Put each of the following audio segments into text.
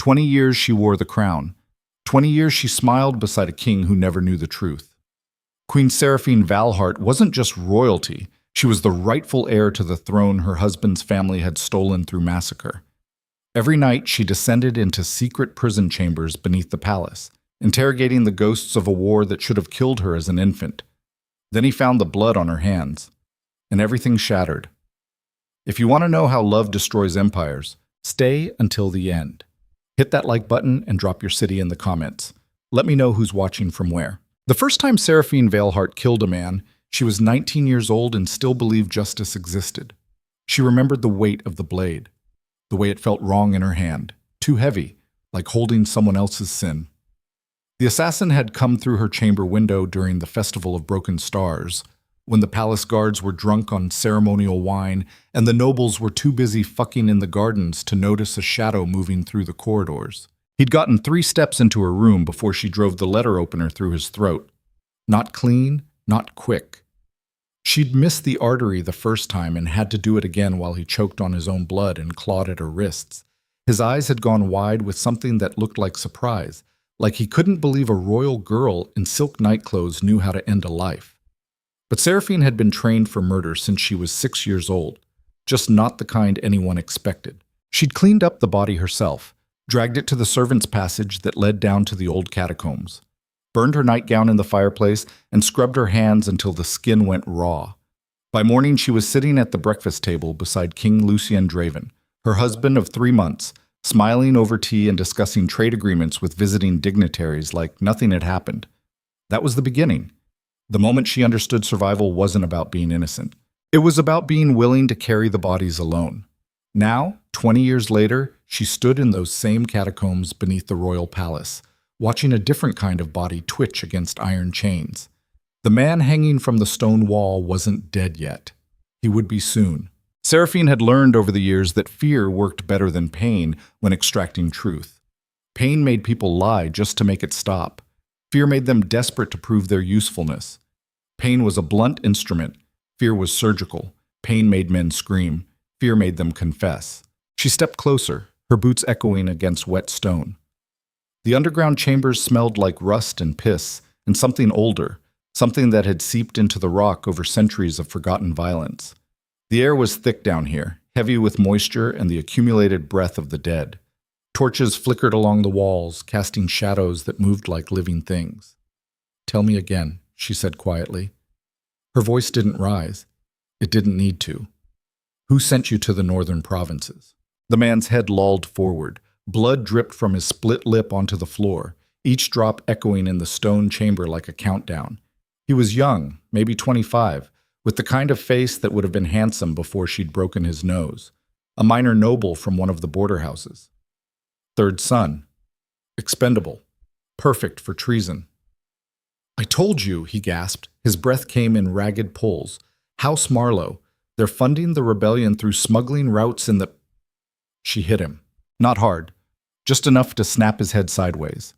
20 years she wore the crown. 20 years she smiled beside a king who never knew the truth. Queen Seraphine Valhart wasn't just royalty. She was the rightful heir to the throne her husband's family had stolen through massacre. Every night she descended into secret prison chambers beneath the palace, interrogating the ghosts of a war that should have killed her as an infant. Then he found the blood on her hands, and everything shattered. If you want to know how love destroys empires, stay until the end. Hit that like button and drop your city in the comments. Let me know who's watching from where. The first time Seraphine Valhart killed a man, she was 19 years old and still believed justice existed. She remembered the weight of the blade, the way it felt wrong in her hand, too heavy, like holding someone else's sin. The assassin had come through her chamber window during the Festival of Broken Stars, when the palace guards were drunk on ceremonial wine and the nobles were too busy fucking in the gardens to notice a shadow moving through the corridors. He'd gotten 3 steps into her room before she drove the letter opener through his throat. Not clean, not quick. She'd missed the artery the first time and had to do it again while he choked on his own blood and clawed at her wrists. His eyes had gone wide with something that looked like surprise, like he couldn't believe a royal girl in silk nightclothes knew how to end a life. But Seraphine had been trained for murder since she was 6 years old, just not the kind anyone expected. She'd cleaned up the body herself, dragged it to the servants' passage that led down to the old catacombs, burned her nightgown in the fireplace, and scrubbed her hands until the skin went raw. By morning, she was sitting at the breakfast table beside King Lucien Draven, her husband of 3 months, smiling over tea and discussing trade agreements with visiting dignitaries like nothing had happened. That was the beginning. The moment she understood survival wasn't about being innocent. It was about being willing to carry the bodies alone. Now, 20 years later, she stood in those same catacombs beneath the royal palace, watching a different kind of body twitch against iron chains. The man hanging from the stone wall wasn't dead yet. He would be soon. Seraphine had learned over the years that fear worked better than pain when extracting truth. Pain made people lie just to make it stop. Fear made them desperate to prove their usefulness. Pain was a blunt instrument. Fear was surgical. Pain made men scream. Fear made them confess. She stepped closer, her boots echoing against wet stone. The underground chambers smelled like rust and piss, and something older, something that had seeped into the rock over centuries of forgotten violence. The air was thick down here, heavy with moisture and the accumulated breath of the dead. Torches flickered along the walls, casting shadows that moved like living things. "Tell me again," she said quietly. Her voice didn't rise. It didn't need to. "Who sent you to the northern provinces?" The man's head lolled forward. Blood dripped from his split lip onto the floor, each drop echoing in the stone chamber like a countdown. He was young, maybe 25, with the kind of face that would have been handsome before she'd broken his nose. A minor noble from one of the border houses. Third son. Expendable. Perfect for treason. "I told you," he gasped. His breath came in ragged pulls. "House Marlowe. They're funding the rebellion through smuggling routes in the—" She hit him. Not hard. Just enough to snap his head sideways.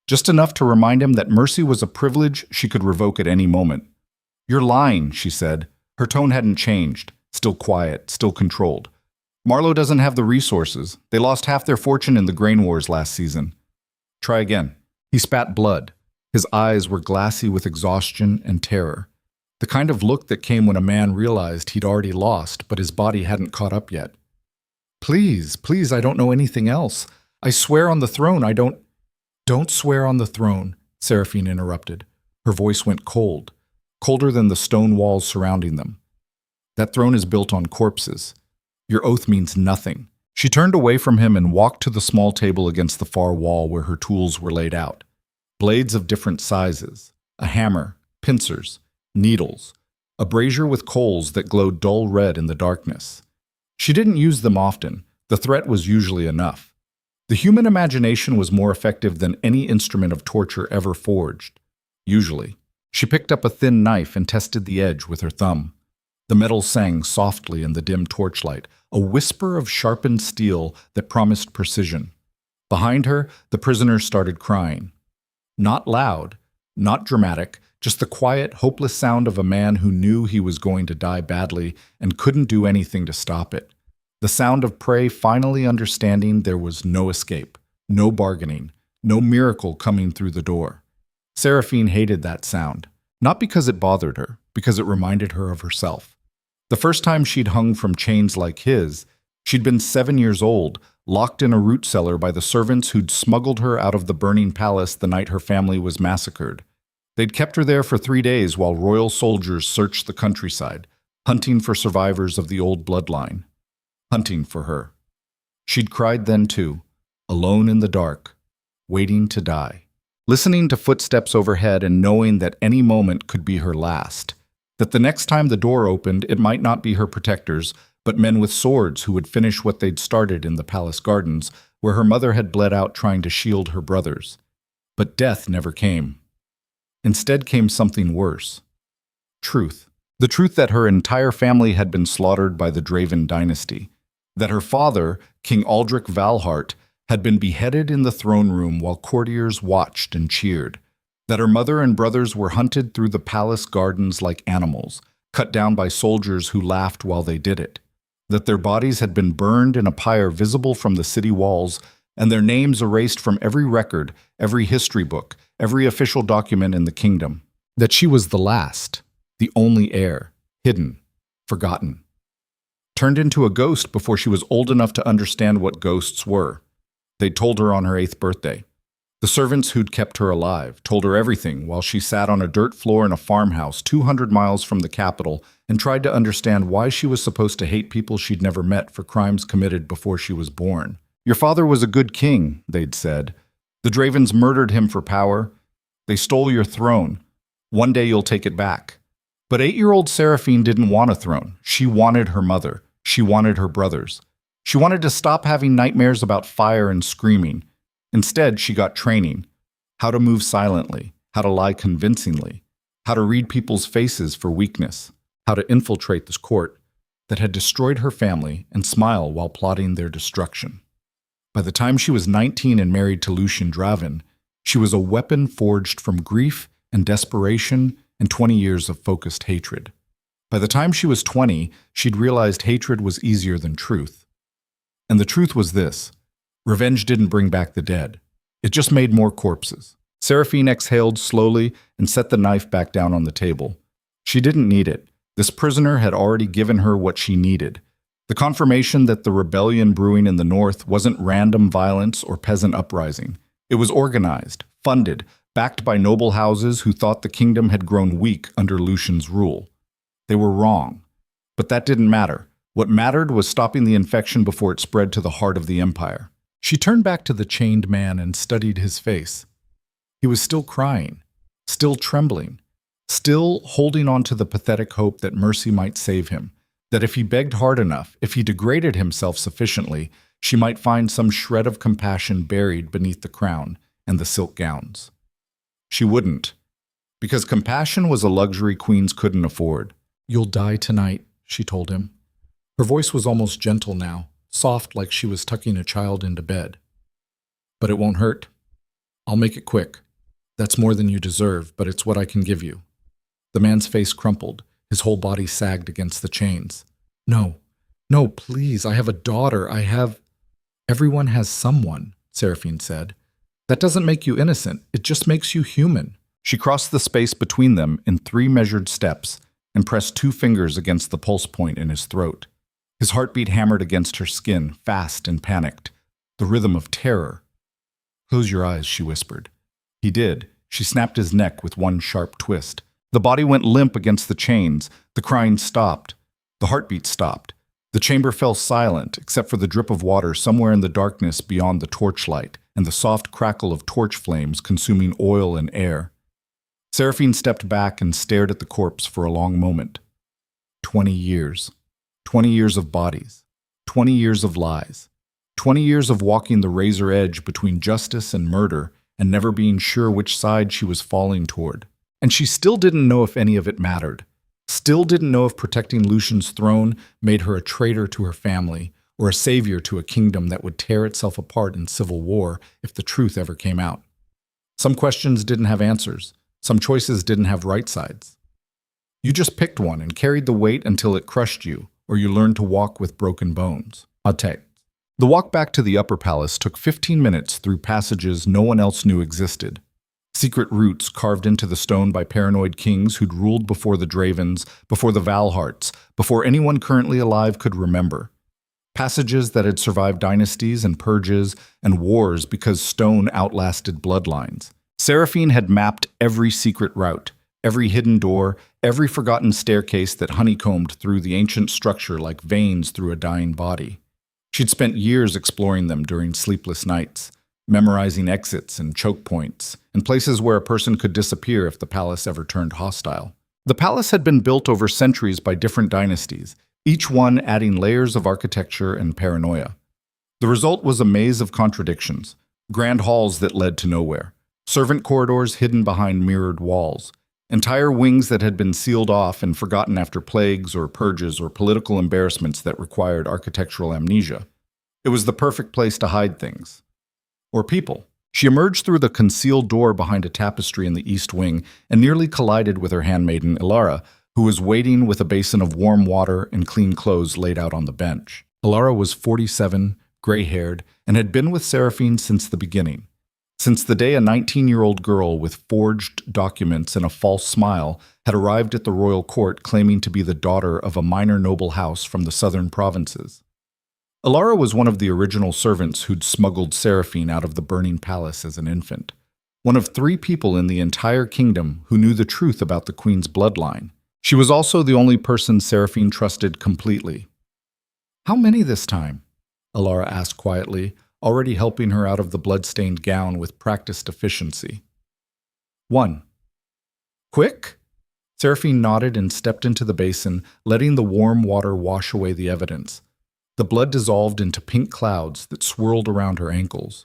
Just enough to remind him that mercy was a privilege she could revoke at any moment. "You're lying," she said. Her tone hadn't changed. Still quiet, still controlled. "Marlowe doesn't have the resources. They lost half their fortune in the grain wars last season." "Try again." He spat blood. His eyes were glassy with exhaustion and terror. The kind of look that came when a man realized he'd already lost, but his body hadn't caught up yet. Please, I don't know anything else. I swear on the throne, I don't—" "Don't swear on the throne," Seraphine interrupted. Her voice went cold, colder than the stone walls surrounding them. "That throne is built on corpses. Your oath means nothing." She turned away from him and walked to the small table against the far wall where her tools were laid out. Blades of different sizes, a hammer, pincers, needles, a brazier with coals that glowed dull red in the darkness. She didn't use them often. The threat was usually enough. The human imagination was more effective than any instrument of torture ever forged. Usually. She picked up a thin knife and tested the edge with her thumb. The metal sang softly in the dim torchlight, a whisper of sharpened steel that promised precision. Behind her, the prisoner started crying. Not loud, not dramatic, just the quiet, hopeless sound of a man who knew he was going to die badly and couldn't do anything to stop it. The sound of prey finally understanding there was no escape, No bargaining, no miracle coming through the door. Seraphine hated that sound, not because it bothered her, because it reminded her of herself. The first time she'd hung from chains like his, she'd been 7 years old, locked in a root cellar by the servants who'd smuggled her out of the burning palace the night her family was massacred. They'd kept her there for 3 days while royal soldiers searched the countryside, hunting for survivors of the old bloodline. Hunting for her. She'd cried then too, alone in the dark, waiting to die. Listening to footsteps overhead and knowing that any moment could be her last. That the next time the door opened, it might not be her protectors, but men with swords who would finish what they'd started in the palace gardens, where her mother had bled out trying to shield her brothers. But death never came. Instead came something worse. Truth. The truth that her entire family had been slaughtered by the Draven dynasty. That her father, King Aldrich Valhart, had been beheaded in the throne room while courtiers watched and cheered. That her mother and brothers were hunted through the palace gardens like animals, cut down by soldiers who laughed while they did it. That their bodies had been burned in a pyre visible from the city walls, and their names erased from every record, every history book, every official document in the kingdom. That she was the last, the only heir, hidden, forgotten. Turned into a ghost before she was old enough to understand what ghosts were. They'd told her on her 8th birthday. The servants who'd kept her alive told her everything while she sat on a dirt floor in a farmhouse 200 miles from the capital and tried to understand why she was supposed to hate people she'd never met for crimes committed before she was born. Your father was a good king, they'd said. The Dravens murdered him for power. They stole your throne. One day you'll take it back. But 8-year-old Seraphine didn't want a throne. She wanted her mother. She wanted her brothers. She wanted to stop having nightmares about fire and screaming. Instead, she got training. How to move silently, how to lie convincingly, how to read people's faces for weakness, how to infiltrate this court that had destroyed her family and smile while plotting their destruction. By the time she was 19 and married to Lucian Draven, she was a weapon forged from grief and desperation and 20 years of focused hatred. By the time she was 20, she'd realized hatred was easier than truth. And the truth was this. Revenge didn't bring back the dead. It just made more corpses. Seraphine exhaled slowly and set the knife back down on the table. She didn't need it. This prisoner had already given her what she needed. The confirmation that the rebellion brewing in the north wasn't random violence or peasant uprising. It was organized, funded, backed by noble houses who thought the kingdom had grown weak under Lucian's rule. They were wrong. But that didn't matter. What mattered was stopping the infection before it spread to the heart of the empire. She turned back to the chained man and studied his face. He was still crying, still trembling, still holding on to the pathetic hope that mercy might save him, that if he begged hard enough, if he degraded himself sufficiently, she might find some shred of compassion buried beneath the crown and the silk gowns. She wouldn't, because compassion was a luxury queens couldn't afford. "You'll die tonight," she told him. Her voice was almost gentle now, soft like she was tucking a child into bed. "But it won't hurt. I'll make it quick. That's more than you deserve, but it's what I can give you." The man's face crumpled. His whole body sagged against the chains. "No, no, please, I have a daughter. I have—" "Everyone has someone," Seraphine said. "That doesn't make you innocent. It just makes you human." She crossed the space between them in 3 measured steps and pressed 2 fingers against the pulse point in his throat. His heartbeat hammered against her skin, fast and panicked, the rhythm of terror. "Close your eyes," she whispered. He did. She snapped his neck with one sharp twist. The body went limp against the chains. The crying stopped. The heartbeat stopped. The chamber fell silent, except for the drip of water somewhere in the darkness beyond the torchlight and the soft crackle of torch flames consuming oil and air. Seraphine stepped back and stared at the corpse for a long moment. 20 years. 20 years of bodies, 20 years of lies, 20 years of walking the razor edge between justice and murder and never being sure which side she was falling toward. And she still didn't know if any of it mattered. Still didn't know if protecting Lucian's throne made her a traitor to her family or a savior to a kingdom that would tear itself apart in civil war if the truth ever came out. Some questions didn't have answers. Some choices didn't have right sides. You just picked one and carried the weight until it crushed you, or you learned to walk with broken bones. Atek. The walk back to the upper palace took 15 minutes through passages no one else knew existed. Secret routes carved into the stone by paranoid kings who'd ruled before the Dravens, before the Valharts, before anyone currently alive could remember. Passages that had survived dynasties and purges and wars because stone outlasted bloodlines. Seraphine had mapped every secret route, every hidden door, every forgotten staircase that honeycombed through the ancient structure like veins through a dying body. She'd spent years exploring them during sleepless nights, memorizing exits and choke points, and places where a person could disappear if the palace ever turned hostile. The palace had been built over centuries by different dynasties, each one adding layers of architecture and paranoia. The result was a maze of contradictions, grand halls that led to nowhere, servant corridors hidden behind mirrored walls, entire wings that had been sealed off and forgotten after plagues or purges or political embarrassments that required architectural amnesia. It was the perfect place to hide things. Or people. She emerged through the concealed door behind a tapestry in the east wing and nearly collided with her handmaiden Ilara, who was waiting with a basin of warm water and clean clothes laid out on the bench. Ilara was 47, gray-haired, and had been with Seraphine since the beginning. Since the day a 19-year-old girl with forged documents and a false smile had arrived at the royal court claiming to be the daughter of a minor noble house from the southern provinces. Ilara was one of the original servants who'd smuggled Seraphine out of the burning palace as an infant. One of 3 people in the entire kingdom who knew the truth about the queen's bloodline. She was also the only person Seraphine trusted completely. "How many this time?" Ilara asked quietly, already helping her out of the blood-stained gown with practiced efficiency. "1. "Quick?" Seraphine nodded and stepped into the basin, letting the warm water wash away the evidence. The blood dissolved into pink clouds that swirled around her ankles.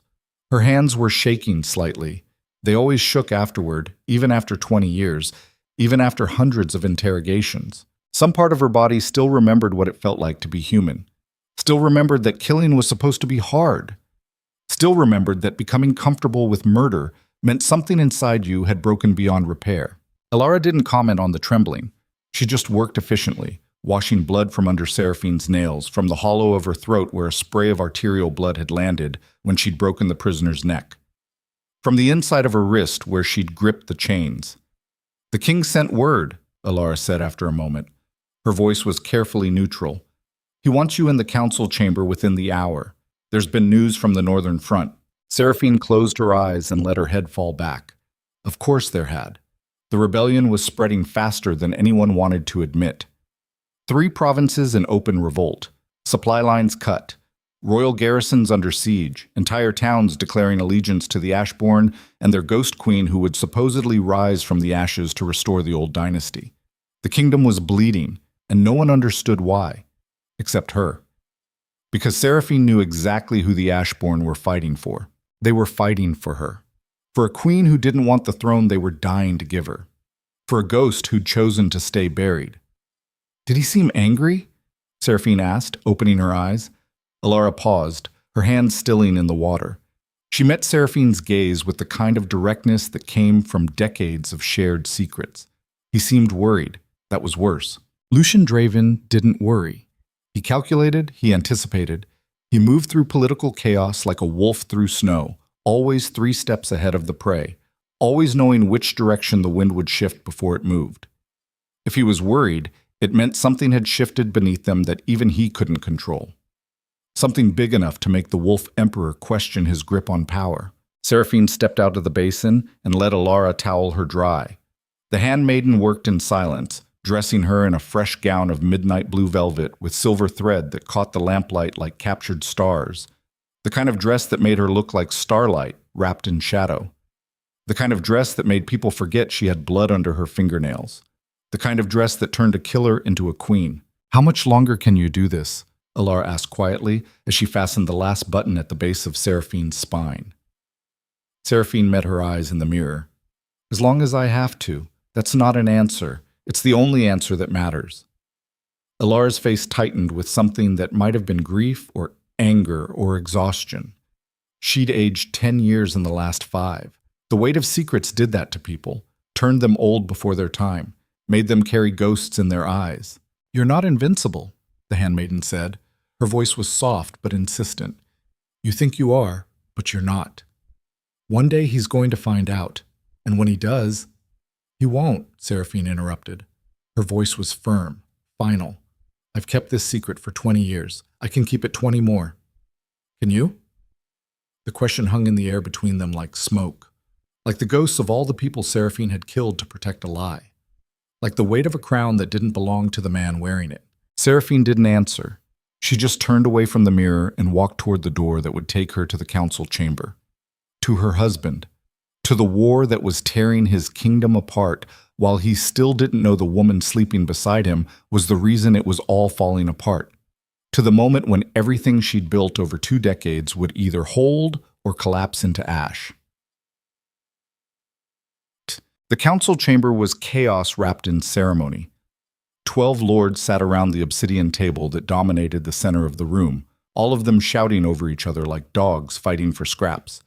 Her hands were shaking slightly. They always shook afterward, even after 20 years, even after hundreds of interrogations. Some part of her body still remembered what it felt like to be human. Still remembered that killing was supposed to be hard. Still remembered that becoming comfortable with murder meant something inside you had broken beyond repair. Ilara didn't comment on the trembling. She just worked efficiently, washing blood from under Seraphine's nails, from the hollow of her throat where a spray of arterial blood had landed when she'd broken the prisoner's neck. From the inside of her wrist where she'd gripped the chains. "The king sent word," Ilara said after a moment. Her voice was carefully neutral. "He wants you in the council chamber within the hour. There's been news from the northern front." Seraphine closed her eyes and let her head fall back. Of course there had. The rebellion was spreading faster than anyone wanted to admit. 3 provinces in open revolt, supply lines cut, royal garrisons under siege, entire towns declaring allegiance to the Ashborn and their ghost queen who would supposedly rise from the ashes to restore the old dynasty. The kingdom was bleeding, and no one understood why, except her. Because Seraphine knew exactly who the Ashborn were fighting for. They were fighting for her. For a queen who didn't want the throne they were dying to give her. For a ghost who'd chosen to stay buried. "Did he seem angry?" Seraphine asked, opening her eyes. Ilara paused, her hands stilling in the water. She met Seraphine's gaze with the kind of directness that came from decades of shared secrets. He seemed worried. That was worse. Lucian Draven didn't worry. He calculated, he anticipated. He moved through political chaos like a wolf through snow, always 3 steps ahead of the prey, always knowing which direction the wind would shift before it moved. If he was worried, it meant something had shifted beneath them that even he couldn't control. Something big enough to make the Wolf Emperor question his grip on power. Seraphine stepped out of the basin and let Ilara towel her dry. The handmaiden worked in silence, dressing her in a fresh gown of midnight blue velvet with silver thread that caught the lamplight like captured stars. The kind of dress that made her look like starlight wrapped in shadow. The kind of dress that made people forget she had blood under her fingernails. The kind of dress that turned a killer into a queen. "How much longer can you do this?" Ilara asked quietly as she fastened the last button at the base of Seraphine's spine. Seraphine met her eyes in the mirror. "As long as I have to. That's not an answer. It's the only answer that matters." Ilara's face tightened with something that might have been grief or anger or exhaustion. She'd aged 10 years in the last 5. The weight of secrets did that to people, turned them old before their time, made them carry ghosts in their eyes. "You're not invincible," the handmaiden said. Her voice was soft but insistent. You think you are, but you're not. One day he's going to find out, and when he does— He won't, Seraphine interrupted. Her voice was firm, final. I've kept this secret for 20 years. I can keep it 20 more. Can you? The question hung in the air between them like smoke, like the ghosts of all the people Seraphine had killed to protect a lie, like the weight of a crown that didn't belong to the man wearing it. Seraphine didn't answer. She just turned away from the mirror and walked toward the door that would take her to the council chamber, to her husband, to the war that was tearing his kingdom apart while he still didn't know the woman sleeping beside him was the reason it was all falling apart, to the moment when everything she'd built over 2 decades would either hold or collapse into ash. The council chamber was chaos wrapped in ceremony. 12 lords sat around the obsidian table that dominated the center of the room, all of them shouting over each other like dogs fighting for scraps.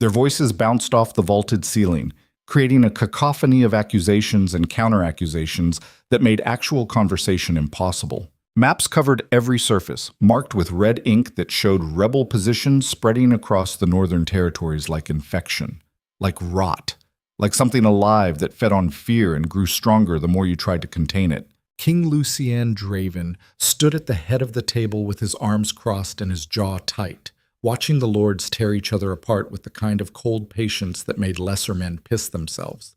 Their voices bounced off the vaulted ceiling, creating a cacophony of accusations and counter-accusations that made actual conversation impossible. Maps covered every surface, marked with red ink that showed rebel positions spreading across the northern territories like infection, like rot, like something alive that fed on fear and grew stronger the more you tried to contain it. King Lucien Draven stood at the head of the table with his arms crossed and his jaw tight, watching the lords tear each other apart with the kind of cold patience that made lesser men piss themselves.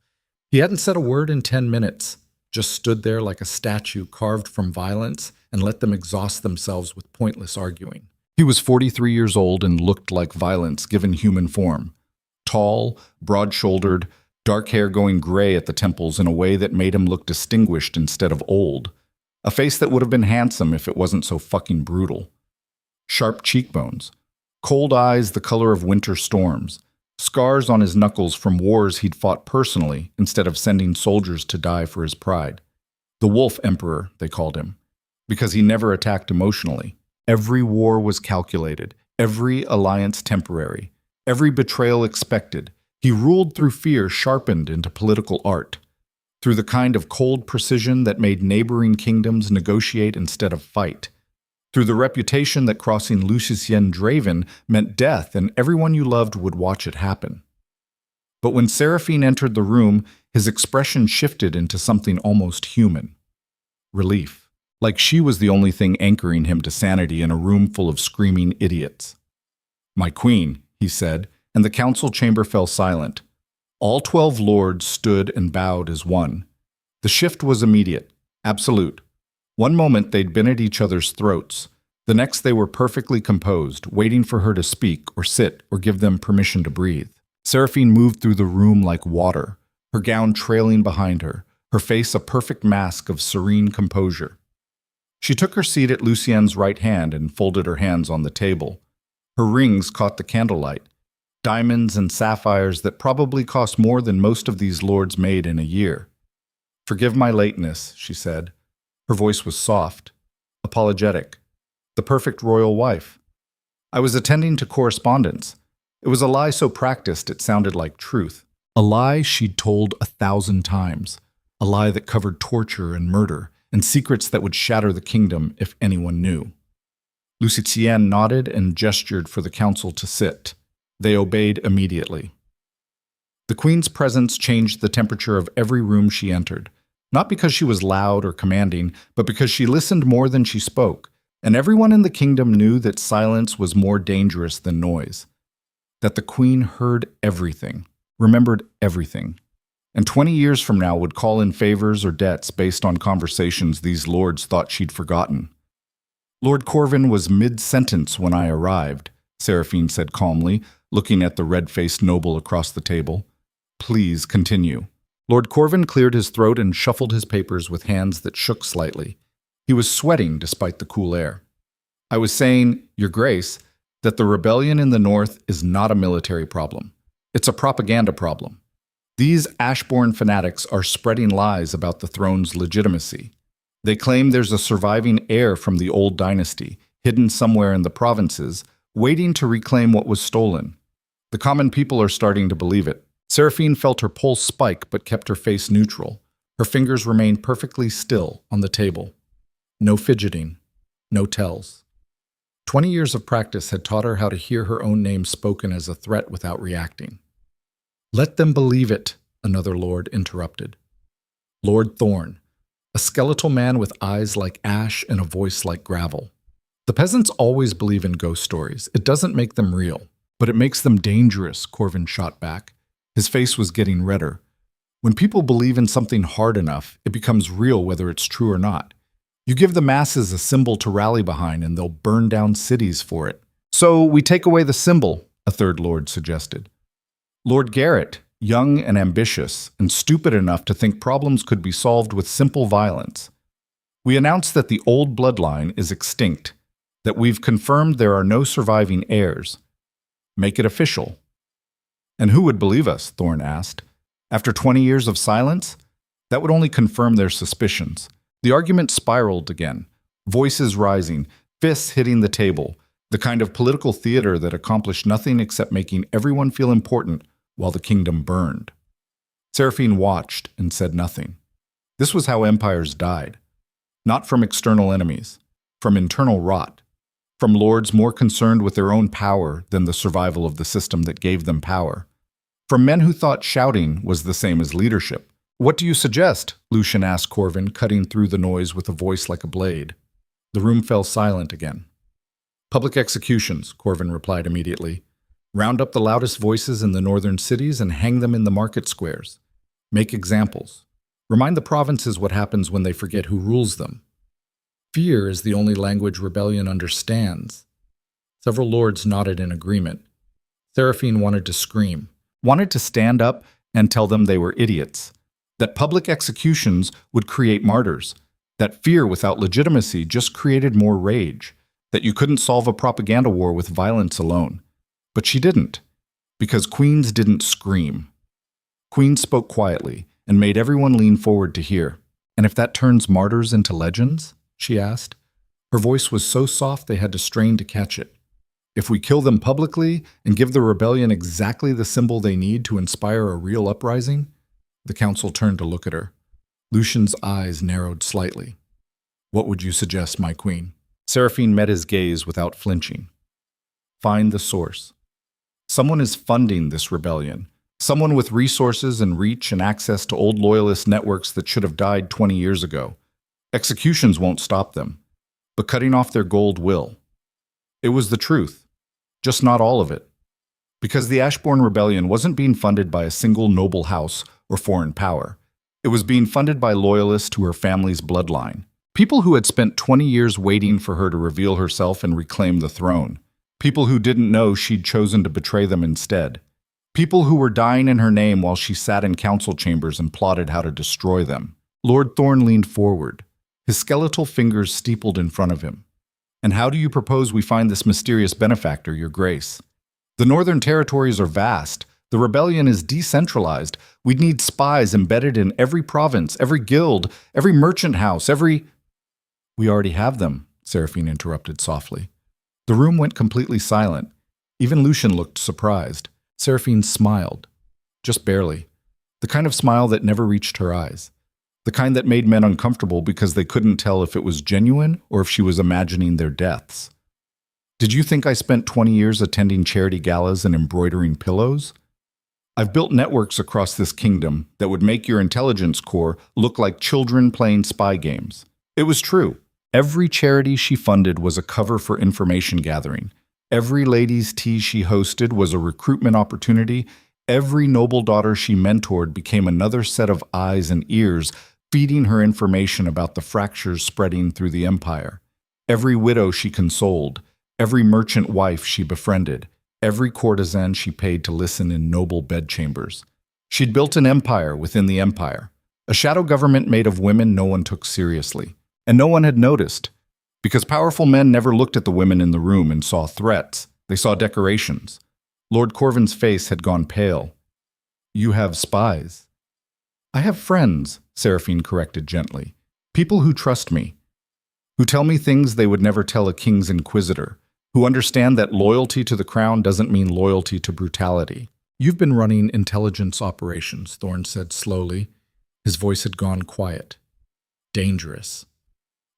He hadn't said a word in 10 minutes, just stood there like a statue carved from violence and let them exhaust themselves with pointless arguing. He was 43 years old and looked like violence given human form. Tall, broad-shouldered, dark hair going gray at the temples in a way that made him look distinguished instead of old. A face that would have been handsome if it wasn't so fucking brutal. Sharp cheekbones. Cold eyes the color of winter storms. Scars on his knuckles from wars he'd fought personally instead of sending soldiers to die for his pride. The Wolf Emperor, they called him, because he never attacked emotionally. Every war was calculated, every alliance temporary, every betrayal expected. He ruled through fear sharpened into political art, through the kind of cold precision that made neighboring kingdoms negotiate instead of fight, through the reputation that crossing Lucien Draven meant death and everyone you loved would watch it happen. But when Seraphine entered the room, his expression shifted into something almost human. Relief, like she was the only thing anchoring him to sanity in a room full of screaming idiots. "My queen," he said, and the council chamber fell silent. All 12 lords stood and bowed as one. The shift was immediate, absolute. One moment they'd been at each other's throats. The next they were perfectly composed, waiting for her to speak or sit or give them permission to breathe. Seraphine moved through the room like water, her gown trailing behind her, her face a perfect mask of serene composure. She took her seat at Lucien's right hand and folded her hands on the table. Her rings caught the candlelight. Diamonds and sapphires that probably cost more than most of these lords made in a year. "Forgive my lateness," she said. Her voice was soft, apologetic, the perfect royal wife. "I was attending to correspondence. It was a lie so practiced it sounded like truth. A lie she'd told 1,000 times. A lie that covered torture and murder, and secrets that would shatter the kingdom if anyone knew." Lucien nodded and gestured for the council to sit. They obeyed immediately. The queen's presence changed the temperature of every room she entered, not because she was loud or commanding, but because she listened more than she spoke, and everyone in the kingdom knew that silence was more dangerous than noise, that the queen heard everything, remembered everything, and 20 years from now would call in favors or debts based on conversations these lords thought she'd forgotten. "Lord Corvin was mid-sentence when I arrived," Seraphine said calmly, looking at the red-faced noble across the table. "Please continue." Lord Corvin cleared his throat and shuffled his papers with hands that shook slightly. He was sweating despite the cool air. "I was saying, Your Grace, that the rebellion in the north is not a military problem. It's a propaganda problem. These Ashbourne fanatics are spreading lies about the throne's legitimacy. They claim there's a surviving heir from the old dynasty, hidden somewhere in the provinces, waiting to reclaim what was stolen. The common people are starting to believe it." Seraphine felt her pulse spike but kept her face neutral. Her fingers remained perfectly still on the table. No fidgeting, no tells. 20 years of practice had taught her how to hear her own name spoken as a threat without reacting. "Let them believe it," another lord interrupted. Lord Thorn, a skeletal man with eyes like ash and a voice like gravel. "The peasants always believe in ghost stories. It doesn't make them real, but it makes them dangerous," Corvin shot back. His face was getting redder. "When people believe in something hard enough, it becomes real whether it's true or not. You give the masses a symbol to rally behind and they'll burn down cities for it." "So we take away the symbol," a third lord suggested. Lord Garrett, young and ambitious, and stupid enough to think problems could be solved with simple violence. "We announce that the old bloodline is extinct, that we've confirmed there are no surviving heirs. Make it official." "And who would believe us?" Thorne asked. "After 20 years of silence? That would only confirm their suspicions." The argument spiraled again, voices rising, fists hitting the table, the kind of political theater that accomplished nothing except making everyone feel important while the kingdom burned. Seraphine watched and said nothing. This was how empires died. Not from external enemies, from internal rot, from lords more concerned with their own power than the survival of the system that gave them power, from men who thought shouting was the same as leadership. "What do you suggest?" Lucian asked Corvin, cutting through the noise with a voice like a blade. The room fell silent again. "Public executions," Corvin replied immediately. "Round up the loudest voices in the northern cities and hang them in the market squares. Make examples. Remind the provinces what happens when they forget who rules them. Fear is the only language rebellion understands." Several lords nodded in agreement. Seraphine wanted to scream, wanted to stand up and tell them they were idiots. That public executions would create martyrs, that fear without legitimacy just created more rage, that you couldn't solve a propaganda war with violence alone. But she didn't, because queens didn't scream. Queens spoke quietly and made everyone lean forward to hear. "And if that turns martyrs into legends?" she asked. Her voice was so soft they had to strain to catch it. "If we kill them publicly and give the rebellion exactly the symbol they need to inspire a real uprising?" The council turned to look at her. Lucian's eyes narrowed slightly. "What would you suggest, my queen?" Seraphine met his gaze without flinching. "Find the source. Someone is funding this rebellion. Someone with resources and reach and access to old loyalist networks that should have died 20 years ago. Executions won't stop them, but cutting off their gold will." It was the truth, just not all of it. Because the Ashbourne Rebellion wasn't being funded by a single noble house or foreign power. It was being funded by loyalists to her family's bloodline. People who had spent 20 years waiting for her to reveal herself and reclaim the throne. People who didn't know she'd chosen to betray them instead. People who were dying in her name while she sat in council chambers and plotted how to destroy them. Lord Thorne leaned forward, his skeletal fingers steepled in front of him. "And how do you propose we find this mysterious benefactor, Your Grace? The northern territories are vast. The rebellion is decentralized. We'd need spies embedded in every province, every guild, every merchant house, every—" "We already have them," Seraphine interrupted softly. The room went completely silent. Even Lucian looked surprised. Seraphine smiled. Just barely. The kind of smile that never reached her eyes. The kind that made men uncomfortable because they couldn't tell if it was genuine or if she was imagining their deaths. "Did you think I spent 20 years attending charity galas and embroidering pillows? I've built networks across this kingdom that would make your intelligence corps look like children playing spy games." It was true. Every charity she funded was a cover for information gathering. Every ladies' tea she hosted was a recruitment opportunity. Every noble daughter she mentored became another set of eyes and ears, feeding her information about the fractures spreading through the empire. Every widow she consoled, every merchant wife she befriended, every courtesan she paid to listen in noble bedchambers. She'd built an empire within the empire, a shadow government made of women no one took seriously. And no one had noticed, because powerful men never looked at the women in the room and saw threats. They saw decorations. Lord Corvin's face had gone pale. "You have spies." "I have friends," Seraphine corrected gently. "People who trust me, who tell me things they would never tell a king's inquisitor, who understand that loyalty to the crown doesn't mean loyalty to brutality." "You've been running intelligence operations," Thorne said slowly. His voice had gone quiet. "Dangerous.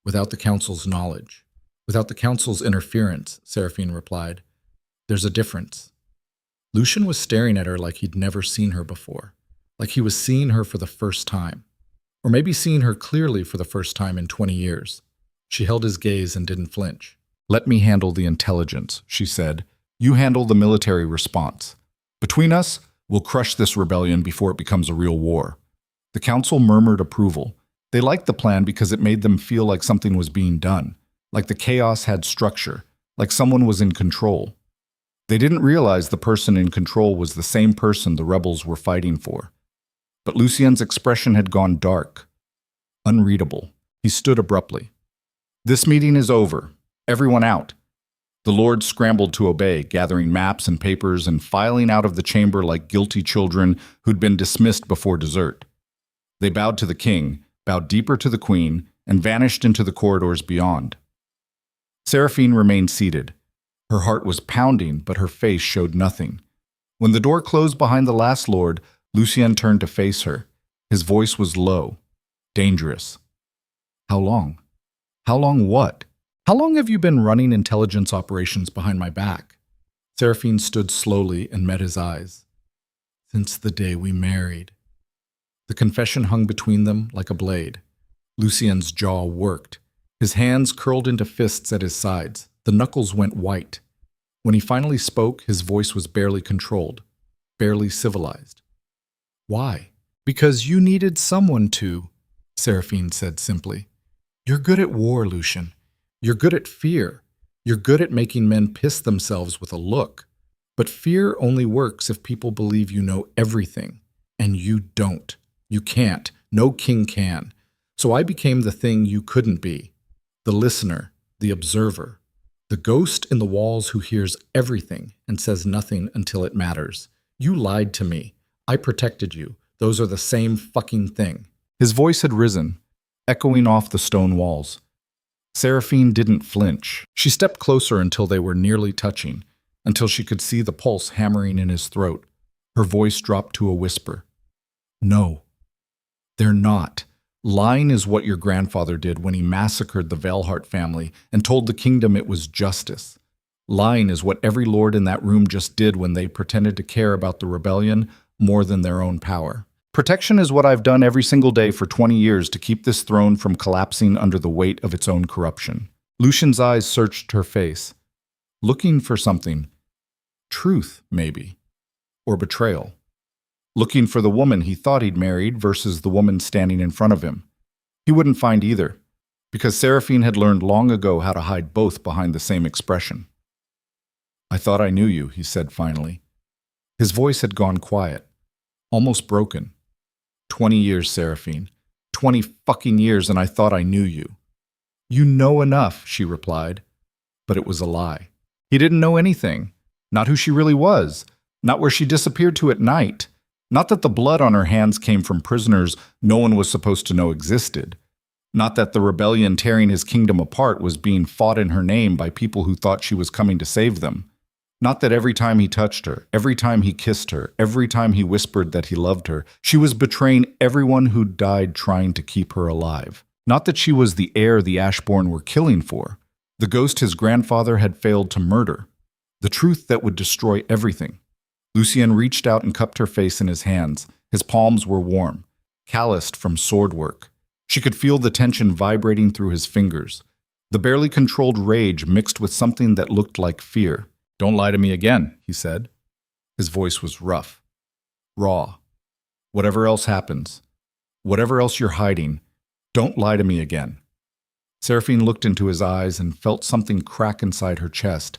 Without the council's knowledge. Without the council's interference, Seraphine replied. There's a difference. Lucian was staring at her like he'd never seen her before, like he was seeing her for the first time, or maybe seeing her clearly for the first time in 20 years. She held his gaze and didn't flinch. Let me handle the intelligence, she said. You handle the military response. Between us, we'll crush this rebellion before it becomes a real war. The council murmured approval. They liked the plan because it made them feel like something was being done, like the chaos had structure, like someone was in control. They didn't realize the person in control was the same person the rebels were fighting for. But Lucien's expression had gone dark, unreadable. He stood abruptly. This meeting is over. Everyone out. The lords scrambled to obey, gathering maps and papers and filing out of the chamber like guilty children who'd been dismissed before dessert. They bowed to the king, bowed deeper to the queen, and vanished into the corridors beyond. Seraphine remained seated. Her heart was pounding, but her face showed nothing. When the door closed behind the last lord, Lucien turned to face her. His voice was low, dangerous. How long? How long what? How long have you been running intelligence operations behind my back? Seraphine stood slowly and met his eyes. Since the day we married. The confession hung between them like a blade. Lucien's jaw worked. His hands curled into fists at his sides. The knuckles went white. When he finally spoke, his voice was barely controlled, barely civilized. Why? Because you needed someone to, Seraphine said simply. You're good at war, Lucian. You're good at fear. You're good at making men piss themselves with a look. But fear only works if people believe you know everything. And you don't. You can't. No king can. So I became the thing you couldn't be. The listener, the observer. The ghost in the walls who hears everything and says nothing until it matters. You lied to me. I protected you. Those are the same fucking thing. His voice had risen, echoing off the stone walls. Seraphine didn't flinch. She stepped closer until they were nearly touching, until she could see the pulse hammering in his throat. Her voice dropped to a whisper. No, they're not. Lying is what your grandfather did when he massacred the Valhart family and told the kingdom it was justice. Lying is what every lord in that room just did when they pretended to care about the rebellion more than their own power. Protection is what I've done every single day for 20 years to keep this throne from collapsing under the weight of its own corruption. Lucian's eyes searched her face, looking for something. Truth, maybe. Or betrayal. Looking for the woman he thought he'd married versus the woman standing in front of him. He wouldn't find either, because Seraphine had learned long ago how to hide both behind the same expression. I thought I knew you, he said finally. His voice had gone quiet, almost broken. 20 years, Seraphine. 20 fucking years, and I thought I knew you. You know enough, she replied. But it was a lie. He didn't know anything. Not who she really was. Not where she disappeared to at night. Not that the blood on her hands came from prisoners no one was supposed to know existed. Not that the rebellion tearing his kingdom apart was being fought in her name by people who thought she was coming to save them. Not that every time he touched her, every time he kissed her, every time he whispered that he loved her, she was betraying everyone who died trying to keep her alive. Not that she was the heir the Ashbourne were killing for, the ghost his grandfather had failed to murder, the truth that would destroy everything. Lucien reached out and cupped her face in his hands. His palms were warm, calloused from sword work. She could feel the tension vibrating through his fingers. The barely controlled rage mixed with something that looked like fear. Don't lie to me again, he said. His voice was rough, raw. Whatever else happens, whatever else you're hiding, don't lie to me again. Seraphine looked into his eyes and felt something crack inside her chest.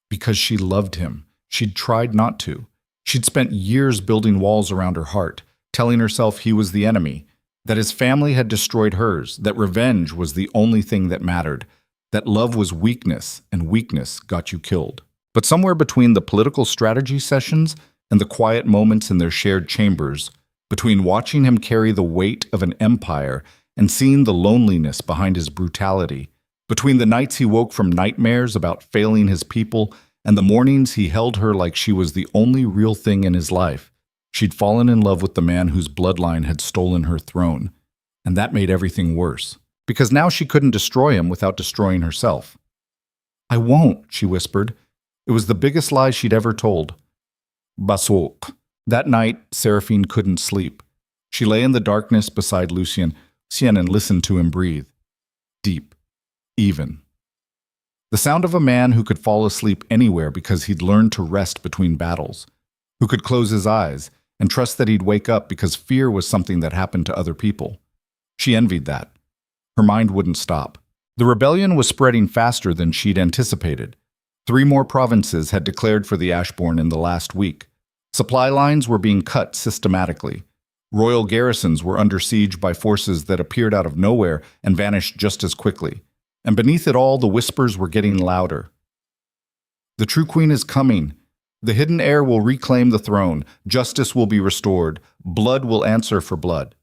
Because she loved him, she'd tried not to. She'd spent years building walls around her heart, telling herself he was the enemy, that his family had destroyed hers, that revenge was the only thing that mattered, that love was weakness, and weakness got you killed. But somewhere between the political strategy sessions and the quiet moments in their shared chambers, between watching him carry the weight of an empire and seeing the loneliness behind his brutality, between the nights he woke from nightmares about failing his people and the mornings he held her like she was the only real thing in his life, she'd fallen in love with the man whose bloodline had stolen her throne. And that made everything worse, because now she couldn't destroy him without destroying herself. I won't, she whispered. It was the biggest lie she'd ever told. Basok. That night, Seraphine couldn't sleep. She lay in the darkness beside Lucien and listened to him breathe. Deep. Even. The sound of a man who could fall asleep anywhere because he'd learned to rest between battles, who could close his eyes and trust that he'd wake up because fear was something that happened to other people. She envied that. Her mind wouldn't stop. The rebellion was spreading faster than she'd anticipated. 3 more provinces had declared for the Ashbourne in the last week. Supply lines were being cut systematically. Royal garrisons were under siege by forces that appeared out of nowhere and vanished just as quickly. And beneath it all, the whispers were getting louder. The true queen is coming. The hidden heir will reclaim the throne. Justice will be restored. Blood will answer for blood.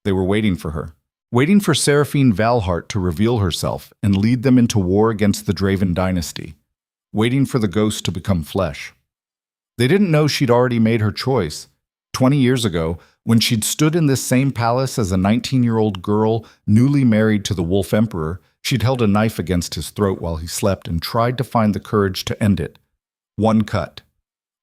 They were waiting for her. Waiting for Seraphine Valhart to reveal herself and lead them into war against the Draven dynasty. Waiting for the ghost to become flesh. They didn't know she'd already made her choice. 20 years ago, when she'd stood in this same palace as a 19-year-old girl newly married to the Wolf Emperor, she'd held a knife against his throat while he slept and tried to find the courage to end it. 1 cut.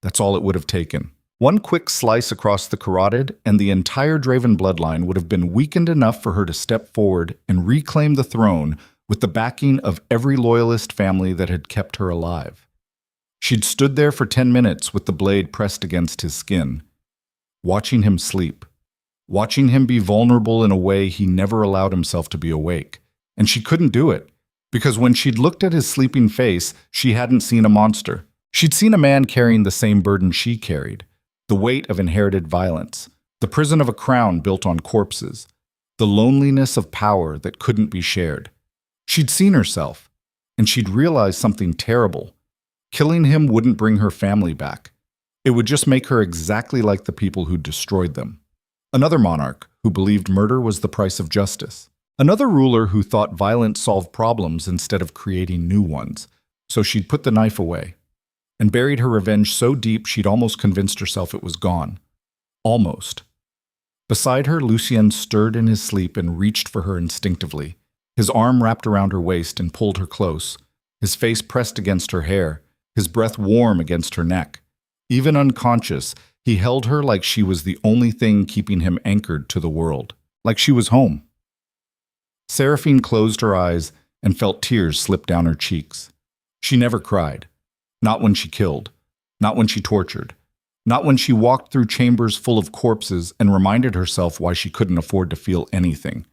That's all it would have taken. 1 quick slice across the carotid, and the entire Draven bloodline would have been weakened enough for her to step forward and reclaim the throne with the backing of every loyalist family that had kept her alive. She'd stood there for 10 minutes with the blade pressed against his skin, watching him sleep, watching him be vulnerable in a way he never allowed himself to be awake. And she couldn't do it, because when she'd looked at his sleeping face, she hadn't seen a monster. She'd seen a man carrying the same burden she carried, the weight of inherited violence, the prison of a crown built on corpses, the loneliness of power that couldn't be shared. She'd seen herself, and she'd realized something terrible. Killing him wouldn't bring her family back. It would just make her exactly like the people who'd destroyed them. Another monarch who believed murder was the price of justice. Another ruler who thought violence solved problems instead of creating new ones. So she'd put the knife away and buried her revenge so deep she'd almost convinced herself it was gone. Almost. Beside her, Lucien stirred in his sleep and reached for her instinctively. His arm wrapped around her waist and pulled her close, his face pressed against her hair, his breath warm against her neck. Even unconscious, he held her like she was the only thing keeping him anchored to the world, like she was home. Seraphine closed her eyes and felt tears slip down her cheeks. She never cried. Not when she killed. Not when she tortured. Not when she walked through chambers full of corpses and reminded herself why she couldn't afford to feel anything.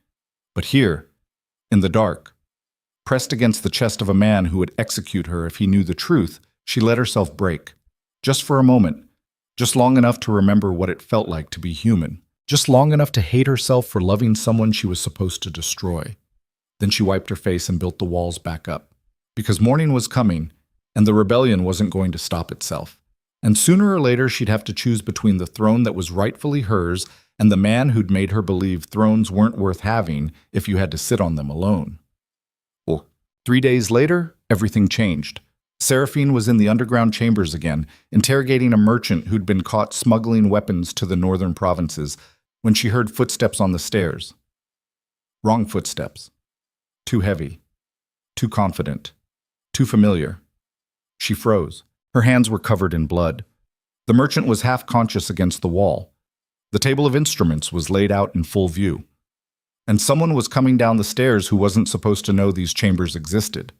But here, in the dark, pressed against the chest of a man who would execute her if he knew the truth, she let herself break. Just for a moment. Just long enough to remember what it felt like to be human. Just long enough to hate herself for loving someone she was supposed to destroy. Then she wiped her face and built the walls back up. Because morning was coming, and the rebellion wasn't going to stop itself. And sooner or later she'd have to choose between the throne that was rightfully hers and the man who'd made her believe thrones weren't worth having if you had to sit on them alone. Well, 3 days later, everything changed. Seraphine was in the underground chambers again, interrogating a merchant who'd been caught smuggling weapons to the northern provinces when she heard footsteps on the stairs. Wrong footsteps. Too heavy. Too confident. Too familiar. She froze. Her hands were covered in blood. The merchant was half conscious against the wall. The table of instruments was laid out in full view. And someone was coming down the stairs who wasn't supposed to know these chambers existed.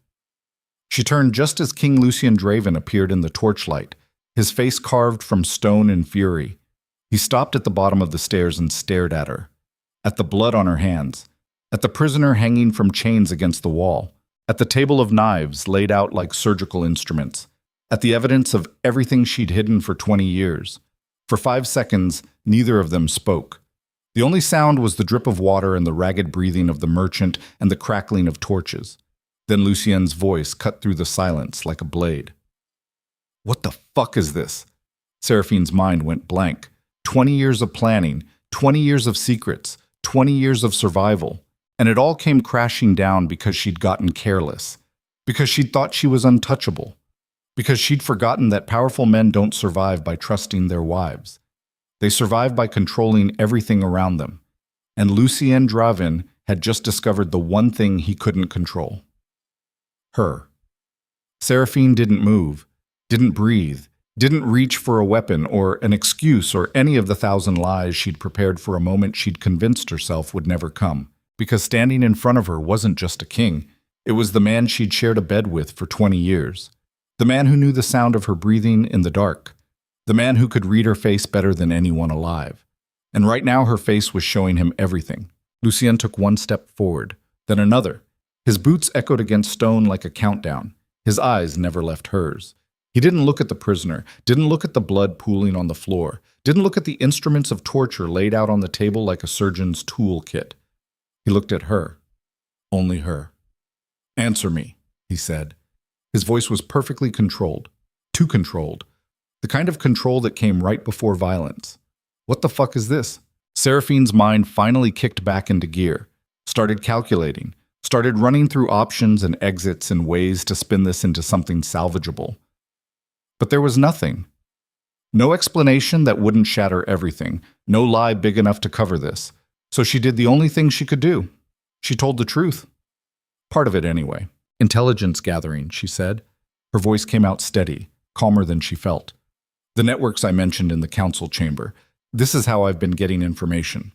She turned just as King Lucien Draven appeared in the torchlight, his face carved from stone in fury. He stopped at the bottom of the stairs and stared at her, at the blood on her hands, at the prisoner hanging from chains against the wall, at the table of knives laid out like surgical instruments, at the evidence of everything she'd hidden for 20 years. For 5 seconds, neither of them spoke. The only sound was the drip of water and the ragged breathing of the merchant and the crackling of torches. Then Lucien's voice cut through the silence like a blade. What the fuck is this? Seraphine's mind went blank. 20 years of planning, 20 years of secrets, 20 years of survival. And it all came crashing down because she'd gotten careless. Because she'd thought she was untouchable. Because she'd forgotten that powerful men don't survive by trusting their wives. They survive by controlling everything around them. And Lucien Draven had just discovered the one thing he couldn't control. Her. Seraphine didn't move, didn't breathe, didn't reach for a weapon or an excuse or any of the 1,000 lies she'd prepared for a moment she'd convinced herself would never come. Because standing in front of her wasn't just a king, it was the man she'd shared a bed with for 20 years. The man who knew the sound of her breathing in the dark. The man who could read her face better than anyone alive. And right now her face was showing him everything. Lucien took one step forward, then another. His boots echoed against stone like a countdown. His eyes never left hers. He didn't look at the prisoner, didn't look at the blood pooling on the floor, didn't look at the instruments of torture laid out on the table like a surgeon's tool kit. He looked at her. Only her. "Answer me," he said. His voice was perfectly controlled. Too controlled. The kind of control that came right before violence. What the fuck is this? Seraphine's mind finally kicked back into gear, started calculating, started running through options and exits and ways to spin this into something salvageable. But there was nothing. No explanation that wouldn't shatter everything, no lie big enough to cover this. So she did the only thing she could do. She told the truth. Part of it anyway. "Intelligence gathering," she said. Her voice came out steady, calmer than she felt. "The networks I mentioned in the council chamber. This is how I've been getting information."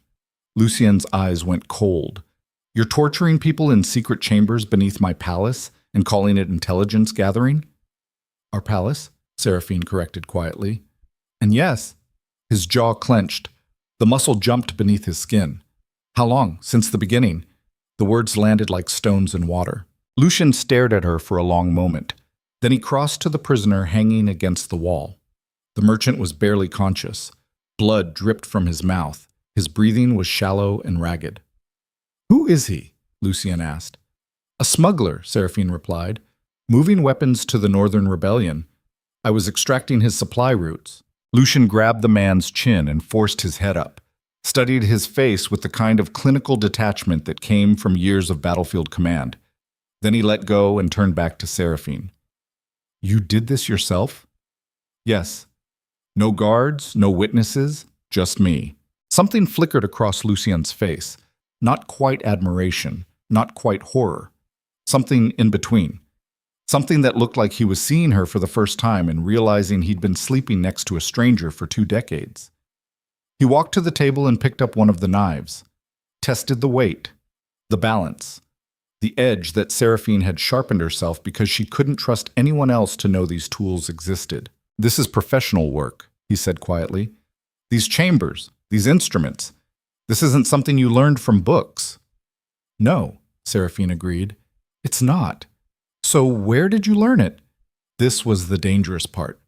Lucien's eyes went cold. "You're torturing people in secret chambers beneath my palace and calling it intelligence gathering?" "Our palace?" Seraphine corrected quietly. "And yes." His jaw clenched. The muscle jumped beneath his skin. "How long? Since the beginning?" The words landed like stones in water. Lucien stared at her for a long moment. Then he crossed to the prisoner hanging against the wall. The merchant was barely conscious. Blood dripped from his mouth. His breathing was shallow and ragged. "Who is he?" Lucien asked. "A smuggler," Seraphine replied. "Moving weapons to the Northern Rebellion. I was extracting his supply routes." Lucien grabbed the man's chin and forced his head up, studied his face with the kind of clinical detachment that came from years of battlefield command. Then he let go and turned back to Seraphine. "You did this yourself?" "Yes. No guards, no witnesses, just me." Something flickered across Lucien's face. Not quite admiration, not quite horror. Something in between. Something that looked like he was seeing her for the first time and realizing he'd been sleeping next to a stranger for 2 decades. He walked to the table and picked up one of the knives. Tested the weight, the balance, the edge that Seraphine had sharpened herself because she couldn't trust anyone else to know these tools existed. "This is professional work," he said quietly. "These chambers, these instruments, this isn't something you learned from books." "No," Seraphine agreed. "It's not. So where did you learn it?" This was the dangerous part.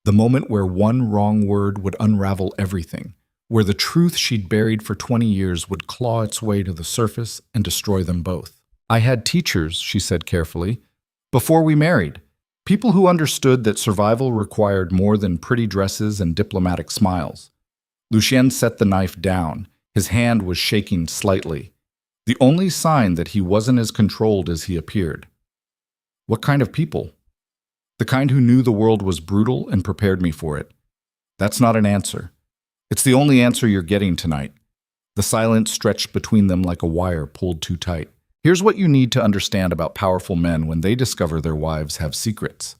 The moment where one wrong word would unravel everything. Where the truth she'd buried for 20 years would claw its way to the surface and destroy them both. "I had teachers," she said carefully, "before we married. People who understood that survival required more than pretty dresses and diplomatic smiles." Lucien set the knife down. His hand was shaking slightly. The only sign that he wasn't as controlled as he appeared. "What kind of people?" "The kind who knew the world was brutal and prepared me for it." "That's not an answer. It's the only answer you're getting tonight." The silence stretched between them like a wire pulled too tight. Here's what you need to understand about powerful men when they discover their wives have secrets.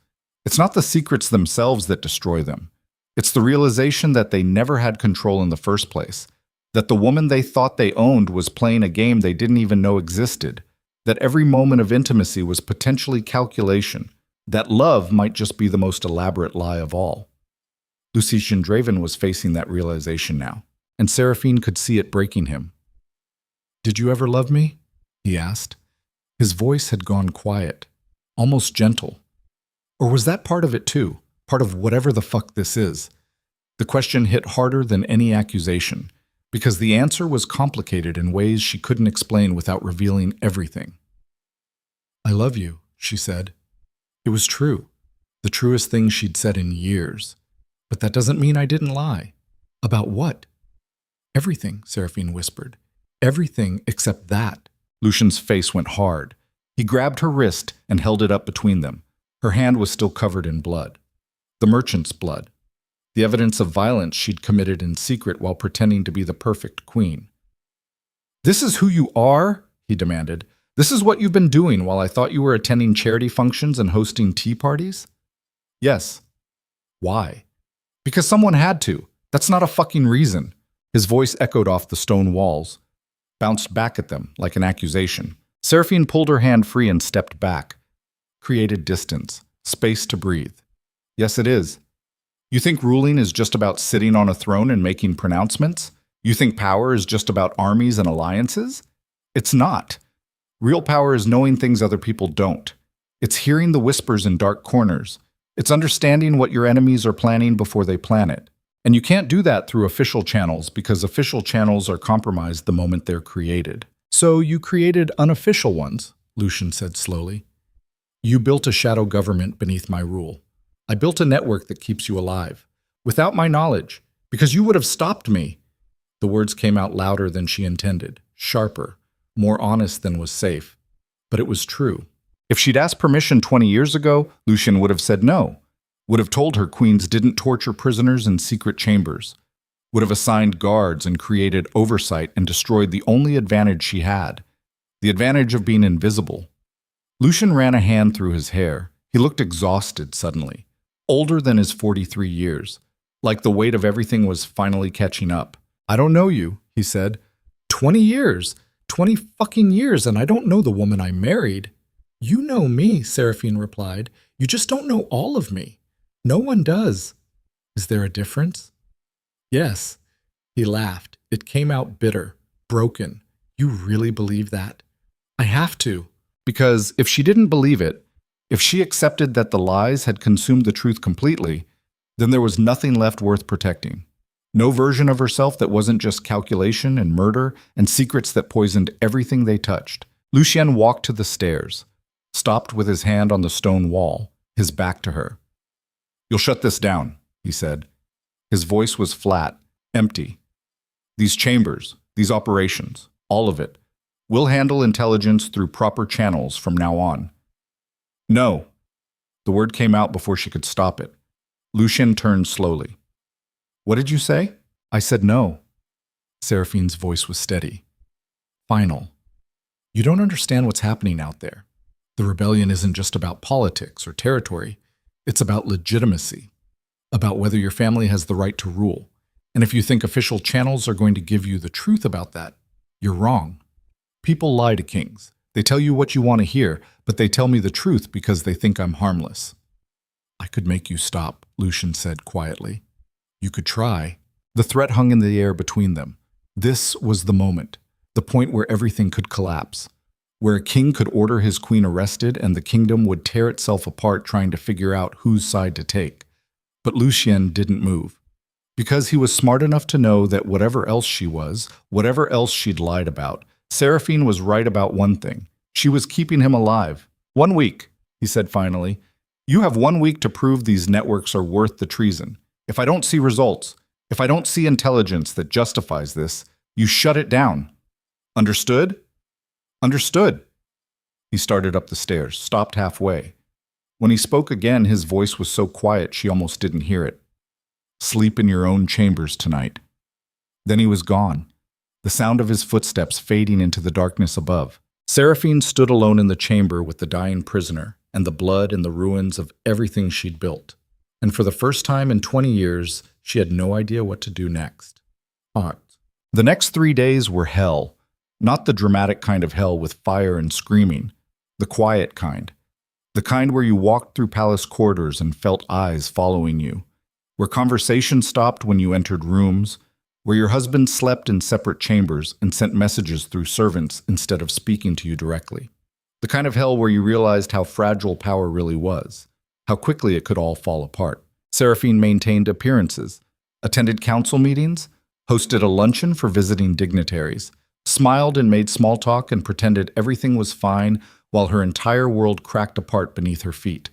It's not the secrets themselves that destroy them. It's the realization that they never had control in the first place, that the woman they thought they owned was playing a game they didn't even know existed, that every moment of intimacy was potentially calculation, that love might just be the most elaborate lie of all. Lucien Draven was facing that realization now, and Seraphine could see it breaking him. "Did you ever love me?" he asked. His voice had gone quiet, almost gentle. Or was that part of it too, part of whatever the fuck this is? The question hit harder than any accusation, because the answer was complicated in ways she couldn't explain without revealing everything. "I love you," she said. It was true, the truest thing she'd said in years. "But that doesn't mean I didn't lie." "About what?" "Everything," Seraphine whispered. "Everything except that." Lucien's face went hard. He grabbed her wrist and held it up between them. Her hand was still covered in blood. The merchant's blood. The evidence of violence she'd committed in secret while pretending to be the perfect queen. "This is who you are?" he demanded. This is what you've been doing while I thought you were attending charity functions and hosting tea parties? Yes. Why? Because someone had to. That's not a fucking reason. His voice echoed off the stone walls, bounced back at them like an accusation. Seraphine pulled her hand free and stepped back. Created distance, space to breathe. Yes, it is. You think ruling is just about sitting on a throne and making pronouncements? You think power is just about armies and alliances? It's not. Real power is knowing things other people don't. It's hearing the whispers in dark corners. It's understanding what your enemies are planning before they plan it. And you can't do that through official channels because official channels are compromised the moment they're created. So you created unofficial ones, Lucian said slowly. You built a shadow government beneath my rule. I built a network that keeps you alive, without my knowledge, because you would have stopped me. The words came out louder than she intended, sharper, more honest than was safe. But it was true. If she'd asked permission 20 years ago, Lucian would have said no, would have told her queens didn't torture prisoners in secret chambers, would have assigned guards and created oversight and destroyed the only advantage she had, the advantage of being invisible. Lucian ran a hand through his hair. He looked exhausted suddenly, older than his 43 years, like the weight of everything was finally catching up. I don't know you, he said. 20 years, 20 fucking years, and I don't know the woman I married. You know me, Seraphine replied. You just don't know all of me. No one does. Is there a difference? Yes. He laughed. It came out bitter, broken. You really believe that? I have to. Because if she didn't believe it, if she accepted that the lies had consumed the truth completely, then there was nothing left worth protecting. No version of herself that wasn't just calculation and murder and secrets that poisoned everything they touched. Lucien walked to the stairs, stopped with his hand on the stone wall, his back to her. You'll shut this down, he said. His voice was flat, empty. These chambers, these operations, all of it. We'll handle intelligence through proper channels from now on. No. The word came out before she could stop it. Lucien turned slowly. What did you say? I said no. Seraphine's voice was steady. Final. You don't understand what's happening out there. The rebellion isn't just about politics or territory. It's about legitimacy, about whether your family has the right to rule. And if you think official channels are going to give you the truth about that, you're wrong. People lie to kings. They tell you what you want to hear, but they tell me the truth because they think I'm harmless. I could make you stop, Lucien said quietly. You could try. The threat hung in the air between them. This was the moment, the point where everything could collapse, where a king could order his queen arrested and the kingdom would tear itself apart trying to figure out whose side to take. But Lucien didn't move, because he was smart enough to know that whatever else she was, whatever else she'd lied about, Seraphine was right about one thing. She was keeping him alive. 1 week, he said finally. You have 1 week to prove these networks are worth the treason. If I don't see results, if I don't see intelligence that justifies this, you shut it down. Understood? Understood. He started up the stairs, stopped halfway. When he spoke again, his voice was so quiet she almost didn't hear it. Sleep in your own chambers tonight. Then he was gone, the sound of his footsteps fading into the darkness above. Seraphine stood alone in the chamber with the dying prisoner and the blood and the ruins of everything she'd built. And for the first time in 20 years, she had no idea what to do next. The next 3 days were hell, not the dramatic kind of hell with fire and screaming, the quiet kind, the kind where you walked through palace corridors and felt eyes following you, where conversation stopped when you entered rooms, where your husband slept in separate chambers and sent messages through servants instead of speaking to you directly. The kind of hell where you realized how fragile power really was, how quickly it could all fall apart. Seraphine maintained appearances, attended council meetings, hosted a luncheon for visiting dignitaries, smiled and made small talk and pretended everything was fine while her entire world cracked apart beneath her feet.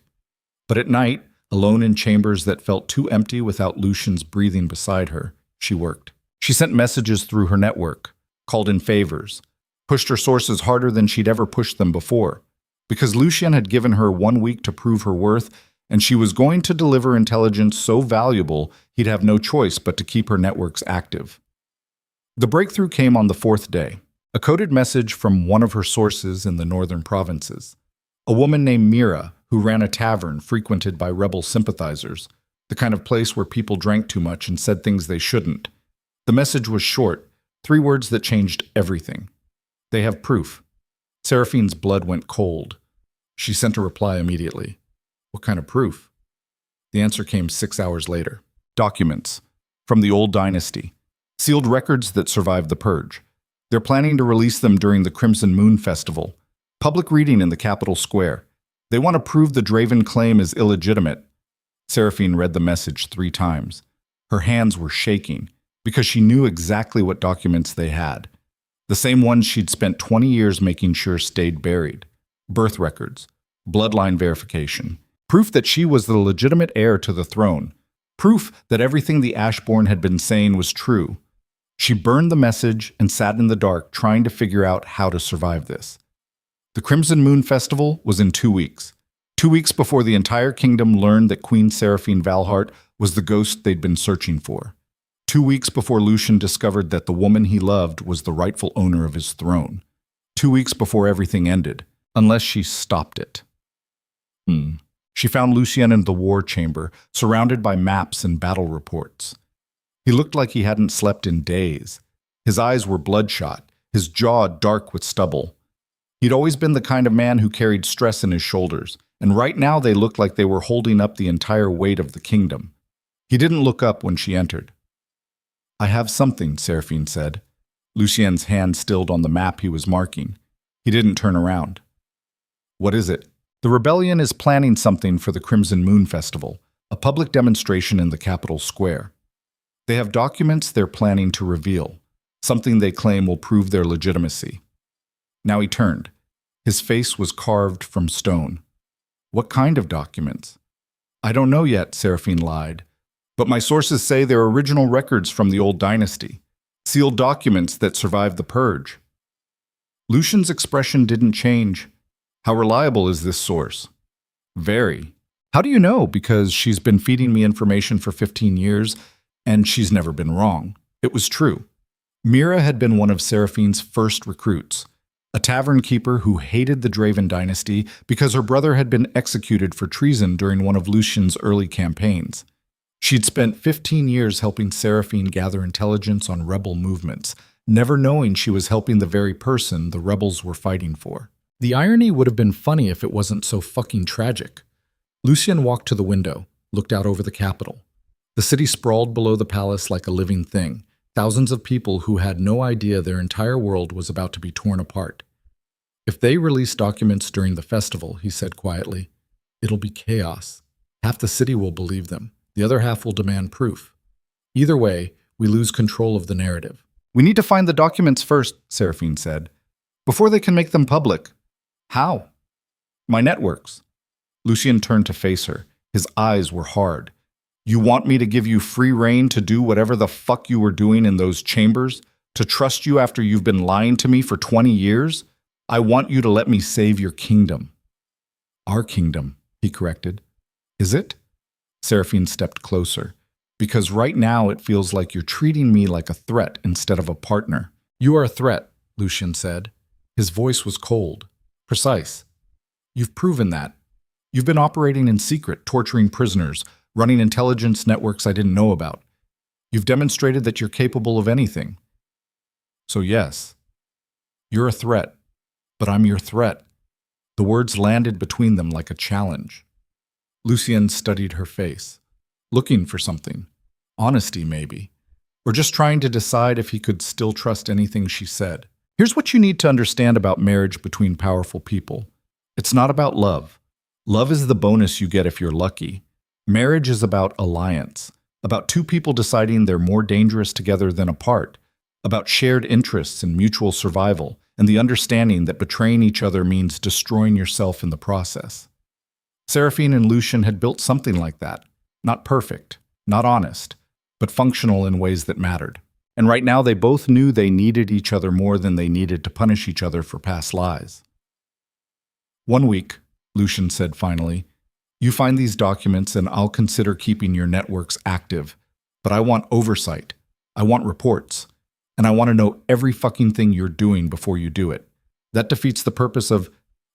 But at night, alone in chambers that felt too empty without Lucian's breathing beside her, she worked. She sent messages through her network, called in favors, pushed her sources harder than she'd ever pushed them before, because Lucien had given her 1 week to prove her worth, and she was going to deliver intelligence so valuable he'd have no choice but to keep her networks active. The breakthrough came on the 4th day. A coded message from one of her sources in the northern provinces. A woman named Mira, who ran a tavern frequented by rebel sympathizers, the kind of place where people drank too much and said things they shouldn't. The message was short, 3 words that changed everything. They have proof. Seraphine's blood went cold. She sent a reply immediately. What kind of proof? The answer came 6 hours later. Documents. From the old dynasty. Sealed records that survived the purge. They're planning to release them during the Crimson Moon Festival. Public reading in the capital square. They want to prove the Draven claim is illegitimate. Seraphine read the message 3 times. Her hands were shaking because she knew exactly what documents they had. The same ones she'd spent 20 years making sure stayed buried. Birth records. Bloodline verification. Proof that she was the legitimate heir to the throne. Proof that everything the Ashborn had been saying was true. She burned the message and sat in the dark trying to figure out how to survive this. The Crimson Moon Festival was in 2 weeks. 2 weeks before the entire kingdom learned that Queen Seraphine Valhart was the ghost they'd been searching for. 2 weeks before Lucian discovered that the woman he loved was the rightful owner of his throne. 2 weeks before everything ended, unless she stopped it. She found Lucien in the war chamber, surrounded by maps and battle reports. He looked like he hadn't slept in days. His eyes were bloodshot, his jaw dark with stubble. He'd always been the kind of man who carried stress in his shoulders, and right now they looked like they were holding up the entire weight of the kingdom. He didn't look up when she entered. I have something, Seraphine said. Lucien's hand stilled on the map he was marking. He didn't turn around. What is it? The rebellion is planning something for the Crimson Moon Festival, a public demonstration in the capital square. They have documents they're planning to reveal, something they claim will prove their legitimacy. Now he turned. His face was carved from stone. What kind of documents? I don't know yet, Seraphine lied. But my sources say they're original records from the old dynasty, sealed documents that survived the purge. Lucian's expression didn't change. How reliable is this source? Very. How do you know? Because she's been feeding me information for 15 years, and she's never been wrong. It was true. Mira had been one of Seraphine's first recruits, a tavern keeper who hated the Draven dynasty because her brother had been executed for treason during one of Lucian's early campaigns. She'd spent 15 years helping Seraphine gather intelligence on rebel movements, never knowing she was helping the very person the rebels were fighting for. The irony would have been funny if it wasn't so fucking tragic. Lucien walked to the window, looked out over the capital. The city sprawled below the palace like a living thing, thousands of people who had no idea their entire world was about to be torn apart. If they release documents during the festival, he said quietly, it'll be chaos. Half the city will believe them. The other half will demand proof. Either way, we lose control of the narrative. We need to find the documents first, Seraphine said, before they can make them public. How? My networks. Lucien turned to face her. His eyes were hard. You want me to give you free rein to do whatever the fuck you were doing in those chambers? To trust you after you've been lying to me for 20 years? I want you to let me save your kingdom. Our kingdom, he corrected. Is it? Seraphine stepped closer. Because right now it feels like you're treating me like a threat instead of a partner. You are a threat, Lucien said. His voice was cold, precise. You've proven that. You've been operating in secret, torturing prisoners, running intelligence networks I didn't know about. You've demonstrated that you're capable of anything. So yes, you're a threat, but I'm your threat. The words landed between them like a challenge. Lucien studied her face, looking for something. Honesty, maybe. Or just trying to decide if he could still trust anything she said. Here's what you need to understand about marriage between powerful people. It's not about love. Love is the bonus you get if you're lucky. Marriage is about alliance, about 2 people deciding they're more dangerous together than apart, about shared interests and mutual survival, and the understanding that betraying each other means destroying yourself in the process. Seraphine and Lucien had built something like that. Not perfect, not honest, but functional in ways that mattered. And right now they both knew they needed each other more than they needed to punish each other for past lies. 1 week, Lucien said finally, you find these documents and I'll consider keeping your networks active. But I want oversight. I want reports. And I want to know every fucking thing you're doing before you do it. That defeats the purpose of—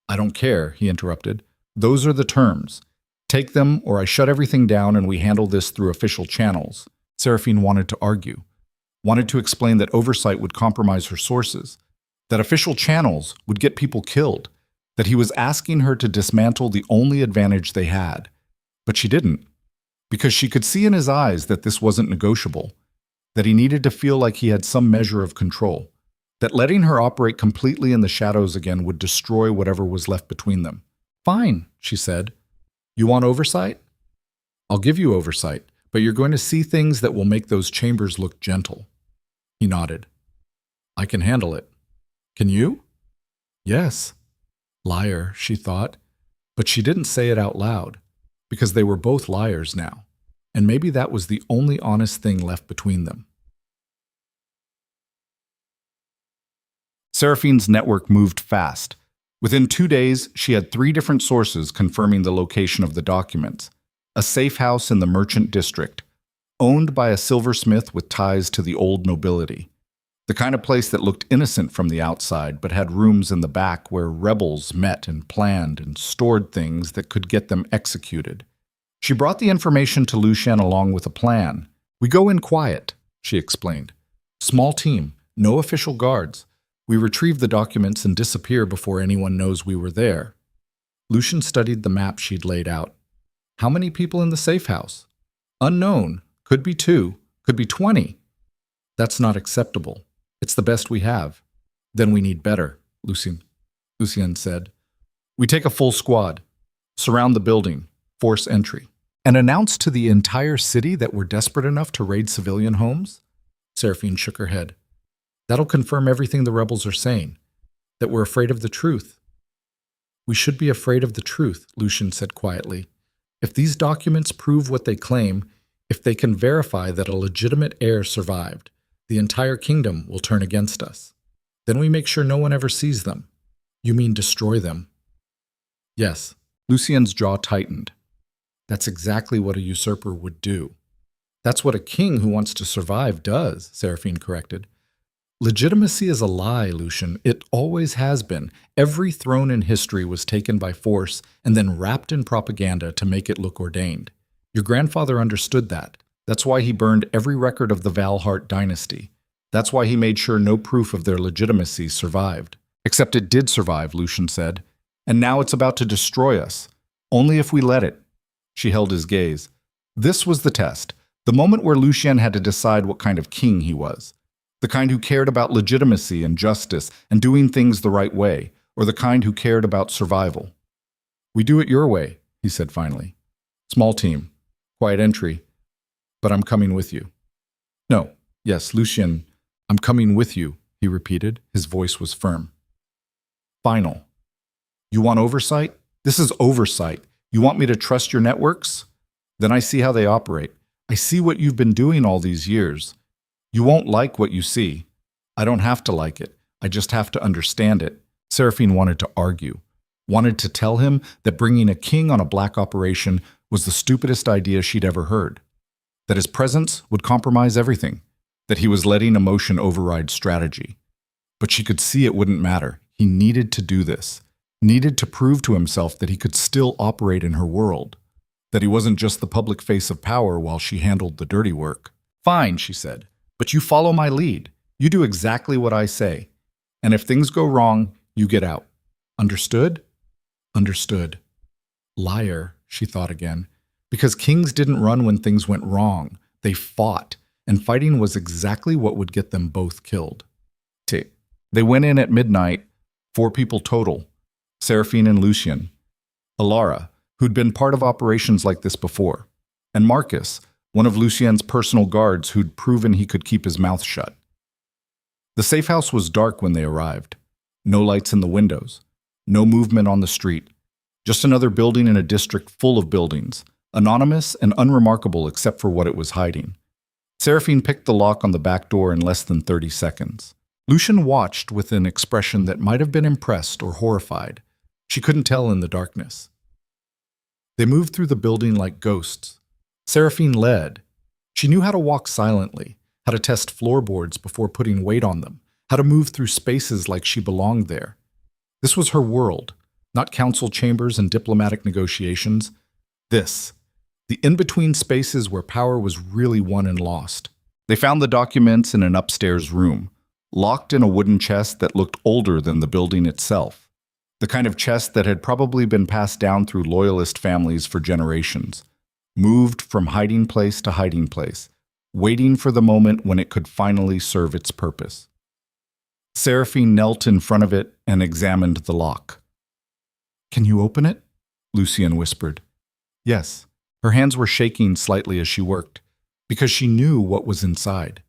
I don't care, he interrupted. Those are the terms. Take them, or I shut everything down and we handle this through official channels. Seraphine wanted to argue, wanted to explain that oversight would compromise her sources, that official channels would get people killed, that he was asking her to dismantle the only advantage they had. But she didn't, because she could see in his eyes that this wasn't negotiable, that he needed to feel like he had some measure of control, that letting her operate completely in the shadows again would destroy whatever was left between them. Fine, she said. You want oversight? I'll give you oversight, but you're going to see things that will make those chambers look gentle. He nodded. I can handle it. Can you? Yes. Liar, she thought, but she didn't say it out loud, because they were both liars now, and maybe that was the only honest thing left between them. Seraphine's network moved fast. Within 2 days, she had 3 different sources confirming the location of the documents. A safe house in the merchant district, owned by a silversmith with ties to the old nobility. The kind of place that looked innocent from the outside, but had rooms in the back where rebels met and planned and stored things that could get them executed. She brought the information to Lucien along with a plan. We go in quiet, she explained. Small team, no official guards. We retrieve the documents and disappear before anyone knows we were there. Lucien studied the map she'd laid out. How many people in the safe house? Unknown. Could be 2. Could be 20. That's not acceptable. It's the best we have. Then we need better, Lucien said. We take a full squad, surround the building, force entry, and announce to the entire city that we're desperate enough to raid civilian homes? Seraphine shook her head. That'll confirm everything the rebels are saying, that we're afraid of the truth. We should be afraid of the truth, Lucien said quietly. If these documents prove what they claim, if they can verify that a legitimate heir survived, the entire kingdom will turn against us. Then we make sure no one ever sees them. You mean destroy them? Yes. Lucien's jaw tightened. That's exactly what a usurper would do. That's what a king who wants to survive does, Seraphine corrected. Legitimacy is a lie, Lucien. It always has been. Every throne in history was taken by force and then wrapped in propaganda to make it look ordained. Your grandfather understood that. That's why he burned every record of the Valhart dynasty. That's why he made sure no proof of their legitimacy survived. Except it did survive, Lucien said. And now it's about to destroy us. Only if we let it. She held his gaze. This was the test. The moment where Lucien had to decide what kind of king he was. The kind who cared about legitimacy and justice and doing things the right way, or the kind who cared about survival. We do it your way, he said finally. Small team, quiet entry, but I'm coming with you. No, yes, Lucien, I'm coming with you, he repeated. His voice was firm. Final. You want oversight? This is oversight. You want me to trust your networks? Then I see how they operate. I see what you've been doing all these years. You won't like what you see. I don't have to like it. I just have to understand it. Seraphine wanted to argue, wanted to tell him that bringing a king on a black operation was the stupidest idea she'd ever heard, that his presence would compromise everything, that he was letting emotion override strategy. But she could see it wouldn't matter. He needed to do this, needed to prove to himself that he could still operate in her world, that he wasn't just the public face of power while she handled the dirty work. Fine, she said. But you follow my lead. You do exactly what I say. And if things go wrong, you get out. Understood? Understood. Liar, she thought again. Because kings didn't run when things went wrong. They fought. And fighting was exactly what would get them both killed. They went in at midnight, 4 people total. Seraphine and Lucien. Alara, who'd been part of operations like this before. And Marcus, one of Lucien's personal guards who'd proven he could keep his mouth shut. The safe house was dark when they arrived. No lights in the windows. No movement on the street. Just another building in a district full of buildings, anonymous and unremarkable except for what it was hiding. Seraphine picked the lock on the back door in less than 30 seconds. Lucien watched with an expression that might have been impressed or horrified. She couldn't tell in the darkness. They moved through the building like ghosts. Seraphine led. She knew how to walk silently, how to test floorboards before putting weight on them, how to move through spaces like she belonged there. This was her world, not council chambers and diplomatic negotiations. This, the in-between spaces where power was really won and lost. They found the documents in an upstairs room, locked in a wooden chest that looked older than the building itself. The kind of chest that had probably been passed down through loyalist families for generations, moved from hiding place to hiding place, waiting for the moment when it could finally serve its purpose. Seraphine knelt in front of it and examined the lock. "Can you open it?" Lucien whispered. Yes. Her hands were shaking slightly as she worked, because she knew what was inside.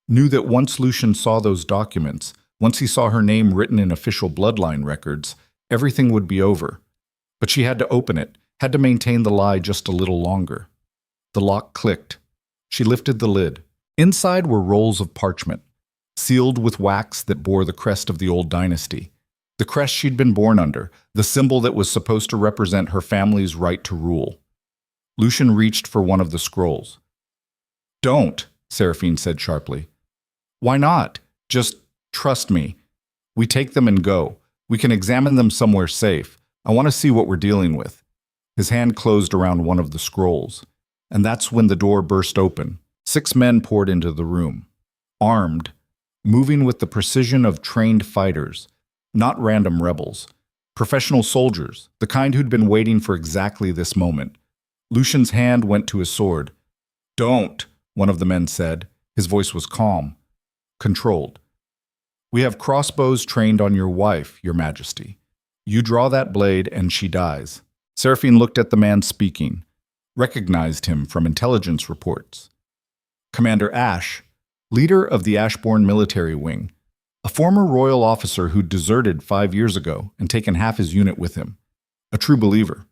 Knew that once Lucien saw those documents, once he saw her name written in official bloodline records, everything would be over. But she had to open it, had to maintain the lie just a little longer. The lock clicked. She lifted the lid. Inside were rolls of parchment, sealed with wax that bore the crest of the old dynasty. The crest she'd been born under, the symbol that was supposed to represent her family's right to rule. Lucien reached for one of the scrolls. "Don't," Seraphine said sharply. "Why not? Just trust me. We take them and go. We can examine them somewhere safe. I want to see what we're dealing with." His hand closed around one of the scrolls, and that's when the door burst open. 6 men poured into the room, armed, moving with the precision of trained fighters, not random rebels. Professional soldiers, the kind who'd been waiting for exactly this moment. Lucien's hand went to his sword. "Don't," one of the men said. His voice was calm, controlled. "We have crossbows trained on your wife, Your Majesty. You draw that blade and she dies." Seraphine looked at the man speaking, recognized him from intelligence reports. Commander Ash, leader of the Ashbourne military wing, a former royal officer who deserted 5 years ago and taken half his unit with him. A true believer.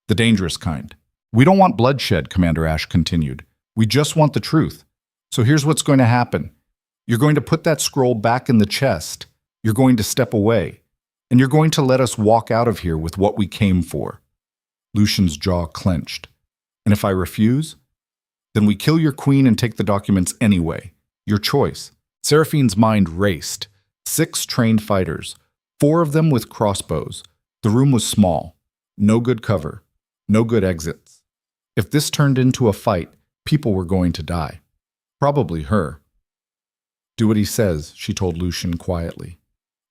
The dangerous kind. "We don't want bloodshed," Commander Ash continued. "We just want the truth. So here's what's going to happen. You're going to put that scroll back in the chest. You're going to step away. And you're going to let us walk out of here with what we came for." Lucien's jaw clenched. "And if I refuse? Then we kill your queen and take the documents anyway. Your choice." Seraphine's mind raced. 6 trained fighters, 4 of them with crossbows. The room was small. No good cover. No good exits. If this turned into a fight, people were going to die. Probably her. "Do what he says," she told Lucien quietly.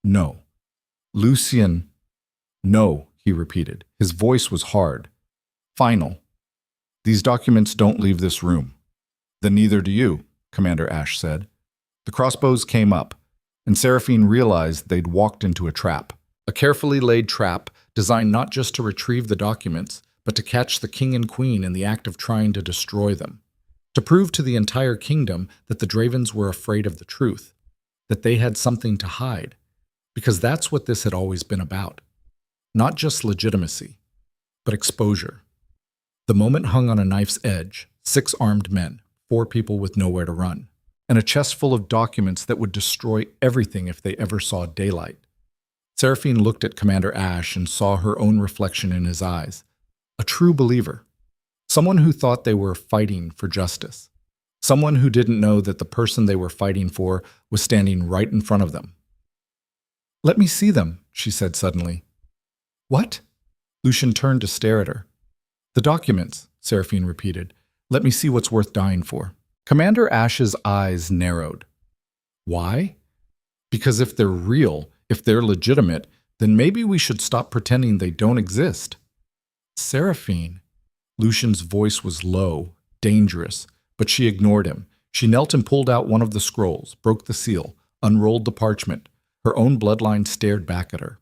"No." "Lucien." "No," he repeated. His voice was hard. Final. "These documents don't leave this room." "Then neither do you," Commander Ash said. The crossbows came up, and Seraphine realized they'd walked into a trap. A carefully laid trap designed not just to retrieve the documents, but to catch the king and queen in the act of trying to destroy them. To prove to the entire kingdom that the Dravens were afraid of the truth, that they had something to hide, because that's what this had always been about. Not just legitimacy, but exposure. The moment hung on a knife's edge, 6 armed men, 4 people with nowhere to run, and a chest full of documents that would destroy everything if they ever saw daylight. Seraphine looked at Commander Ash and saw her own reflection in his eyes. A true believer. Someone who thought they were fighting for justice. Someone who didn't know that the person they were fighting for was standing right in front of them. "Let me see them," she said suddenly. "What?" Lucien turned to stare at her. "The documents," Seraphine repeated. "Let me see what's worth dying for." Commander Ash's eyes narrowed. "Why?" "Because if they're real, if they're legitimate, then maybe we should stop pretending they don't exist." "Seraphine." Lucien's voice was low, dangerous, but she ignored him. She knelt and pulled out one of the scrolls, broke the seal, unrolled the parchment. Her own bloodline stared back at her.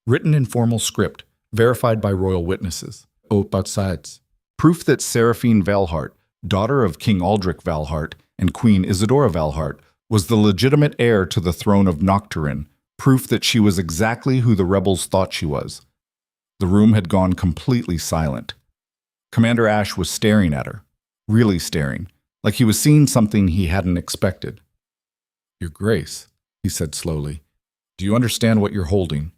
Written in formal script, verified by royal witnesses. Both sides. Proof that Seraphine Valhart, daughter of King Aldrich Valhart and Queen Isadora Valhart, was the legitimate heir to the throne of Nocturne. Proof that she was exactly who the rebels thought she was. The room had gone completely silent. Commander Ash was staring at her, really staring, like he was seeing something he hadn't expected. "Your Grace," he said slowly, "do you understand what you're holding?"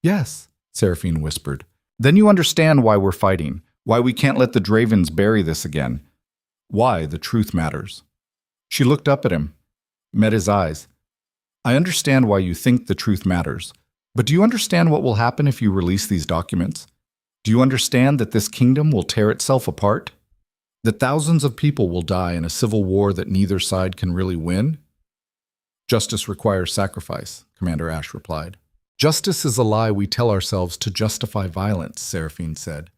"Yes," Seraphine whispered. "Then you understand why we're fighting, why we can't let the Dravens bury this again, why the truth matters." She looked up at him, met his eyes. I understand why you think the truth matters, but do you understand what will happen if you release these documents? Do you understand that this kingdom will tear itself apart? That thousands of people will die in a civil war that neither side can really win? Justice requires sacrifice, Commander Ash replied. Justice is a lie we tell ourselves to justify violence, Seraphine said.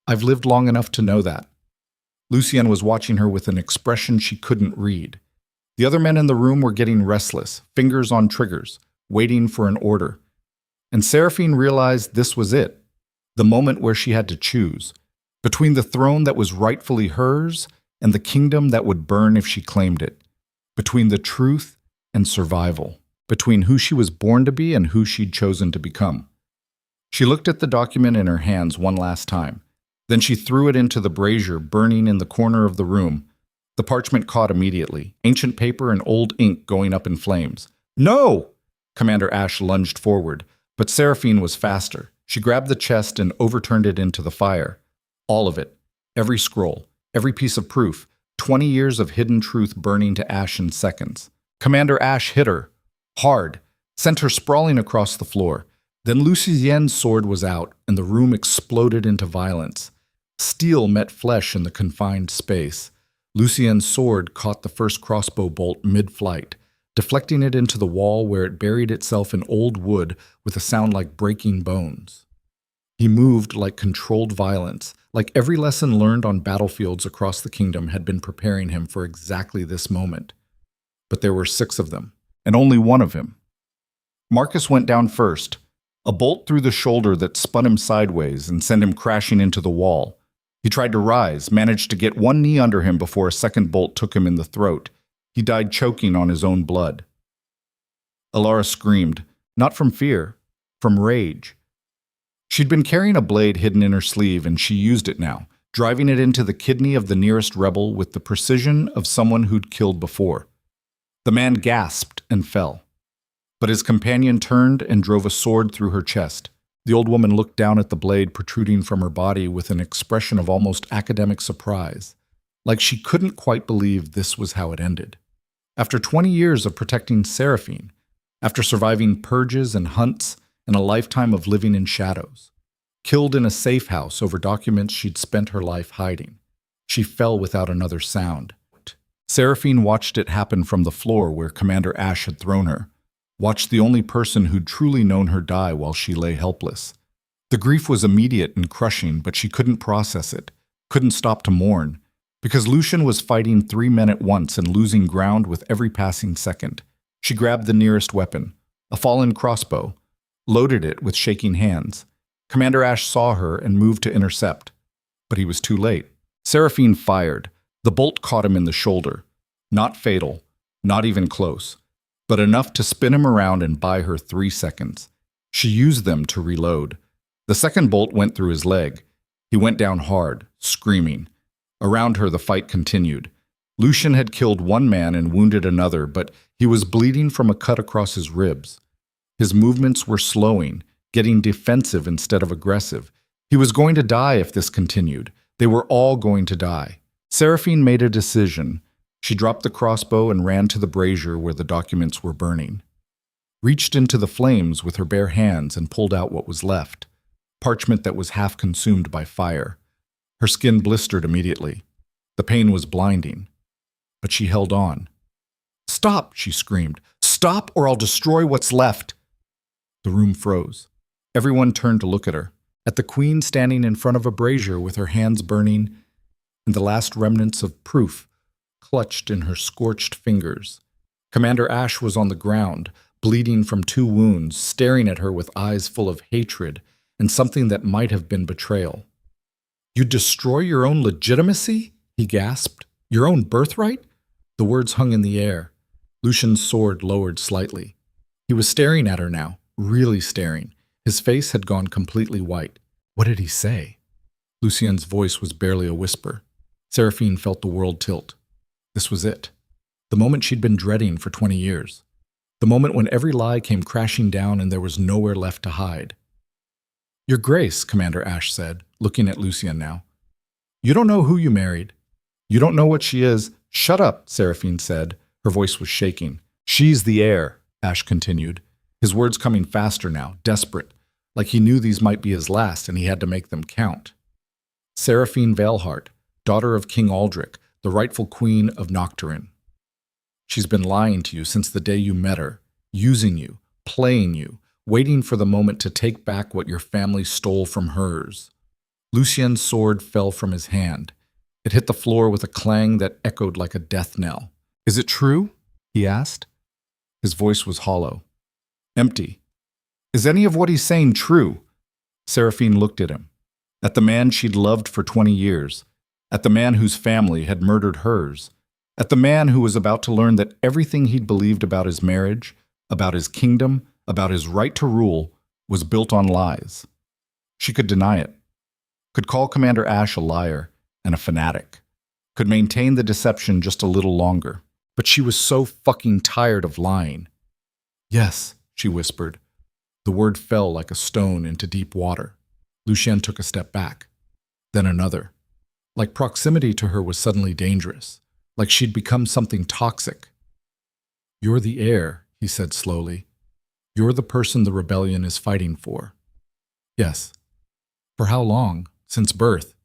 I've lived long enough to know that. Lucienne was watching her with an expression she couldn't read. The other men in the room were getting restless, fingers on triggers, waiting for an order. And Seraphine realized this was it, the moment where she had to choose, between the throne that was rightfully hers and the kingdom that would burn if she claimed it, between the truth and survival, between who she was born to be and who she'd chosen to become. She looked at the document in her hands one last time. Then she threw it into the brazier burning in the corner of the room. The parchment caught immediately, ancient paper and old ink going up in flames. No! Commander Ash lunged forward, but Seraphine was faster. She grabbed the chest and overturned it into the fire. All of it. Every scroll. Every piece of proof. 20 years of hidden truth burning to ash in seconds. Commander Ash hit her. Hard. Sent her sprawling across the floor. Then Lucienne's sword was out, and the room exploded into violence. Steel met flesh in the confined space. Lucienne's sword caught the first crossbow bolt mid-flight, deflecting it into the wall where it buried itself in old wood with a sound like breaking bones. He moved like controlled violence, like every lesson learned on battlefields across the kingdom had been preparing him for exactly this moment. But there were 6 of them, and only one of him. Marcus went down first, a bolt through the shoulder that spun him sideways and sent him crashing into the wall. He tried to rise, managed to get one knee under him before a second bolt took him in the throat. He died choking on his own blood. Alara screamed, not from fear, from rage. She'd been carrying a blade hidden in her sleeve, and she used it now, driving it into the kidney of the nearest rebel with the precision of someone who'd killed before. The man gasped and fell, but his companion turned and drove a sword through her chest. The old woman looked down at the blade protruding from her body with an expression of almost academic surprise, like she couldn't quite believe this was how it ended. After 20 years of protecting Seraphine, after surviving purges and hunts and a lifetime of living in shadows, killed in a safe house over documents she'd spent her life hiding, she fell without another sound. Seraphine watched it happen from the floor where Commander Ash had thrown her, watched the only person who'd truly known her die while she lay helpless. The grief was immediate and crushing, but she couldn't process it, couldn't stop to mourn, because Lucian was fighting 3 men at once and losing ground with every passing second. She grabbed the nearest weapon, a fallen crossbow, loaded it with shaking hands. Commander Ash saw her and moved to intercept, but he was too late. Seraphine fired. The bolt caught him in the shoulder. Not fatal, not even close, but enough to spin him around and buy her 3 seconds. She used them to reload. The second bolt went through his leg. He went down hard, screaming. Around her, the fight continued. Lucian had killed 1 man and wounded another, but he was bleeding from a cut across his ribs. His movements were slowing, getting defensive instead of aggressive. He was going to die if this continued. They were all going to die. Seraphine made a decision. She dropped the crossbow and ran to the brazier where the documents were burning. Reached into the flames with her bare hands and pulled out what was left, parchment that was half consumed by fire. Her skin blistered immediately. The pain was blinding, but she held on. "Stop!" she screamed. "Stop, or I'll destroy what's left!" The room froze. Everyone turned to look at her, at the queen standing in front of a brazier with her hands burning and the last remnants of proof clutched in her scorched fingers. Commander Ash was on the ground, bleeding from 2 wounds, staring at her with eyes full of hatred and something that might have been betrayal. "You destroy your own legitimacy?" he gasped. "Your own birthright?" The words hung in the air. Lucian's sword lowered slightly. He was staring at her now, really staring. His face had gone completely white. What did he say? Lucienne's voice was barely a whisper. Seraphine felt the world tilt. This was it. The moment she'd been dreading for 20 years. The moment when every lie came crashing down and there was nowhere left to hide. "Your Grace," Commander Ash said, looking at Lucienne now. "You don't know who you married. You don't know what she is." "Shut up," Seraphine said. Her voice was shaking. She's the heir, Ash continued, his words coming faster now, desperate, like he knew these might be his last and he had to make them count. Seraphine Veilheart, daughter of King Aldrich, the rightful queen of Nocturne. She's been lying to you since the day you met her, using you, playing you, waiting for the moment to take back what your family stole from hers. Lucien's sword fell from his hand. It hit the floor with a clang that echoed like a death knell. Is it true? He asked. His voice was hollow. Empty. Is any of what he's saying true? Seraphine looked at him. At the man she'd loved for 20 years. At the man whose family had murdered hers. At the man who was about to learn that everything he'd believed about his marriage, about his kingdom, about his right to rule, was built on lies. She could deny it. Could call Commander Ash a liar and a fanatic. Could maintain the deception just a little longer. But she was so fucking tired of lying. Yes, she whispered. The word fell like a stone into deep water. Lucien took a step back. Then another. Like proximity to her was suddenly dangerous. Like she'd become something toxic. You're the heir, he said slowly. You're the person the rebellion is fighting for. Yes. For how long? Since birth.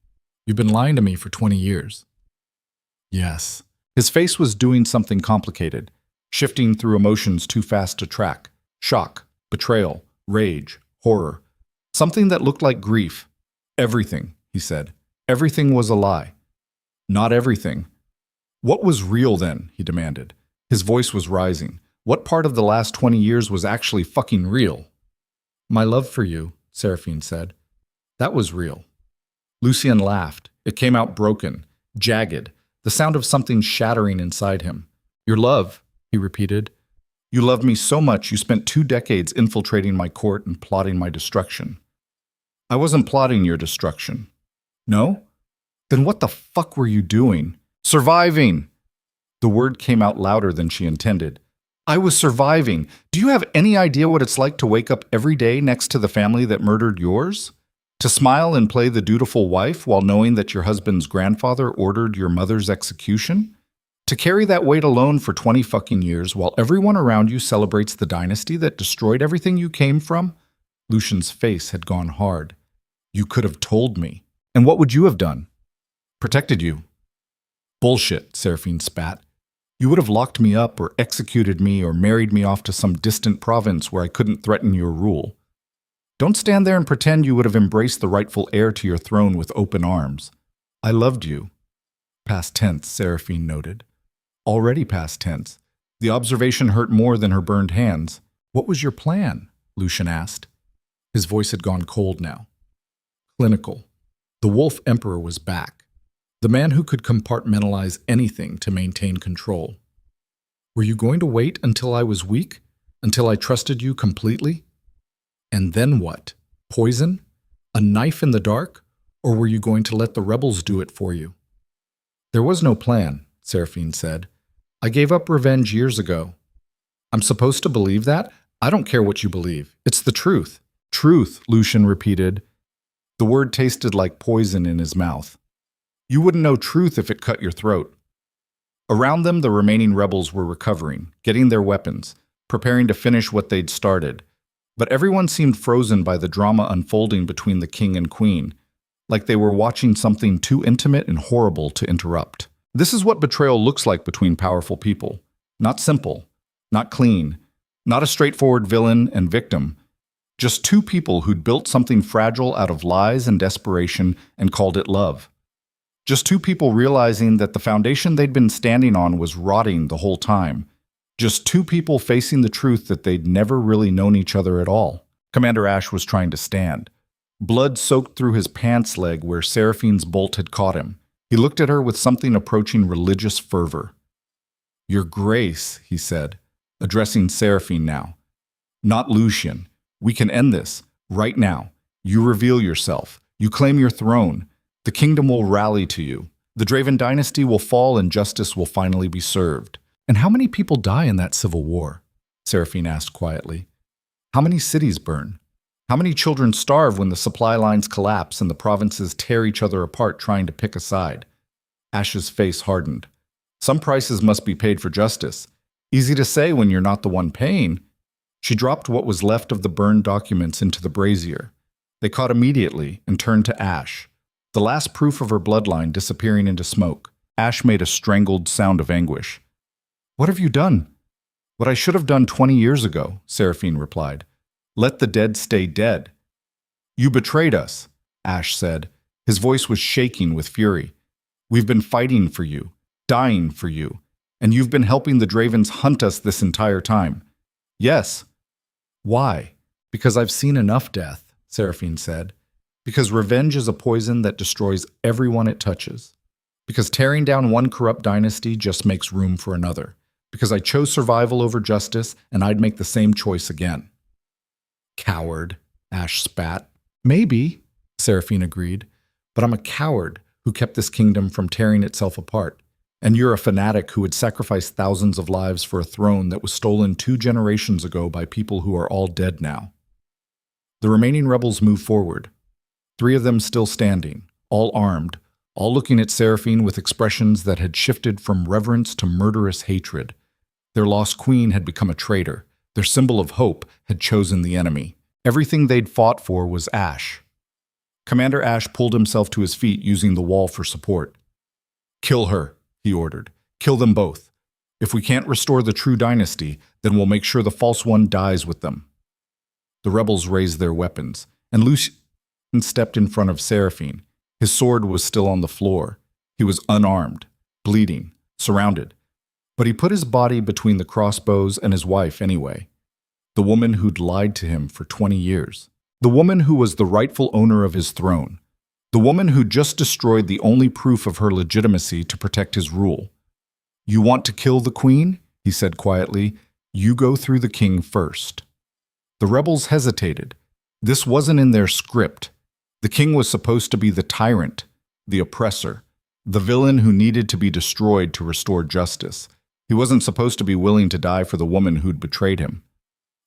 You've been lying to me for 20 years. Yes. His face was doing something complicated, shifting through emotions too fast to track. Shock, betrayal, rage, horror. Something that looked like grief. Everything, he said. Everything was a lie. Not everything. What was real then, he demanded. His voice was rising. What part of the last 20 years was actually fucking real? My love for you, Seraphine said. That was real. Lucien laughed. It came out broken, jagged, the sound of something shattering inside him. Your love, he repeated. You loved me so much you spent 2 decades infiltrating my court and plotting my destruction. I wasn't plotting your destruction. No? Then what the fuck were you doing? Surviving! The word came out louder than she intended. I was surviving. Do you have any idea what it's like to wake up every day next to the family that murdered yours? To smile and play the dutiful wife while knowing that your husband's grandfather ordered your mother's execution? To carry that weight alone for 20 fucking years while everyone around you celebrates the dynasty that destroyed everything you came from? Lucien's face had gone hard. You could have told me. And what would you have done? Protected you. Bullshit, Seraphine spat. You would have locked me up or executed me or married me off to some distant province where I couldn't threaten your rule. Don't stand there and pretend you would have embraced the rightful heir to your throne with open arms. I loved you. Past tense, Seraphine noted. Already past tense. The observation hurt more than her burned hands. What was your plan? Lucien asked. His voice had gone cold now. Clinical. The Wolf Emperor was back. The man who could compartmentalize anything to maintain control. Were you going to wait until I was weak? Until I trusted you completely? And then what? Poison? A knife in the dark? Or were you going to let the rebels do it for you? There was no plan, Seraphine said. I gave up revenge years ago. I'm supposed to believe that? I don't care what you believe. It's the truth. Truth, Lucien repeated. The word tasted like poison in his mouth. You wouldn't know truth if it cut your throat. Around them, the remaining rebels were recovering, getting their weapons, preparing to finish what they'd started. But everyone seemed frozen by the drama unfolding between the king and queen, like they were watching something too intimate and horrible to interrupt. This is what betrayal looks like between powerful people. Not simple, not clean, not a straightforward villain and victim. Just 2 people who'd built something fragile out of lies and desperation and called it love. Just 2 people realizing that the foundation they'd been standing on was rotting the whole time. Just 2 people facing the truth that they'd never really known each other at all. Commander Ash was trying to stand. Blood soaked through his pants leg where Seraphine's bolt had caught him. He looked at her with something approaching religious fervor. Your Grace, he said, addressing Seraphine now. Not Lucien. We can end this, right now. You reveal yourself. You claim your throne. The kingdom will rally to you. The Draven dynasty will fall and justice will finally be served. And how many people die in that civil war? Seraphine asked quietly. How many cities burn? How many children starve when the supply lines collapse and the provinces tear each other apart trying to pick a side? Ash's face hardened. Some prices must be paid for justice. Easy to say when you're not the one paying. She dropped what was left of the burned documents into the brazier. They caught immediately and turned to ash, the last proof of her bloodline disappearing into smoke. Ash made a strangled sound of anguish. "What have you done?" "What I should have done 20 years ago," Seraphine replied. "Let the dead stay dead." "You betrayed us," Ash said. His voice was shaking with fury. "We've been fighting for you, dying for you, and you've been helping the Dravens hunt us this entire time." "Yes." "Why?" "Because I've seen enough death," Seraphine said. "Because revenge is a poison that destroys everyone it touches. Because tearing down one corrupt dynasty just makes room for another. Because I chose survival over justice, and I'd make the same choice again." "Coward," Ash spat. "Maybe," Seraphine agreed, "but I'm a coward who kept this kingdom from tearing itself apart. And you're a fanatic who would sacrifice thousands of lives for a throne that was stolen 2 generations ago by people who are all dead now." The remaining rebels moved forward, 3 of them still standing, all armed, all looking at Seraphine with expressions that had shifted from reverence to murderous hatred. Their lost queen had become a traitor. Their symbol of hope had chosen the enemy. Everything they'd fought for was Ash. Commander Ash pulled himself to his feet using the wall for support. "Kill her," he ordered. "Kill them both. If we can't restore the true dynasty, then we'll make sure the false one dies with them." The rebels raised their weapons, and Lucian stepped in front of Seraphine. His sword was still on the floor. He was unarmed, bleeding, surrounded. But he put his body between the crossbows and his wife anyway. The woman who'd lied to him for 20 years. The woman who was the rightful owner of his throne. The woman who just destroyed the only proof of her legitimacy to protect his rule. "You want to kill the queen?" he said quietly. "You go through the king first." The rebels hesitated. This wasn't in their script. The king was supposed to be the tyrant, the oppressor, the villain who needed to be destroyed to restore justice. He wasn't supposed to be willing to die for the woman who'd betrayed him.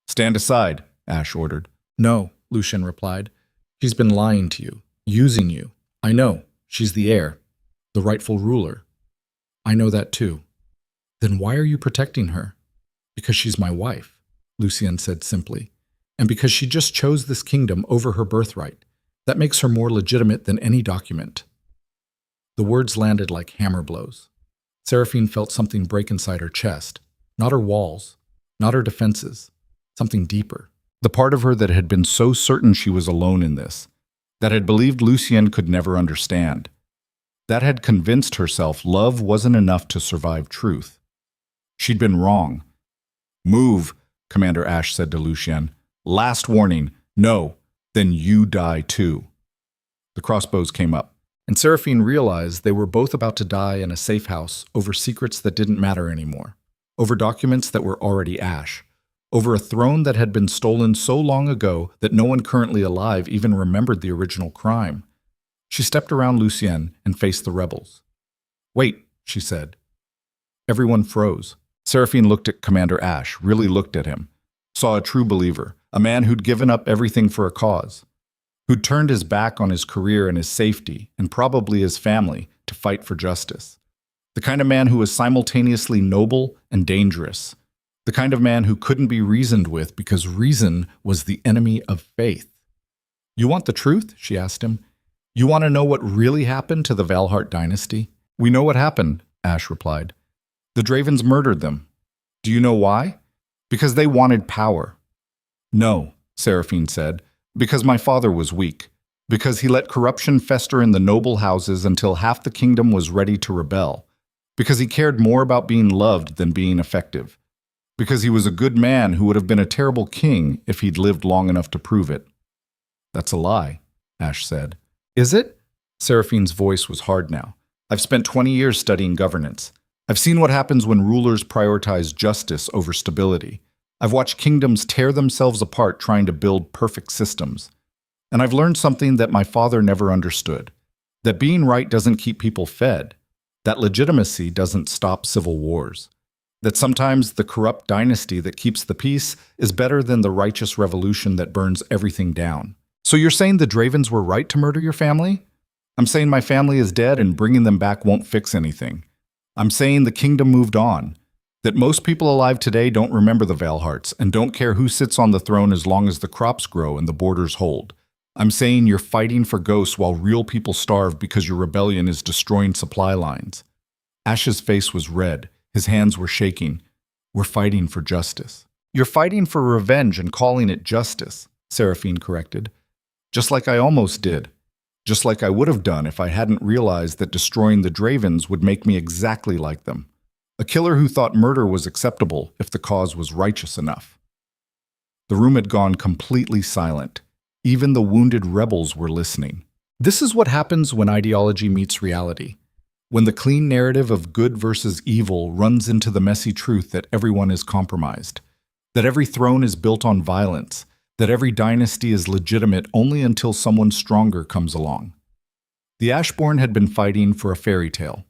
"Stand aside," Ash ordered. "No," Lucian replied. "She's been lying to you, using you. I know. She's the heir, the rightful ruler. I know that too." "Then why are you protecting her?" "Because she's my wife," Lucian said simply. "And because she just chose this kingdom over her birthright. That makes her more legitimate than any document." The words landed like hammer blows. Seraphine felt something break inside her chest. Not her walls, not her defenses. Something deeper. The part of her that had been so certain she was alone in this. That had believed Lucian could never understand. That had convinced herself love wasn't enough to survive truth. She'd been wrong. "Move," Commander Ash said to Lucian. "Last warning. No. Then you die too." The crossbows came up, and Seraphine realized they were both about to die in a safe house over secrets that didn't matter anymore, over documents that were already ash, over a throne that had been stolen so long ago that no one currently alive even remembered the original crime. She stepped around Lucian and faced the rebels. "Wait," she said. Everyone froze. Seraphine looked at Commander Ash, really looked at him, saw a true believer, a man who'd given up everything for a cause, who'd turned his back on his career and his safety, and probably his family, to fight for justice. The kind of man who was simultaneously noble and dangerous. The kind of man who couldn't be reasoned with because reason was the enemy of faith. "You want the truth?" she asked him. "You want to know what really happened to the Valhart dynasty?" "We know what happened," Ash replied. "The Dravens murdered them. Do you know why? Because they wanted power." "No," Seraphine said, "because my father was weak. Because he let corruption fester in the noble houses until half the kingdom was ready to rebel. Because he cared more about being loved than being effective. Because he was a good man who would have been a terrible king if he'd lived long enough to prove it." "That's a lie," Ash said. "Is it?" Seraphine's voice was hard now. "I've spent 20 years studying governance. I've seen what happens when rulers prioritize justice over stability. I've watched kingdoms tear themselves apart trying to build perfect systems. And I've learned something that my father never understood. That being right doesn't keep people fed. That legitimacy doesn't stop civil wars. That sometimes the corrupt dynasty that keeps the peace is better than the righteous revolution that burns everything down." "So you're saying the Dravens were right to murder your family?" "I'm saying my family is dead and bringing them back won't fix anything. I'm saying the kingdom moved on. That most people alive today don't remember the Valharts and don't care who sits on the throne as long as the crops grow and the borders hold. I'm saying you're fighting for ghosts while real people starve because your rebellion is destroying supply lines. Ash's face was red. His hands were shaking. We're fighting for justice. You're fighting for revenge and calling it justice, Seraphine corrected. Just like I almost did. Just like I would have done if I hadn't realized that destroying the Dravens would make me exactly like them. A killer who thought murder was acceptable if the cause was righteous enough. The room had gone completely silent. Even the wounded rebels were listening. This is what happens when ideology meets reality. When the clean narrative of good versus evil runs into the messy truth that everyone is compromised, that every throne is built on violence, that every dynasty is legitimate only until someone stronger comes along. The Ashbourne had been fighting for a fairy tale,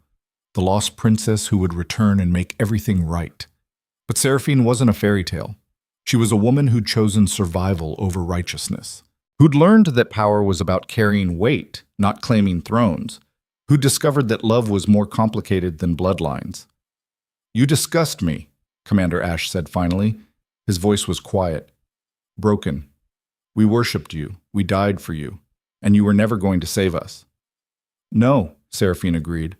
the lost princess who would return and make everything right. But Seraphine wasn't a fairy tale. She was a woman who'd chosen survival over righteousness, who'd learned that power was about carrying weight, not claiming thrones, who discovered that love was more complicated than bloodlines. You disgust me, Commander Ash said finally. His voice was quiet, broken. We worshipped you, we died for you, and you were never going to save us. No, Seraphine agreed.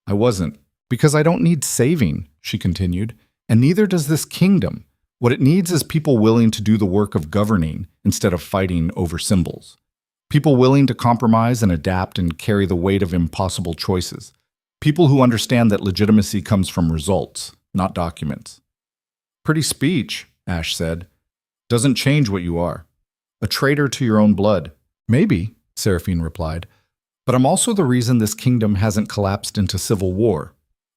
I wasn't, because I don't need saving, she continued, and neither does this kingdom. What it needs is people willing to do the work of governing instead of fighting over symbols. People willing to compromise and adapt and carry the weight of impossible choices. People who understand that legitimacy comes from results, not documents. Pretty speech, Ash said. Doesn't change what you are. A traitor to your own blood. Maybe, Seraphine replied. But I'm also the reason this kingdom hasn't collapsed into civil war.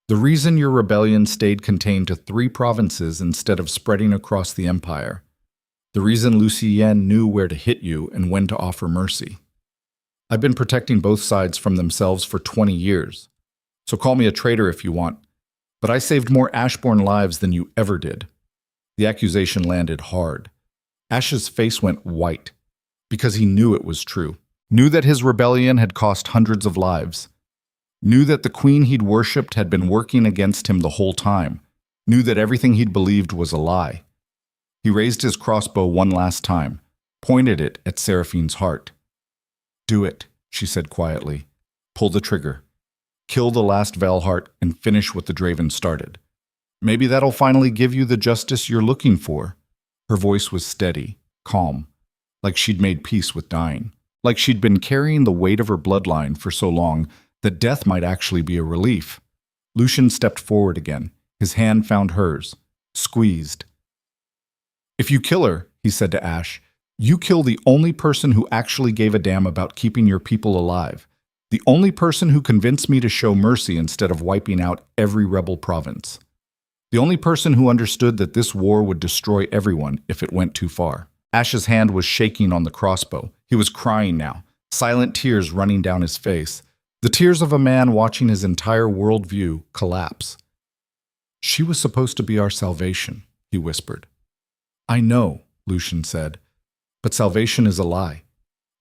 The reason your rebellion stayed contained to 3 provinces instead of spreading across the empire. The reason Lucien knew where to hit you and when to offer mercy. I've been protecting both sides from themselves for 20 years. So call me a traitor if you want. But I saved more Ashbourne lives than you ever did. The accusation landed hard. Ash's face went white because he knew it was true. Knew that his rebellion had cost hundreds of lives. Knew that the queen he'd worshipped had been working against him the whole time. Knew that everything he'd believed was a lie. He raised his crossbow one last time, pointed it at Seraphine's heart. Do it, she said quietly. Pull the trigger. Kill the last Valhart and finish what the Draven started. Maybe that'll finally give you the justice you're looking for. Her voice was steady, calm, like she'd made peace with dying. Like she'd been carrying the weight of her bloodline for so long that death might actually be a relief. Lucien stepped forward again. His hand found hers, squeezed. If you kill her, he said to Ash, you kill the only person who actually gave a damn about keeping your people alive. The only person who convinced me to show mercy instead of wiping out every rebel province. The only person who understood that this war would destroy everyone if it went too far. Ash's hand was shaking on the crossbow. He was crying now, silent tears running down his face. The tears of a man watching his entire worldview collapse. She was supposed to be our salvation, he whispered. I know, Lucien said, but salvation is a lie.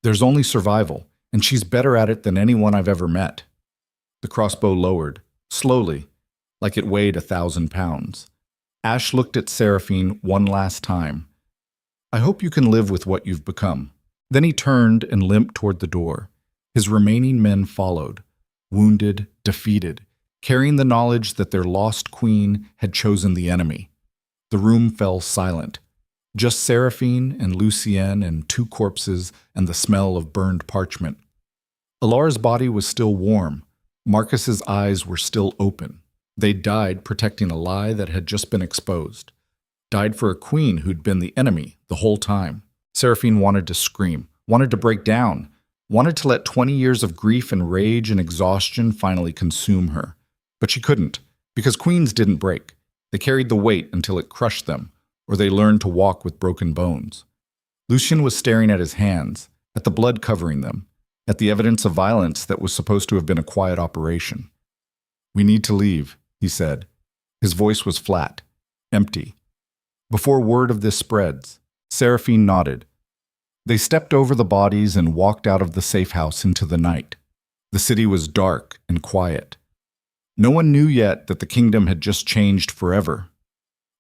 There's only survival, and she's better at it than anyone I've ever met. The crossbow lowered, slowly, like it weighed 1,000 pounds. Ash looked at Seraphine one last time. I hope you can live with what you've become. Then he turned and limped toward the door. His remaining men followed, wounded, defeated, carrying the knowledge that their lost queen had chosen the enemy. The room fell silent. Just Seraphine and Lucien and 2 corpses and the smell of burned parchment. Alara's body was still warm. Marcus's eyes were still open. They died protecting a lie that had just been exposed. Died for a queen who'd been the enemy the whole time. Seraphine wanted to scream, wanted to break down, wanted to let 20 years of grief and rage and exhaustion finally consume her. But she couldn't, because queens didn't break. They carried the weight until it crushed them, or they learned to walk with broken bones. Lucien was staring at his hands, at the blood covering them, at the evidence of violence that was supposed to have been a quiet operation. We need to leave, he said. His voice was flat, empty. Before word of this spreads, Seraphine nodded. They stepped over the bodies and walked out of the safe house into the night. The city was dark and quiet. No one knew yet that the kingdom had just changed forever,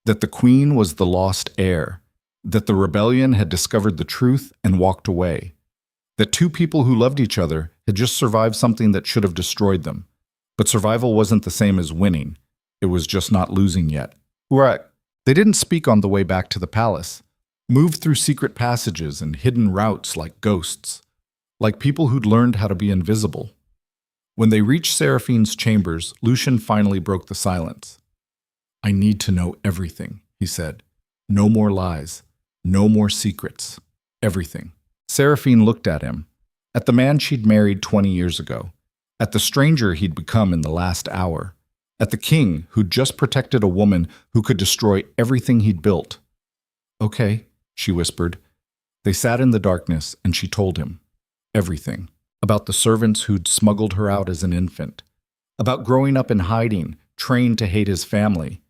that the queen was the lost heir, that the rebellion had discovered the truth and walked away, that two people who loved each other had just survived something that should have destroyed them. But survival wasn't the same as winning. It was just not losing yet. Right. They didn't speak on the way back to the palace, moved through secret passages and hidden routes like ghosts, like people who'd learned how to be invisible. When they reached Seraphine's chambers, Lucian finally broke the silence. "I need to know everything," he said. "No more lies. No more secrets. Everything." Seraphine looked at him, at the man she'd married 20 years ago, at the stranger he'd become in the last hour, at the king who'd just protected a woman who could destroy everything he'd built. "Okay," she whispered. They sat in the darkness, and she told him everything. About the servants who'd smuggled her out as an infant, about growing up in hiding, trained to hate his family,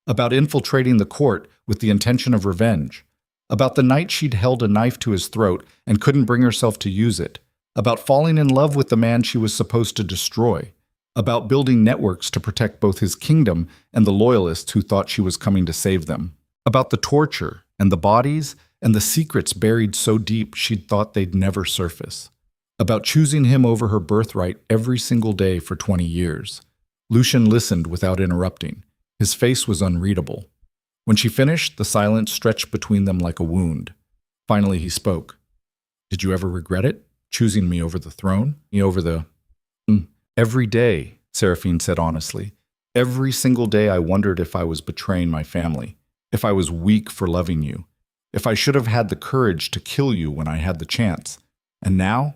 about infiltrating the court with the intention of revenge, about the night she'd held a knife to his throat and couldn't bring herself to use it, about falling in love with the man she was supposed to destroy, about building networks to protect both his kingdom and the loyalists who thought she was coming to save them, about the torture and the bodies and the secrets buried so deep she'd thought they'd never surface, about choosing him over her birthright every single day for 20 years. Lucian listened without interrupting. His face was unreadable. When she finished, the silence stretched between them like a wound. Finally, he spoke. "Did you ever regret it? Choosing me over the throne? Me over the—" "Every day," Seraphine said honestly. "Every single day I wondered if I was betraying my family, if I was weak for loving you, if I should have had the courage to kill you when I had the chance. And now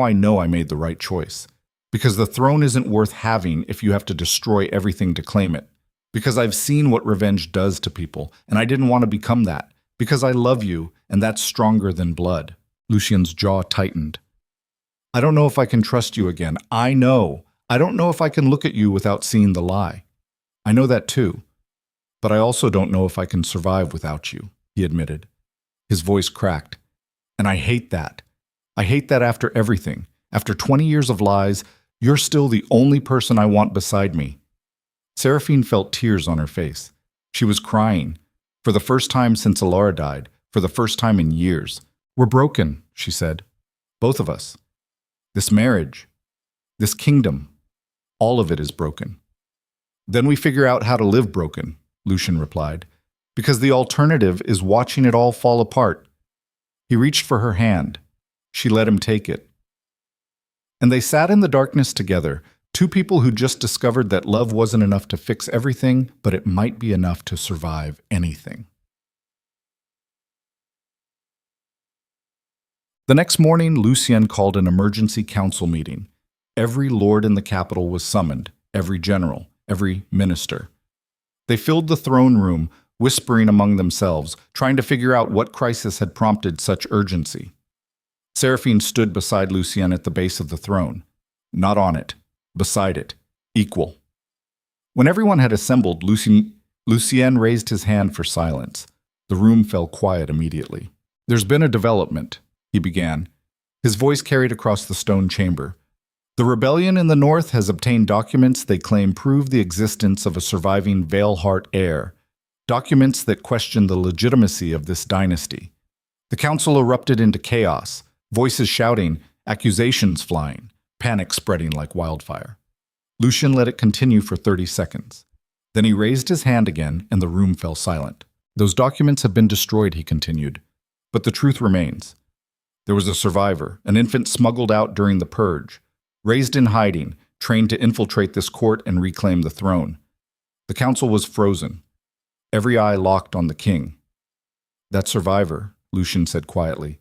I know I made the right choice. Because the throne isn't worth having if you have to destroy everything to claim it. Because I've seen what revenge does to people, and I didn't want to become that. Because I love you, and that's stronger than blood." Lucian's jaw tightened. "I don't know if I can trust you again. I know. I don't know if I can look at you without seeing the lie. I know that too. But I also don't know if I can survive without you," he admitted. His voice cracked. "And I hate that. I hate that after everything. After 20 years of lies, you're still the only person I want beside me." Seraphine felt tears on her face. She was crying. For the first time since Alara died, for the first time in years. "We're broken," she said. "Both of us. This marriage, this kingdom, all of it is broken." "Then we figure out how to live broken," Lucian replied, "because the alternative is watching it all fall apart." He reached for her hand. She let him take it. And they sat in the darkness together, two people who just discovered that love wasn't enough to fix everything, but it might be enough to survive anything. The next morning, Lucien called an emergency council meeting. Every lord in the capital was summoned, every general, every minister. They filled the throne room, whispering among themselves, trying to figure out what crisis had prompted such urgency. Seraphine stood beside Lucien at the base of the throne. Not on it, beside it, equal. When everyone had assembled, Lucien raised his hand for silence. The room fell quiet immediately. "There's been a development," he began. His voice carried across the stone chamber. "The rebellion in the north has obtained documents they claim prove the existence of a surviving Veilheart heir, documents that question the legitimacy of this dynasty. The council erupted into chaos, voices shouting, accusations flying, panic spreading like wildfire. Lucien let it continue for 30 seconds. Then he raised his hand again, and the room fell silent. "Those documents have been destroyed," he continued. "But the truth remains. There was a survivor, an infant smuggled out during the purge, raised in hiding, trained to infiltrate this court and reclaim the throne. The council was frozen. Every eye locked on the king. That survivor," Lucien said quietly,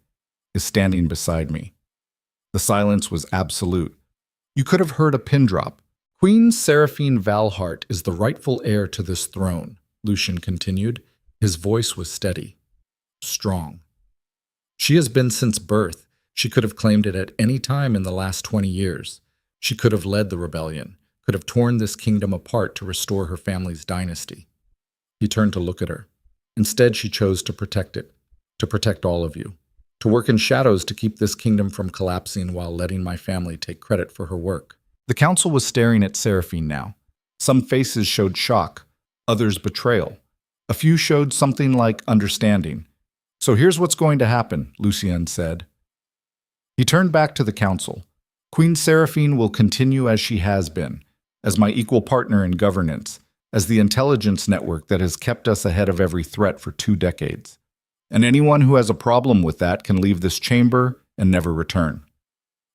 "is standing beside me." The silence was absolute. You could have heard a pin drop. "Queen Seraphine Veilheart is the rightful heir to this throne," Lucien continued. His voice was steady, strong. "She has been since birth. She could have claimed it at any time in the last 20 years. She could have led the rebellion, could have torn this kingdom apart to restore her family's dynasty." He turned to look at her. "Instead, she chose to protect it, to protect all of you, to work in shadows to keep this kingdom from collapsing while letting my family take credit for her work." The council was staring at Seraphine now. Some faces showed shock, others betrayal. A few showed something like understanding. "So here's what's going to happen," Lucien said. He turned back to the council. "Queen Seraphine will continue as she has been, as my equal partner in governance, as the intelligence network that has kept us ahead of every threat for 2 decades. And anyone who has a problem with that can leave this chamber and never return."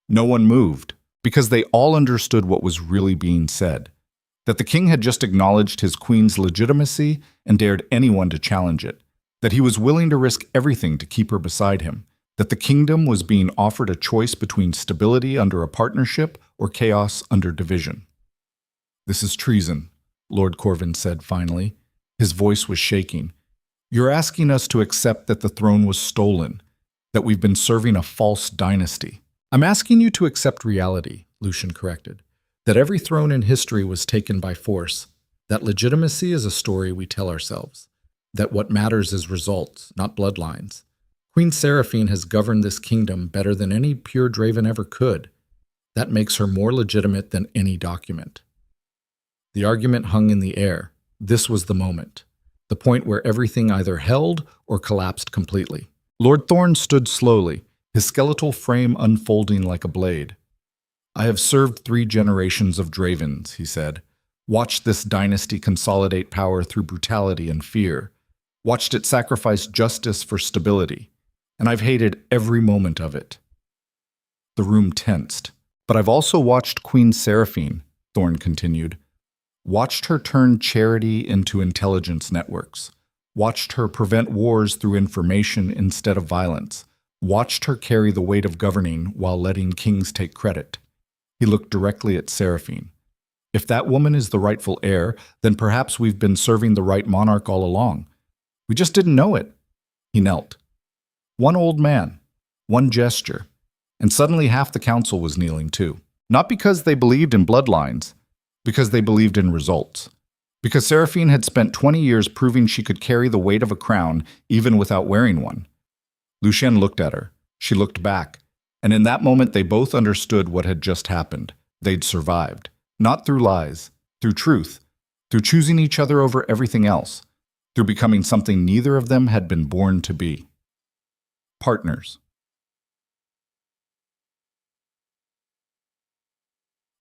No one moved, because they all understood what was really being said, that the king had just acknowledged his queen's legitimacy and dared anyone to challenge it, that he was willing to risk everything to keep her beside him, that the kingdom was being offered a choice between stability under a partnership or chaos under division. "This is treason," Lord Corvin said finally. His voice was shaking. "You're asking us to accept that the throne was stolen, that we've been serving a false dynasty." "I'm asking you to accept reality," Lucien corrected, "that every throne in history was taken by force, that legitimacy is a story we tell ourselves, that what matters is results, not bloodlines. Queen Seraphine has governed this kingdom better than any pure Draven ever could. That makes her more legitimate than any document." The argument hung in the air. This was the moment, the point where everything either held or collapsed completely. Lord Thorn stood slowly, his skeletal frame unfolding like a blade. "I have served 3 generations of Dravens," he said. "Watched this dynasty consolidate power through brutality and fear. Watched it sacrifice justice for stability. And I've hated every moment of it." The room tensed. "But I've also watched Queen Seraphine," Thorn continued. "Watched her turn charity into intelligence networks. Watched her prevent wars through information instead of violence. Watched her carry the weight of governing while letting kings take credit." He looked directly at Seraphine. "If that woman is the rightful heir, then perhaps we've been serving the right monarch all along. We just didn't know it." He knelt. One old man, one gesture, and suddenly half the council was kneeling too. Not because they believed in bloodlines, because they believed in results. Because Seraphine had spent 20 years proving she could carry the weight of a crown even without wearing one. Lucien looked at her. She looked back. And in that moment they both understood what had just happened. They'd survived. Not through lies, through truth, through choosing each other over everything else, through becoming something neither of them had been born to be. Partners.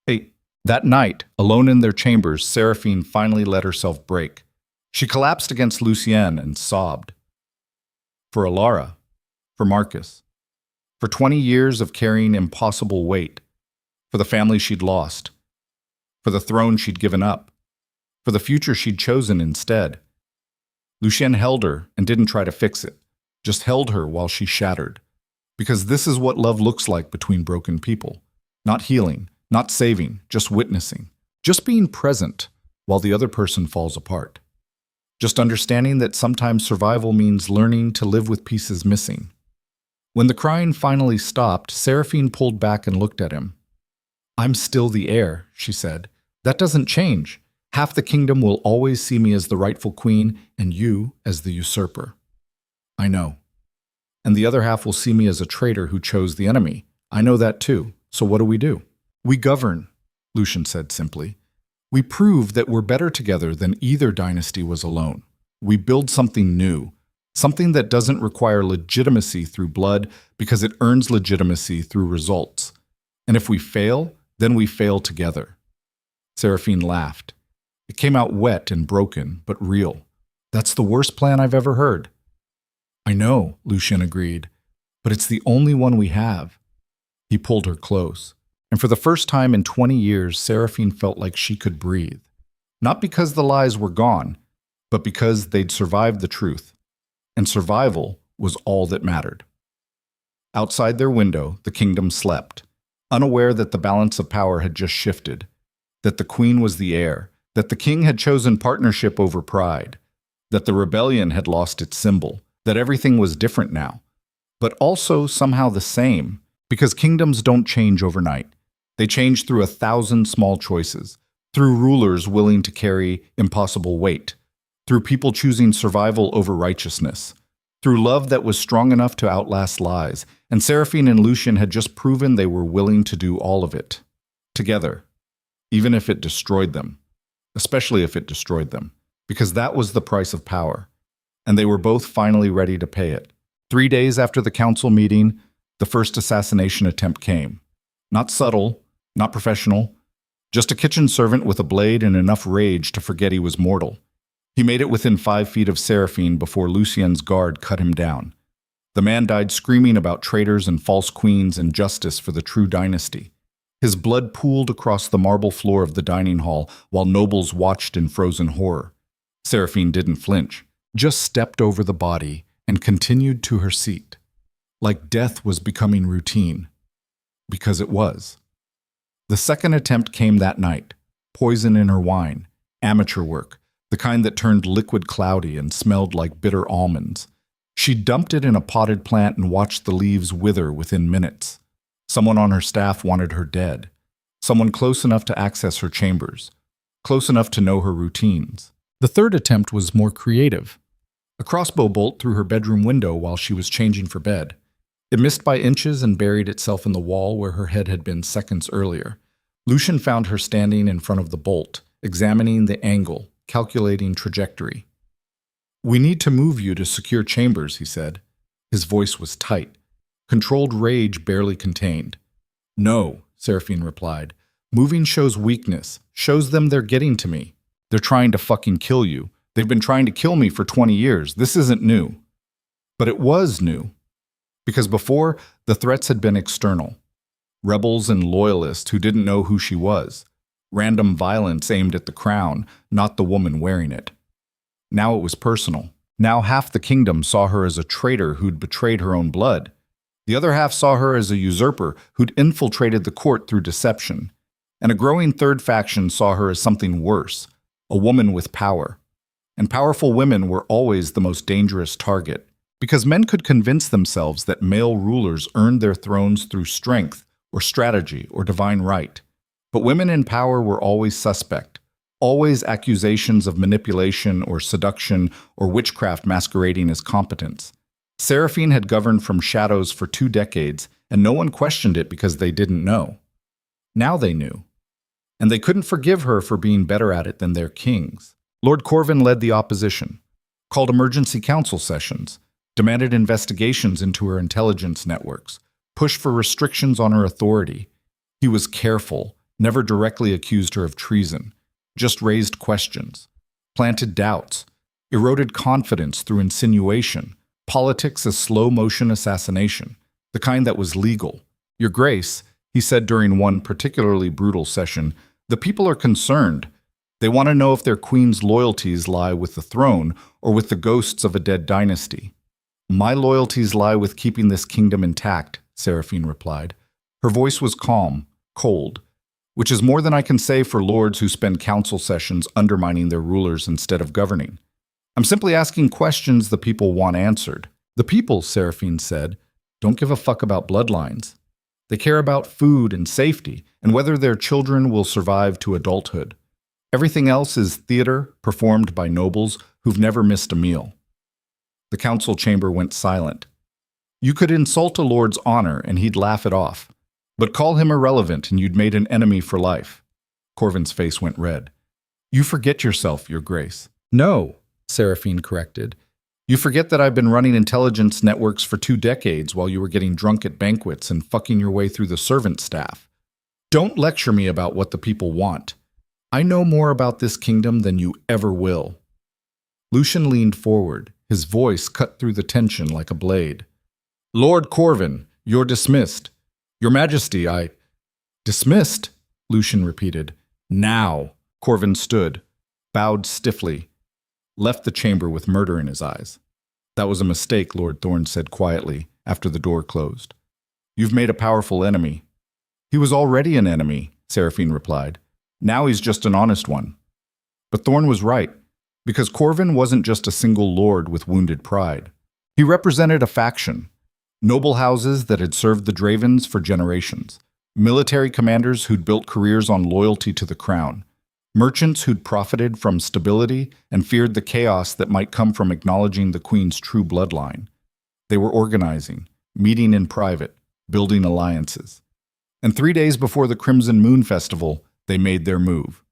8. That night, alone in their chambers, Seraphine finally let herself break. She collapsed against Lucien and sobbed. For Alara, for Marcus, for 20 years of carrying impossible weight, for the family she'd lost, for the throne she'd given up, for the future she'd chosen instead. Lucien held her and didn't try to fix it, just held her while she shattered. Because this is what love looks like between broken people. Not healing, not saving, just witnessing. Just being present while the other person falls apart. Just understanding that sometimes survival means learning to live with pieces missing. When the crying finally stopped, Seraphine pulled back and looked at him. "I'm still the heir," she said. "That doesn't change. Half the kingdom will always see me as the rightful queen and you as the usurper." "I know. And the other half will see me as a traitor who chose the enemy. I know that too. So what do? "We govern," Lucien said simply. "We prove that we're better together than either dynasty was alone. We build something new, something that doesn't require legitimacy through blood because it earns legitimacy through results. And if we fail, then we fail together." Seraphine laughed. It came out wet and broken, but real. "That's the worst plan I've ever heard." "I know," Lucien agreed, "but it's the only one we have." He pulled her close. And for the first time in 20 years, Seraphine felt like she could breathe. Not because the lies were gone, but because they'd survived the truth. And survival was all that mattered. Outside their window, the kingdom slept, unaware that the balance of power had just shifted, that the queen was the heir, that the king had chosen partnership over pride, that the rebellion had lost its symbol, that everything was different now, but also somehow the same, because kingdoms don't change overnight. They change through 1,000 small choices, through rulers willing to carry impossible weight, through people choosing survival over righteousness, through love that was strong enough to outlast lies, and Seraphine and Lucien had just proven they were willing to do all of it, together, even if it destroyed them, especially if it destroyed them. because that was the price of power, and they were both finally ready to pay it. 3 days after the council meeting, the first assassination attempt came. Not subtle, not professional, just a kitchen servant with a blade and enough rage to forget he was mortal. He made it within 5 feet of Seraphine before Lucien's guard cut him down. The man died screaming about traitors and false queens and justice for the true dynasty. His blood pooled across the marble floor of the dining hall while nobles watched in frozen horror. Seraphine didn't flinch, just stepped over the body and continued to her seat, like death was becoming routine. Because it was. The second attempt came that night. Poison in her wine, amateur work, the kind that turned liquid cloudy and smelled like bitter almonds. She dumped it in a potted plant and watched the leaves wither within minutes. Someone on her staff wanted her dead. Someone close enough to access her chambers, close enough to know her routines. The third attempt was more creative. A crossbow bolt through her bedroom window while she was changing for bed. It missed by inches and buried itself in the wall where her head had been seconds earlier. Lucien found her standing in front of the bolt, examining the angle, calculating trajectory. "We need to move you to secure chambers," he said. His voice was tight, controlled rage barely contained. "No," Seraphine replied. "Moving shows weakness, shows them they're getting to me. They're trying to fucking kill you. They've been trying to kill me for 20 years. This isn't new." But it was new. Because before, the threats had been external. Rebels and loyalists who didn't know who she was. Random violence aimed at the crown, not the woman wearing it. Now it was personal. Now half the kingdom saw her as a traitor who'd betrayed her own blood. The other half saw her as a usurper who'd infiltrated the court through deception. And a growing third faction saw her as something worse, a woman with power. And powerful women were always the most dangerous target, because men could convince themselves that male rulers earned their thrones through strength or strategy or divine right. But women in power were always suspect, always accusations of manipulation or seduction or witchcraft masquerading as competence. Seraphine had governed from shadows for 2 decades, and no one questioned it because they didn't know. Now they knew. And they couldn't forgive her for being better at it than their kings. Lord Corvin led the opposition, called emergency council sessions, demanded investigations into her intelligence networks, pushed for restrictions on her authority. He was careful, never directly accused her of treason, just raised questions, planted doubts, eroded confidence through insinuation, politics as slow-motion assassination, the kind that was legal. "Your Grace," he said during one particularly brutal session, "the people are concerned. They want to know if their queen's loyalties lie with the throne or with the ghosts of a dead dynasty." "My loyalties lie with keeping this kingdom intact," Seraphine replied. Her voice was calm, cold, which is more than I can say for lords who spend council sessions undermining their rulers instead of governing. "I'm simply asking questions the people want answered." "The people," Seraphine said, "don't give a fuck about bloodlines. They care about food and safety and whether their children will survive to adulthood. Everything else is theater performed by nobles who've never missed a meal." The council chamber went silent. You could insult a lord's honor and he'd laugh it off, but call him irrelevant and you'd made an enemy for life. Corvin's face went red. "You forget yourself, Your Grace." "No," Seraphine corrected. "You forget that I've been running intelligence networks for 2 decades while you were getting drunk at banquets and fucking your way through the servant staff. Don't lecture me about what the people want. I know more about this kingdom than you ever will." Lucien leaned forward, his voice cut through the tension like a blade. "Lord Corvin, you're dismissed. Your Majesty, I—" "Dismissed?" Lucien repeated. "Now." Corvin stood, bowed stiffly, left the chamber with murder in his eyes. "That was a mistake," Lord Thorne said quietly after the door closed. "You've made a powerful enemy." "He was already an enemy," Seraphine replied. "Now he's just an honest one." But Thorne was right, because Corvin wasn't just a single lord with wounded pride. He represented a faction, noble houses that had served the Dravens for generations, military commanders who'd built careers on loyalty to the crown, merchants who'd profited from stability and feared the chaos that might come from acknowledging the Queen's true bloodline. They were organizing, meeting in private, building alliances. And 3 days before the Crimson Moon Festival, they made their move.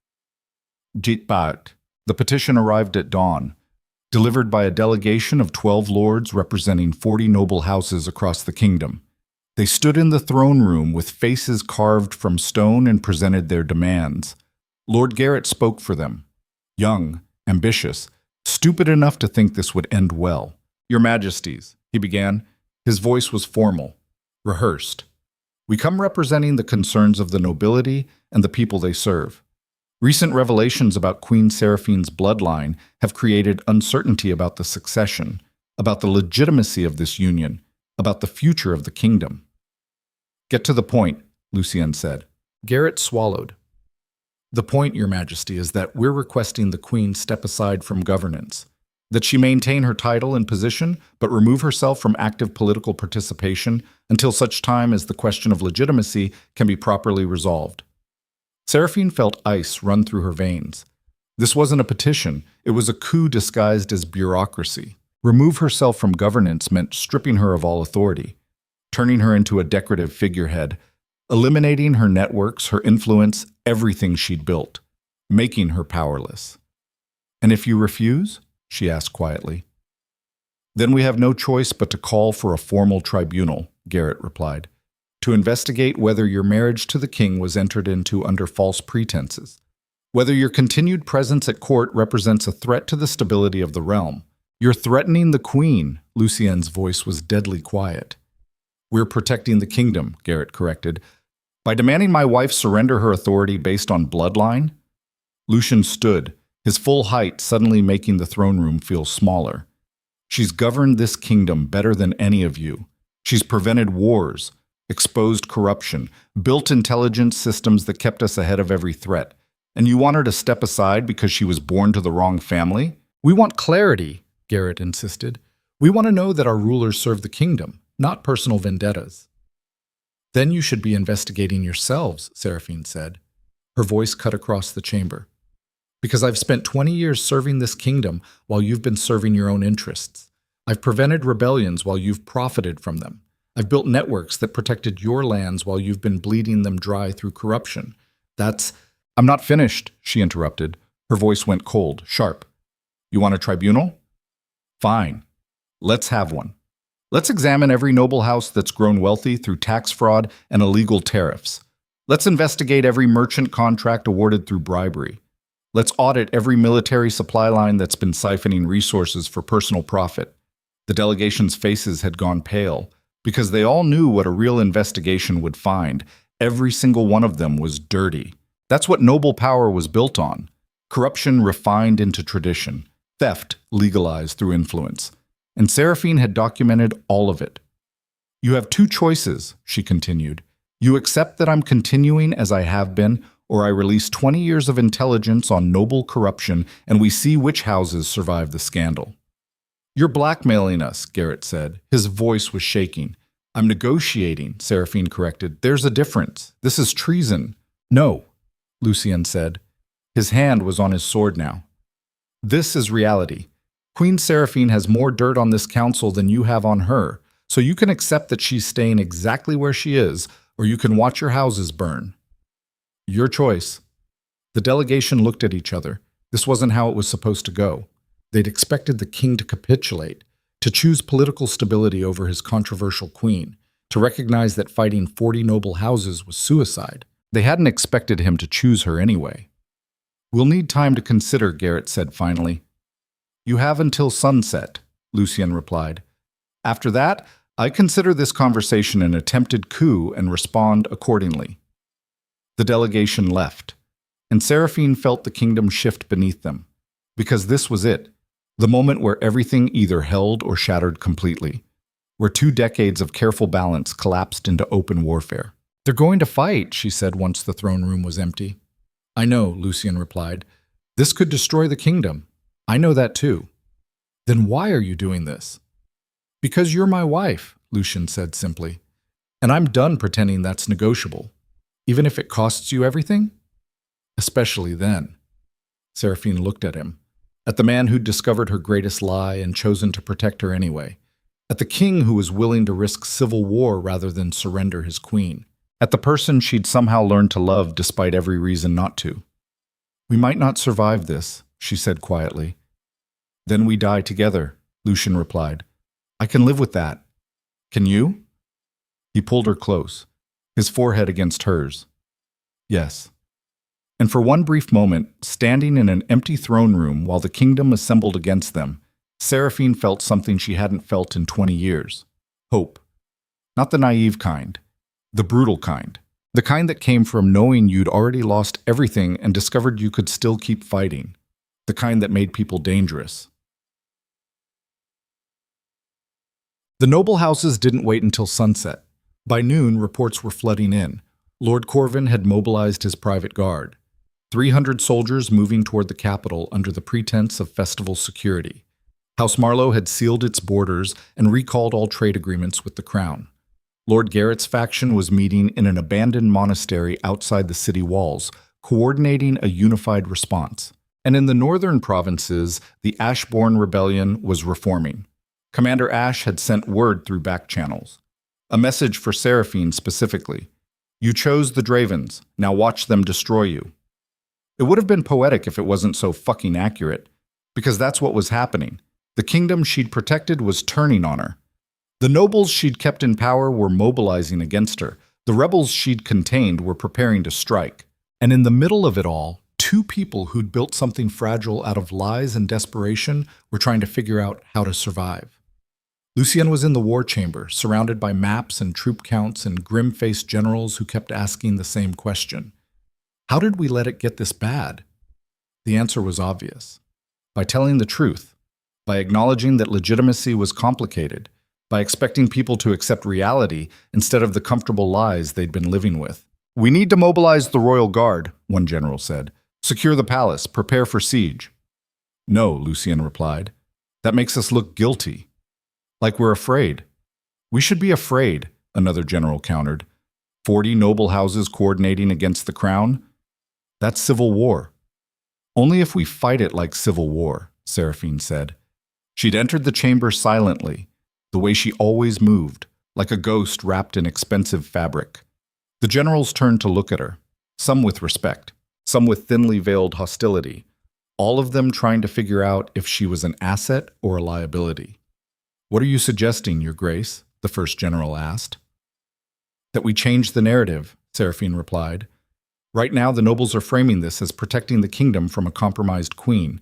Jitbat, The petition arrived at dawn, delivered by a delegation of 12 lords representing 40 noble houses across the kingdom. They stood in the throne room with faces carved from stone and presented their demands. Lord Garrett spoke for them. Young, ambitious, stupid enough to think this would end well. "Your Majesties," he began. His voice was formal, rehearsed. "We come representing the concerns of the nobility and the people they serve. Recent revelations about Queen Seraphine's bloodline have created uncertainty about the succession, about the legitimacy of this union, about the future of the kingdom." "Get to the point," Lucien said. Garrett swallowed. "The point, Your Majesty, is that we're requesting the Queen step aside from governance, that she maintain her title and position, but remove herself from active political participation until such time as the question of legitimacy can be properly resolved." Seraphine felt ice run through her veins. This wasn't a petition, it was a coup disguised as bureaucracy. Remove herself from governance meant stripping her of all authority, turning her into a decorative figurehead, eliminating her networks, her influence, everything she'd built, making her powerless. "And if you refuse?" she asked quietly. "Then we have no choice but to call for a formal tribunal," Garrett replied, "to investigate whether your marriage to the king was entered into under false pretenses, whether your continued presence at court represents a threat to the stability of the realm. You're threatening the queen," Lucien's voice was deadly quiet. "We're protecting the kingdom," Garrett corrected. "By demanding my wife surrender her authority based on bloodline?" Lucien stood, his full height suddenly making the throne room feel smaller. "She's governed this kingdom better than any of you. She's prevented wars, exposed corruption, built intelligence systems that kept us ahead of every threat. And you want her to step aside because she was born to the wrong family?" "We want clarity," Garrett insisted. "We want to know that our rulers serve the kingdom, not personal vendettas." "Then you should be investigating yourselves," Seraphine said. Her voice cut across the chamber. "Because I've spent 20 years serving this kingdom while you've been serving your own interests. I've prevented rebellions while you've profited from them. I've built networks that protected your lands while you've been bleeding them dry through corruption. That's—" "I'm not finished," she interrupted. Her voice went cold, sharp. "You want a tribunal? Fine. Let's have one. Let's examine every noble house that's grown wealthy through tax fraud and illegal tariffs. Let's investigate every merchant contract awarded through bribery. Let's audit every military supply line that's been siphoning resources for personal profit." The delegation's faces had gone pale, because they all knew what a real investigation would find. Every single one of them was dirty. That's what noble power was built on. Corruption refined into tradition. Theft legalized through influence. And Seraphine had documented all of it. "You have two choices," she continued. "You accept that I'm continuing as I have been, or I release 20 years of intelligence on noble corruption and we see which houses survive the scandal." "You're blackmailing us," Garrett said. His voice was shaking. "I'm negotiating," Seraphine corrected. "There's a difference. This is treason." "No," Lucien said. His hand was on his sword now. "This is reality. Queen Seraphine has more dirt on this council than you have on her, so you can accept that she's staying exactly where she is, or you can watch your houses burn. Your choice." The delegation looked at each other. This wasn't how it was supposed to go. They'd expected the king to capitulate, to choose political stability over his controversial queen, to recognize that fighting 40 noble houses was suicide. They hadn't expected him to choose her anyway. "We'll need time to consider," Garrett said finally. "You have until sunset," Lucien replied. "After that, I consider this conversation an attempted coup and respond accordingly." The delegation left, and Seraphine felt the kingdom shift beneath them, because this was it, the moment where everything either held or shattered completely, where 2 decades of careful balance collapsed into open warfare. "They're going to fight," she said once the throne room was empty. "I know," Lucien replied. "This could destroy the kingdom. I know that too." "Then why are you doing this?" "Because you're my wife," Lucien said simply. "And I'm done pretending that's negotiable, even if it costs you everything." "Especially then." Seraphine looked at him, at the man who'd discovered her greatest lie and chosen to protect her anyway, at the king who was willing to risk civil war rather than surrender his queen, at the person she'd somehow learned to love despite every reason not to. We might not survive this, she said quietly. Then we die together, Lucian replied. I can live with that. Can you? He pulled her close, his forehead against hers. Yes. And for one brief moment, standing in an empty throne room while the kingdom assembled against them, Seraphine felt something she hadn't felt in 20 years. Hope. Not the naive kind. The brutal kind. The kind that came from knowing you'd already lost everything and discovered you could still keep fighting. The kind that made people dangerous. The noble houses didn't wait until sunset. By noon, reports were flooding in. Lord Corvin had mobilized his private guard. 300 soldiers moving toward the capital under the pretense of festival security. House Marlowe had sealed its borders and recalled all trade agreements with the crown. Lord Garrett's faction was meeting in an abandoned monastery outside the city walls, coordinating a unified response. And in the northern provinces, the Ashbourne Rebellion was reforming. Commander Ash had sent word through back channels. A message for Seraphine specifically. You chose the Dravens, now watch them destroy you. It would have been poetic if it wasn't so fucking accurate, because that's what was happening. The kingdom she'd protected was turning on her. The nobles she'd kept in power were mobilizing against her. The rebels she'd contained were preparing to strike. And in the middle of it all, two people who'd built something fragile out of lies and desperation were trying to figure out how to survive. Lucien was in the war chamber, surrounded by maps and troop counts and grim-faced generals who kept asking the same question. How did we let it get this bad? The answer was obvious. By telling the truth. By acknowledging that legitimacy was complicated. By expecting people to accept reality instead of the comfortable lies they'd been living with. We need to mobilize the royal guard, one general said. Secure the palace, prepare for siege. No, Lucien replied. That makes us look guilty. Like we're afraid. We should be afraid, another general countered. 40 noble houses coordinating against the crown? That's civil war. Only if we fight it like civil war, Seraphine said. She'd entered the chamber silently, the way she always moved, like a ghost wrapped in expensive fabric. The generals turned to look at her, some with respect, some with thinly veiled hostility, all of them trying to figure out if she was an asset or a liability. What are you suggesting, Your Grace? The first general asked. That we change the narrative, Seraphine replied. Right now, the nobles are framing this as protecting the kingdom from a compromised queen.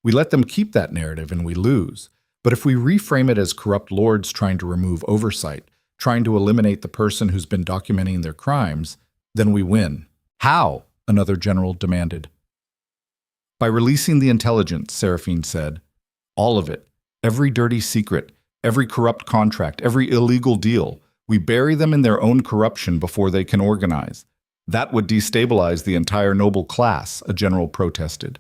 We let them keep that narrative and we lose. But if we reframe it as corrupt lords trying to remove oversight, trying to eliminate the person who's been documenting their crimes, then we win. How? Another general demanded. By releasing the intelligence, Seraphine said. All of it. Every dirty secret, every corrupt contract, every illegal deal. We bury them in their own corruption before they can organize. That would destabilize the entire noble class, a general protested.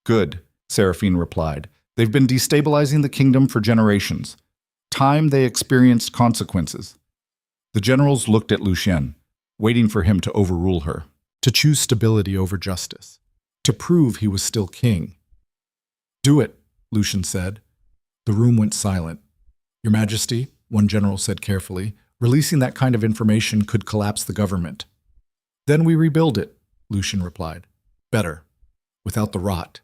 Good, Seraphine replied. They've been destabilizing the kingdom for generations. Time they experienced consequences. The generals looked at Lucien, waiting for him to overrule her, to choose stability over justice, to prove he was still king. Do it, Lucien said. The room went silent. Your Majesty, one general said carefully, releasing that kind of information could collapse the government. Then we rebuild it, Lucien replied. Better, without the rot.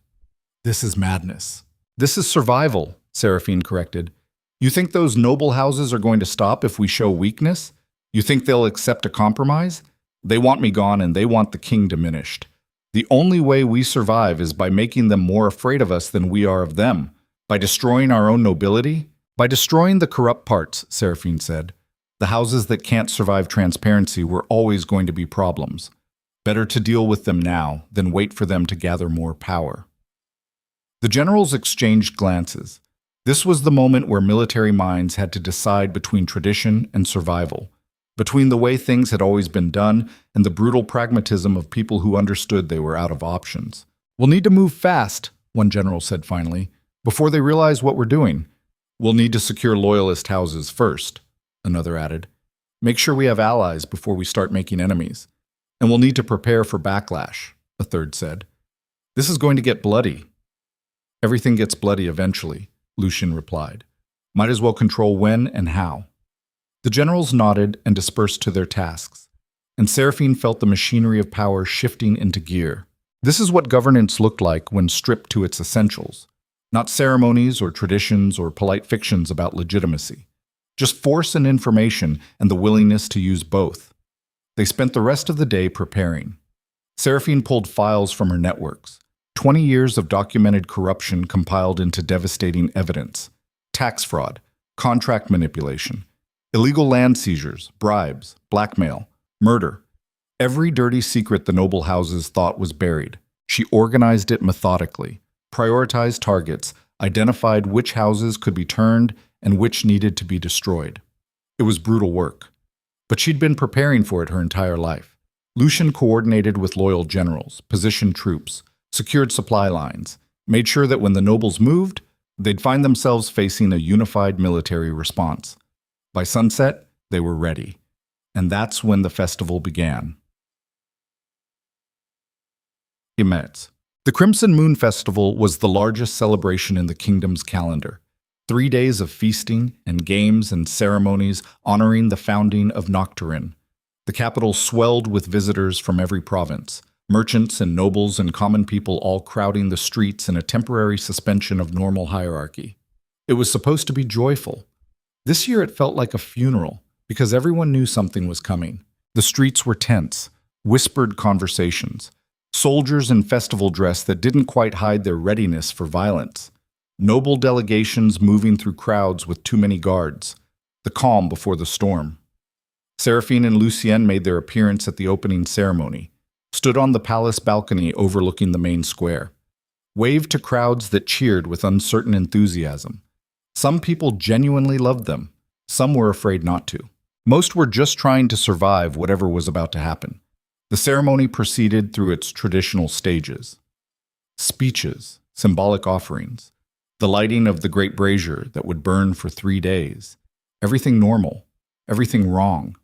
This is madness. This is survival, Seraphine corrected. You think those noble houses are going to stop if we show weakness? You think they'll accept a compromise? They want me gone and they want the king diminished. The only way we survive is by making them more afraid of us than we are of them. By destroying our own nobility? By destroying the corrupt parts, Seraphine said. The houses that can't survive transparency were always going to be problems. Better to deal with them now than wait for them to gather more power. The generals exchanged glances. This was the moment where military minds had to decide between tradition and survival, between the way things had always been done and the brutal pragmatism of people who understood they were out of options. We'll need to move fast, one general said finally, before they realize what we're doing. We'll need to secure loyalist houses first, another added. Make sure we have allies before we start making enemies. And we'll need to prepare for backlash, a third said. This is going to get bloody. Everything gets bloody eventually, Lucien replied. Might as well control when and how. The generals nodded and dispersed to their tasks, and Seraphine felt the machinery of power shifting into gear. This is what governance looked like when stripped to its essentials. Not ceremonies or traditions or polite fictions about legitimacy. Just force and information and the willingness to use both. They spent the rest of the day preparing. Seraphine pulled files from her networks. 20 years of documented corruption compiled into devastating evidence. Tax fraud, contract manipulation, illegal land seizures, bribes, blackmail, murder. Every dirty secret the noble houses thought was buried. She organized it methodically, prioritized targets, identified which houses could be turned and which needed to be destroyed. It was brutal work, but she'd been preparing for it her entire life. Lucian coordinated with loyal generals, positioned troops, secured supply lines, made sure that when the nobles moved, they'd find themselves facing a unified military response. By sunset, they were ready. And that's when the festival began. Imets. The Crimson Moon Festival was the largest celebration in the kingdom's calendar. 3 days of feasting and games and ceremonies honoring the founding of Nocturne. The capital swelled with visitors from every province, merchants and nobles and common people all crowding the streets in a temporary suspension of normal hierarchy. It was supposed to be joyful. This year it felt like a funeral, because everyone knew something was coming. The streets were tense, whispered conversations, soldiers in festival dress that didn't quite hide their readiness for violence, noble delegations moving through crowds with too many guards, the calm before the storm. Seraphine and Lucien made their appearance at the opening ceremony, stood on the palace balcony overlooking the main square, waved to crowds that cheered with uncertain enthusiasm. Some people genuinely loved them, some were afraid not to. Most were just trying to survive whatever was about to happen. The ceremony proceeded through its traditional stages. Speeches, symbolic offerings, the lighting of the great brazier that would burn for 3 days. Everything normal, everything wrong.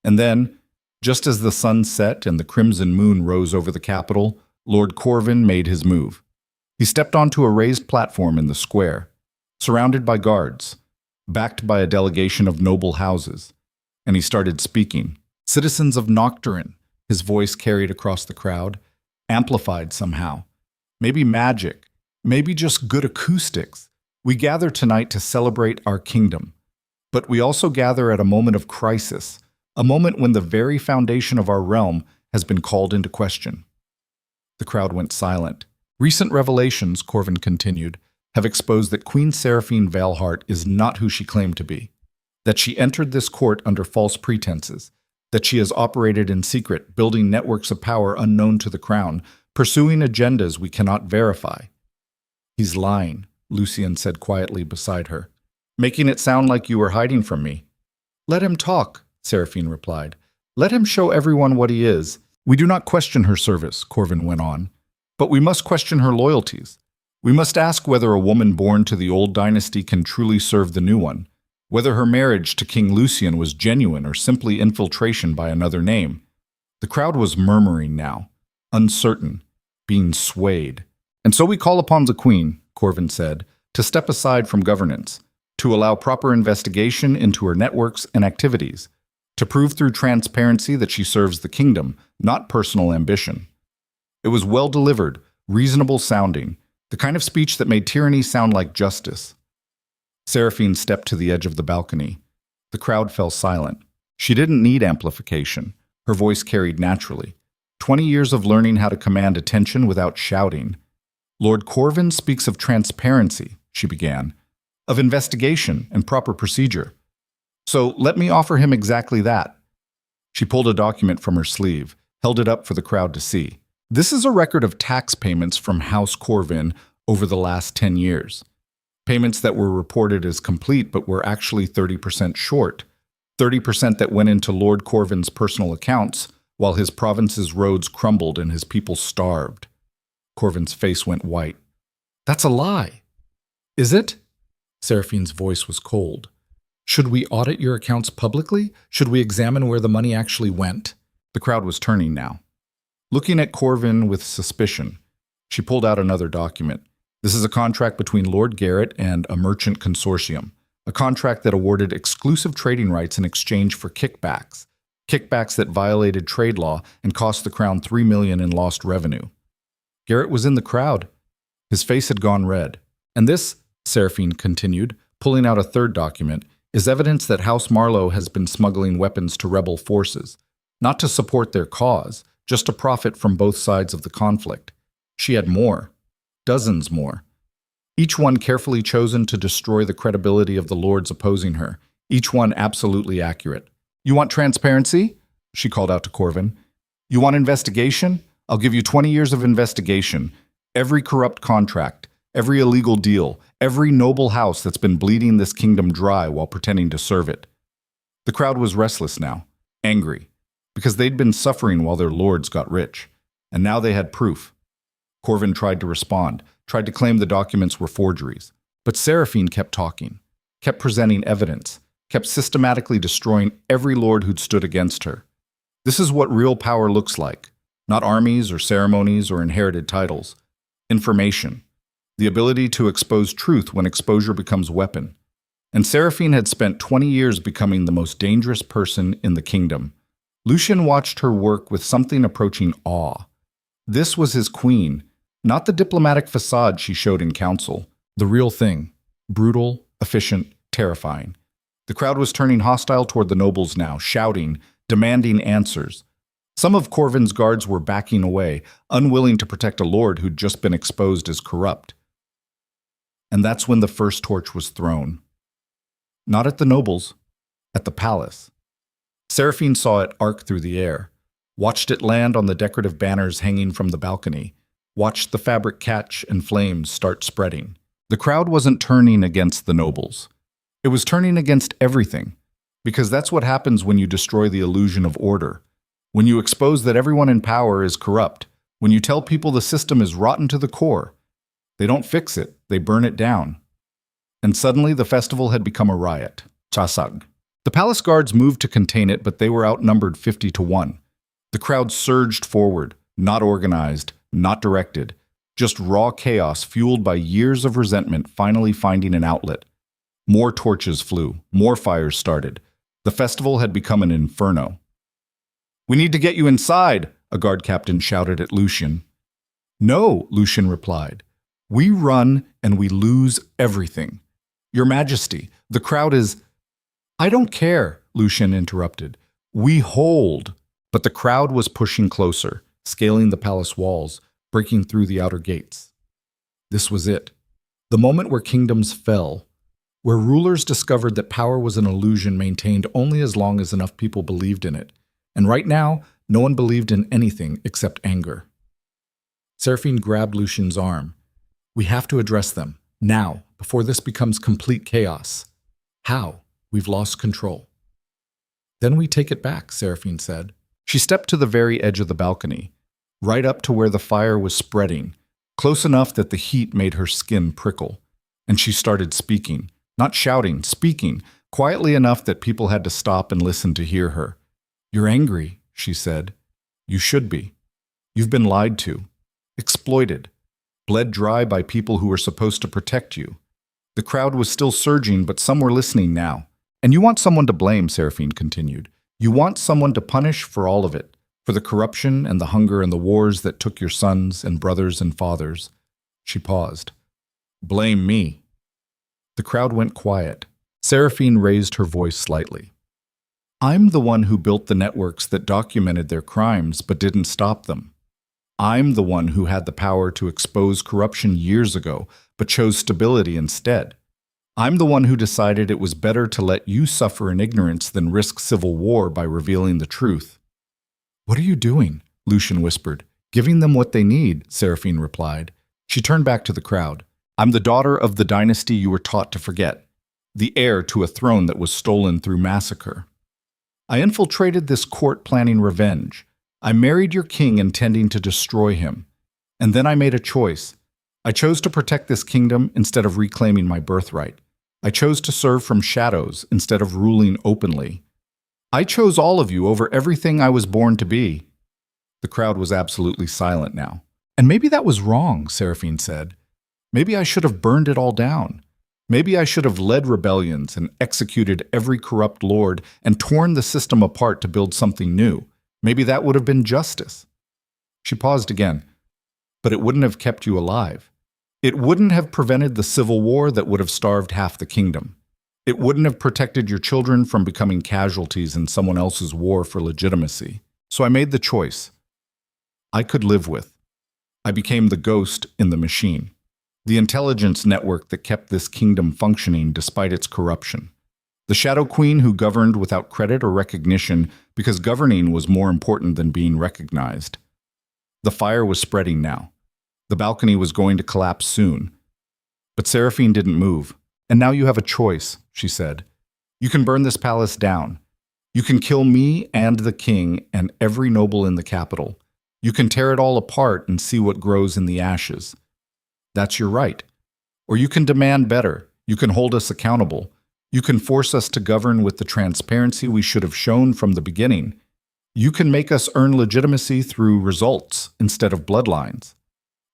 And then, just as the sun set and the crimson moon rose over the capital, Lord Corvin made his move. He stepped onto a raised platform in the square, surrounded by guards, backed by a delegation of noble houses, and he started speaking. Citizens of Nocturne, his voice carried across the crowd, amplified somehow. Maybe magic, maybe just good acoustics. We gather tonight to celebrate our kingdom. But we also gather at a moment of crisis, a moment when the very foundation of our realm has been called into question. The crowd went silent. Recent revelations, Corvin continued, have exposed that Queen Seraphine Valhart is not who she claimed to be, that she entered this court under false pretenses, that she has operated in secret, building networks of power unknown to the crown, pursuing agendas we cannot verify. He's lying, Lucien said quietly beside her, making it sound like you were hiding from me. Let him talk, Seraphine replied. Let him show everyone what he is. We do not question her service, Corvin went on, but we must question her loyalties. We must ask whether a woman born to the old dynasty can truly serve the new one, whether her marriage to King Lucien was genuine or simply infiltration by another name. The crowd was murmuring now, uncertain, being swayed. And so we call upon the Queen, Corvin said, to step aside from governance, to allow proper investigation into her networks and activities, to prove through transparency that she serves the kingdom, not personal ambition. It was well delivered, reasonable sounding, the kind of speech that made tyranny sound like justice. Seraphine stepped to the edge of the balcony. The crowd fell silent. She didn't need amplification. Her voice carried naturally. 20 years of learning how to command attention without shouting. Lord Corvin speaks of transparency, she began, of investigation and proper procedure. So let me offer him exactly that. She pulled a document from her sleeve, held it up for the crowd to see. This is a record of tax payments from House Corvin over the last 10 years. Payments that were reported as complete but were actually 30% short. 30% that went into Lord Corvin's personal accounts, while his province's roads crumbled and his people starved. Corvin's face went white. That's a lie. Is it? Seraphine's voice was cold. Should we audit your accounts publicly? Should we examine where the money actually went? The crowd was turning now. Looking at Corvin with suspicion, she pulled out another document. This is a contract between Lord Garrett and a merchant consortium, a contract that awarded exclusive trading rights in exchange for kickbacks that violated trade law and cost the crown $3 million in lost revenue. Garrett was in the crowd. His face had gone red. And this, Seraphine continued, pulling out a third document, is evidence that House Marlowe has been smuggling weapons to rebel forces, not to support their cause, just to profit from both sides of the conflict. She had more, dozens more, each one carefully chosen to destroy the credibility of the lords opposing her, each one absolutely accurate. You want transparency? She called out to Corvin. You want investigation? I'll give you 20 years of investigation. Every corrupt contract, every illegal deal, every noble house that's been bleeding this kingdom dry while pretending to serve it. The crowd was restless now, angry, because they'd been suffering while their lords got rich, and now they had proof. Corvin tried to respond, tried to claim the documents were forgeries, but Seraphine kept talking, kept presenting evidence, kept systematically destroying every lord who'd stood against her. This is what real power looks like, not armies or ceremonies or inherited titles. Information, the ability to expose truth when exposure becomes weapon. And Seraphine had spent 20 years becoming the most dangerous person in the kingdom. Lucien watched her work with something approaching awe. This was his queen, not the diplomatic facade she showed in council. The real thing, brutal, efficient, terrifying. The crowd was turning hostile toward the nobles now, shouting, demanding answers. Some of Corvin's guards were backing away, unwilling to protect a lord who'd just been exposed as corrupt. And that's when the first torch was thrown. Not at the nobles, at the palace. Seraphine saw it arc through the air, watched it land on the decorative banners hanging from the balcony, watched the fabric catch and flames start spreading. The crowd wasn't turning against the nobles. It was turning against everything, because that's what happens when you destroy the illusion of order. When you expose that everyone in power is corrupt, when you tell people the system is rotten to the core, they don't fix it, they burn it down. And suddenly the festival had become a riot. Chasag. The palace guards moved to contain it, but they were outnumbered 50-1. The crowd surged forward, not organized, not directed, just raw chaos fueled by years of resentment finally finding an outlet. More torches flew, more fires started. The festival had become an inferno. "We need to get you inside," a guard captain shouted at Lucien. "No," Lucien replied. "We run and we lose everything. Your Majesty, the crowd is—" "I don't care," Lucien interrupted. "We hold." But the crowd was pushing closer, scaling the palace walls, breaking through the outer gates. This was it. The moment where kingdoms fell, where rulers discovered that power was an illusion maintained only as long as enough people believed in it. And right now, no one believed in anything except anger. Seraphine grabbed Lucien's arm. "We have to address them, now, before this becomes complete chaos." "How? We've lost control." "Then we take it back," Seraphine said. She stepped to the very edge of the balcony, right up to where the fire was spreading, close enough that the heat made her skin prickle. And she started speaking, not shouting, speaking, quietly enough that people had to stop and listen to hear her. "You're angry," she said. "You should be. You've been lied to, exploited, bled dry by people who were supposed to protect you." The crowd was still surging, but some were listening now. "And you want someone to blame," Seraphine continued. "You want someone to punish for all of it, for the corruption and the hunger and the wars that took your sons and brothers and fathers." She paused. "Blame me." The crowd went quiet. Seraphine raised her voice slightly. "I'm the one who built the networks that documented their crimes but didn't stop them. I'm the one who had the power to expose corruption years ago but chose stability instead. I'm the one who decided it was better to let you suffer in ignorance than risk civil war by revealing the truth." "What are you doing?" Lucien whispered. "Giving them what they need," Seraphine replied. She turned back to the crowd. "I'm the daughter of the dynasty you were taught to forget, the heir to a throne that was stolen through massacre. I infiltrated this court planning revenge. I married your king intending to destroy him. And then I made a choice. I chose to protect this kingdom instead of reclaiming my birthright. I chose to serve from shadows instead of ruling openly. I chose all of you over everything I was born to be." The crowd was absolutely silent now. "And maybe that was wrong," Seraphine said. "Maybe I should have burned it all down. Maybe I should have led rebellions and executed every corrupt lord and torn the system apart to build something new. Maybe that would have been justice." She paused again. but it wouldn't have kept you alive. It wouldn't have prevented the civil war that would have starved half the kingdom. It wouldn't have protected your children from becoming casualties in someone else's war for legitimacy. So I made the choice I could live with. I became the ghost in the machine, the intelligence network that kept this kingdom functioning despite its corruption. The Shadow Queen who governed without credit or recognition because governing was more important than being recognized. The fire was spreading now. The balcony was going to collapse soon. But Seraphine didn't move. And now you have a choice, she said. You can burn this palace down. You can kill me and the king and every noble in the capital. You can tear it all apart and see what grows in the ashes. That's your right. Or you can demand better. You can hold us accountable. You can force us to govern with the transparency we should have shown from the beginning. You can make us earn legitimacy through results instead of bloodlines.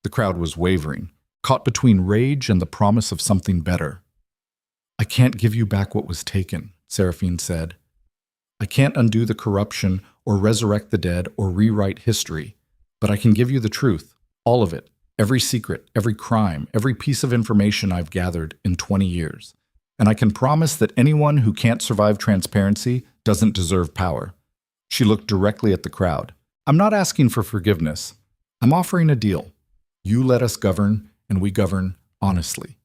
The crowd was wavering, caught between rage and the promise of something better. I can't give you back what was taken, Seraphine said. I can't undo the corruption or resurrect the dead or rewrite history, but I can give you the truth, all of it, every secret, every crime, every piece of information I've gathered in 20 years. And I can promise that anyone who can't survive transparency doesn't deserve power. She looked directly at the crowd. I'm not asking for forgiveness. I'm offering a deal. You let us govern, and we govern honestly.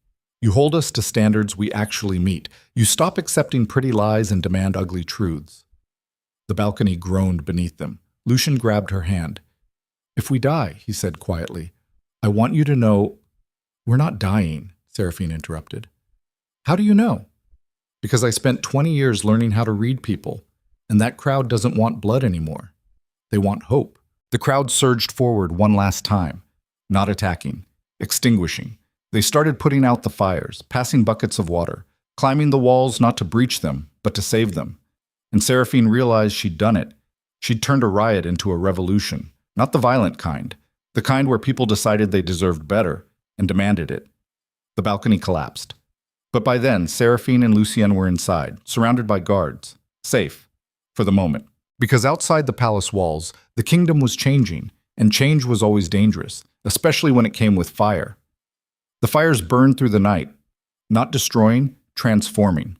You hold us to standards we actually meet. You stop accepting pretty lies and demand ugly truths. The balcony groaned beneath them. Lucian grabbed her hand. If we die, he said quietly, I want you to know we're not dying, Seraphine interrupted. How do you know? Because I spent 20 years learning how to read people, and that crowd doesn't want blood anymore. They want hope. The crowd surged forward one last time, not attacking, extinguishing. They started putting out the fires, passing buckets of water, climbing the walls not to breach them, but to save them. And Seraphine realized she'd done it. She'd turned a riot into a revolution, not the violent kind, the kind where people decided they deserved better and demanded it. The balcony collapsed. But by then, Seraphine and Lucien were inside, surrounded by guards, safe, for the moment. Because outside the palace walls, the kingdom was changing, and change was always dangerous, especially when it came with fire. The fires burned through the night, not destroying, transforming.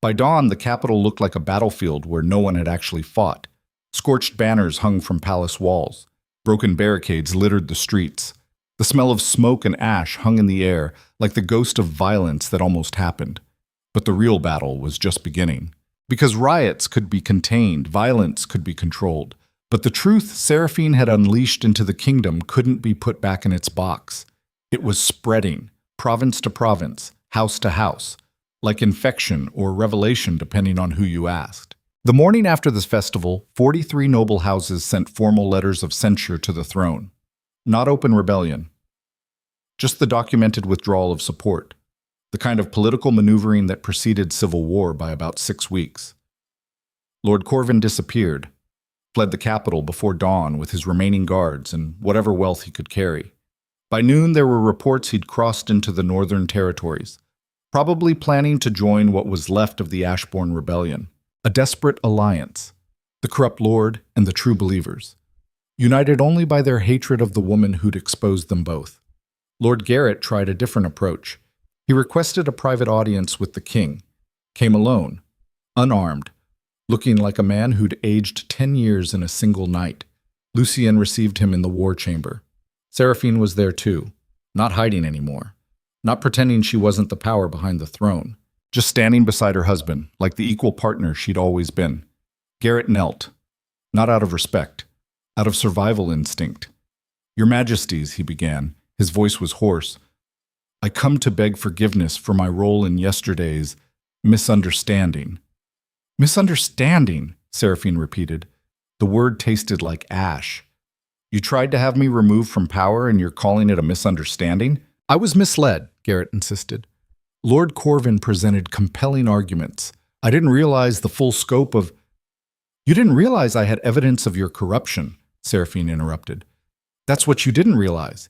By dawn, the capital looked like a battlefield where no one had actually fought. Scorched banners hung from palace walls. Broken barricades littered the streets. The smell of smoke and ash hung in the air like the ghost of violence that almost happened. But the real battle was just beginning. Because riots could be contained, violence could be controlled. But the truth Seraphine had unleashed into the kingdom couldn't be put back in its box. It was spreading, province to province, house to house, like infection or revelation depending on who you asked. The morning after this festival, 43 noble houses sent formal letters of censure to the throne. Not open rebellion, just the documented withdrawal of support, the kind of political maneuvering that preceded civil war by about 6 weeks. Lord Corvin disappeared, fled the capital before dawn with his remaining guards and whatever wealth he could carry. By noon, there were reports he'd crossed into the northern territories, probably planning to join what was left of the Ashbourne Rebellion, a desperate alliance, the corrupt lord and the true believers, united only by their hatred of the woman who'd exposed them both. Lord Garrett tried a different approach. He requested a private audience with the king, came alone, unarmed, looking like a man who'd aged 10 years in a single night. Lucien received him in the war chamber. Seraphine was there too, not hiding anymore, not pretending she wasn't the power behind the throne, just standing beside her husband, like the equal partner she'd always been. Garrett knelt, not out of respect, out of survival instinct. Your Majesties, he began. His voice was hoarse. I come to beg forgiveness for my role in yesterday's misunderstanding. Misunderstanding, Seraphine repeated. The word tasted like ash. You tried to have me removed from power and you're calling it a misunderstanding? I was misled, Garrett insisted. Lord Corvin presented compelling arguments. I didn't realize the full scope of... You didn't realize I had evidence of your corruption, Seraphine interrupted. That's what you didn't realize.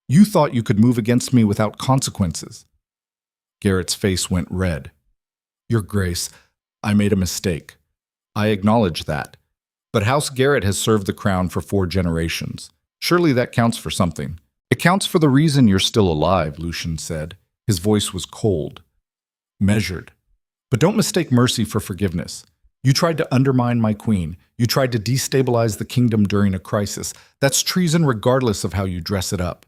You thought you could move against me without consequences. Garrett's face went red. Your Grace, I made a mistake. I acknowledge that. But House Garrett has served the crown for 4 generations. Surely that counts for something. It counts for the reason you're still alive, Lucian said. His voice was cold, measured. But don't mistake mercy for forgiveness. You tried to undermine my queen. You tried to destabilize the kingdom during a crisis. That's treason regardless of how you dress it up.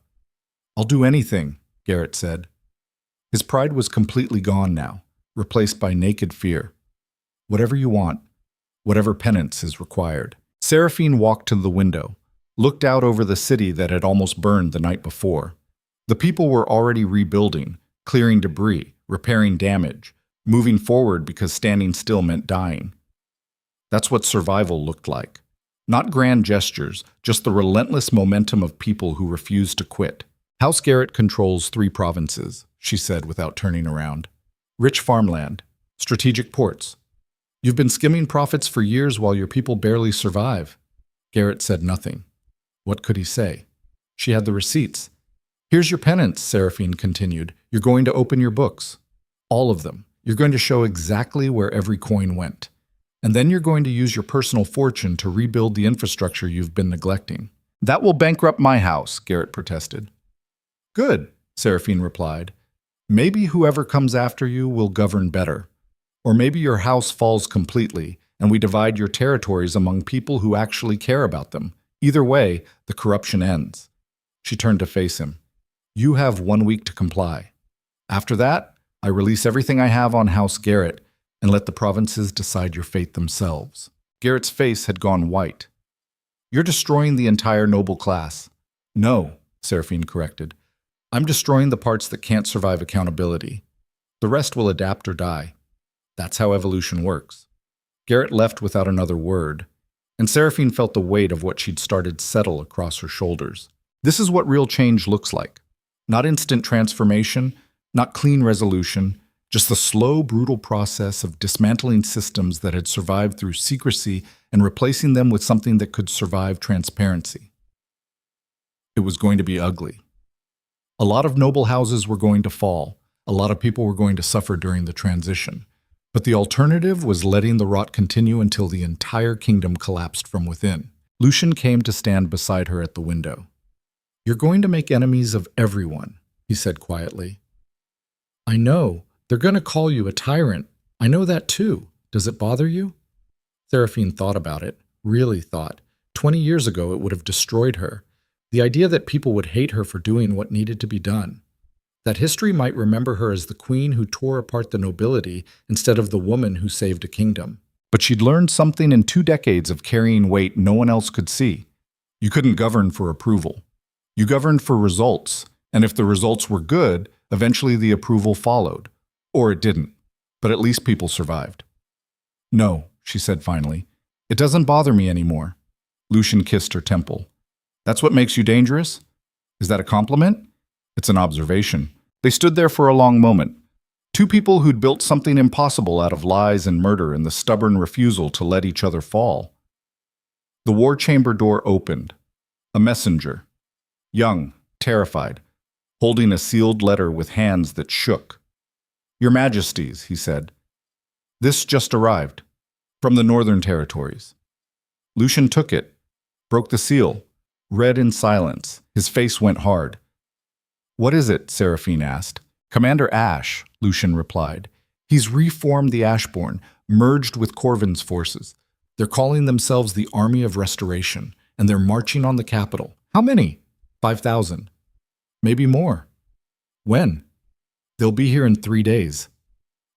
I'll do anything, Garrett said. His pride was completely gone now, replaced by naked fear. Whatever you want, whatever penance is required. Seraphine walked to the window, looked out over the city that had almost burned the night before. The people were already rebuilding, clearing debris, repairing damage, moving forward because standing still meant dying. That's what survival looked like. Not grand gestures, just the relentless momentum of people who refused to quit. House Garrett controls 3 provinces, she said without turning around. Rich farmland, strategic ports. You've been skimming profits for years while your people barely survive. Garrett said nothing. What could he say? She had the receipts. Here's your penance, Seraphine continued. You're going to open your books. All of them. You're going to show exactly where every coin went. And then you're going to use your personal fortune to rebuild the infrastructure you've been neglecting. That will bankrupt my house, Garrett protested. Good, Seraphine replied. Maybe whoever comes after you will govern better. Or maybe your house falls completely, and we divide your territories among people who actually care about them. Either way, the corruption ends. She turned to face him. You have 1 week to comply. After that, I release everything I have on House Garrett and let the provinces decide your fate themselves. Garrett's face had gone white. You're destroying the entire noble class. No, Seraphine corrected. I'm destroying the parts that can't survive accountability. The rest will adapt or die. That's how evolution works. Garrett left without another word, and Seraphine felt the weight of what she'd started settle across her shoulders. This is what real change looks like. Not instant transformation, not clean resolution, just the slow, brutal process of dismantling systems that had survived through secrecy and replacing them with something that could survive transparency. It was going to be ugly. A lot of noble houses were going to fall. A lot of people were going to suffer during the transition. But the alternative was letting the rot continue until the entire kingdom collapsed from within. Lucian came to stand beside her at the window. You're going to make enemies of everyone, he said quietly. I know. They're going to call you a tyrant. I know that too. Does it bother you? Seraphine thought about it, really thought. 20 years ago, it would have destroyed her. The idea that people would hate her for doing what needed to be done. That history might remember her as the queen who tore apart the nobility instead of the woman who saved a kingdom. But she'd learned something in 2 decades of carrying weight no one else could see. You couldn't govern for approval. You governed for results, and if the results were good, eventually the approval followed. Or it didn't, but at least people survived. No, she said finally. It doesn't bother me anymore. Lucian kissed her temple. That's what makes you dangerous? Is that a compliment? It's an observation. They stood there for a long moment. 2 people who'd built something impossible out of lies and murder and the stubborn refusal to let each other fall. The war chamber door opened. A messenger. Young, terrified, holding a sealed letter with hands that shook. Your Majesties, he said. This just arrived. From the Northern Territories. Lucian took it, broke the seal, read in silence. His face went hard. What is it? Seraphine asked. Commander Ash, Lucian replied. He's reformed the Ashborn, merged with Corvin's forces. They're calling themselves the Army of Restoration, and they're marching on the capital. How many? 5,000. Maybe more. When? They'll be here in 3 days.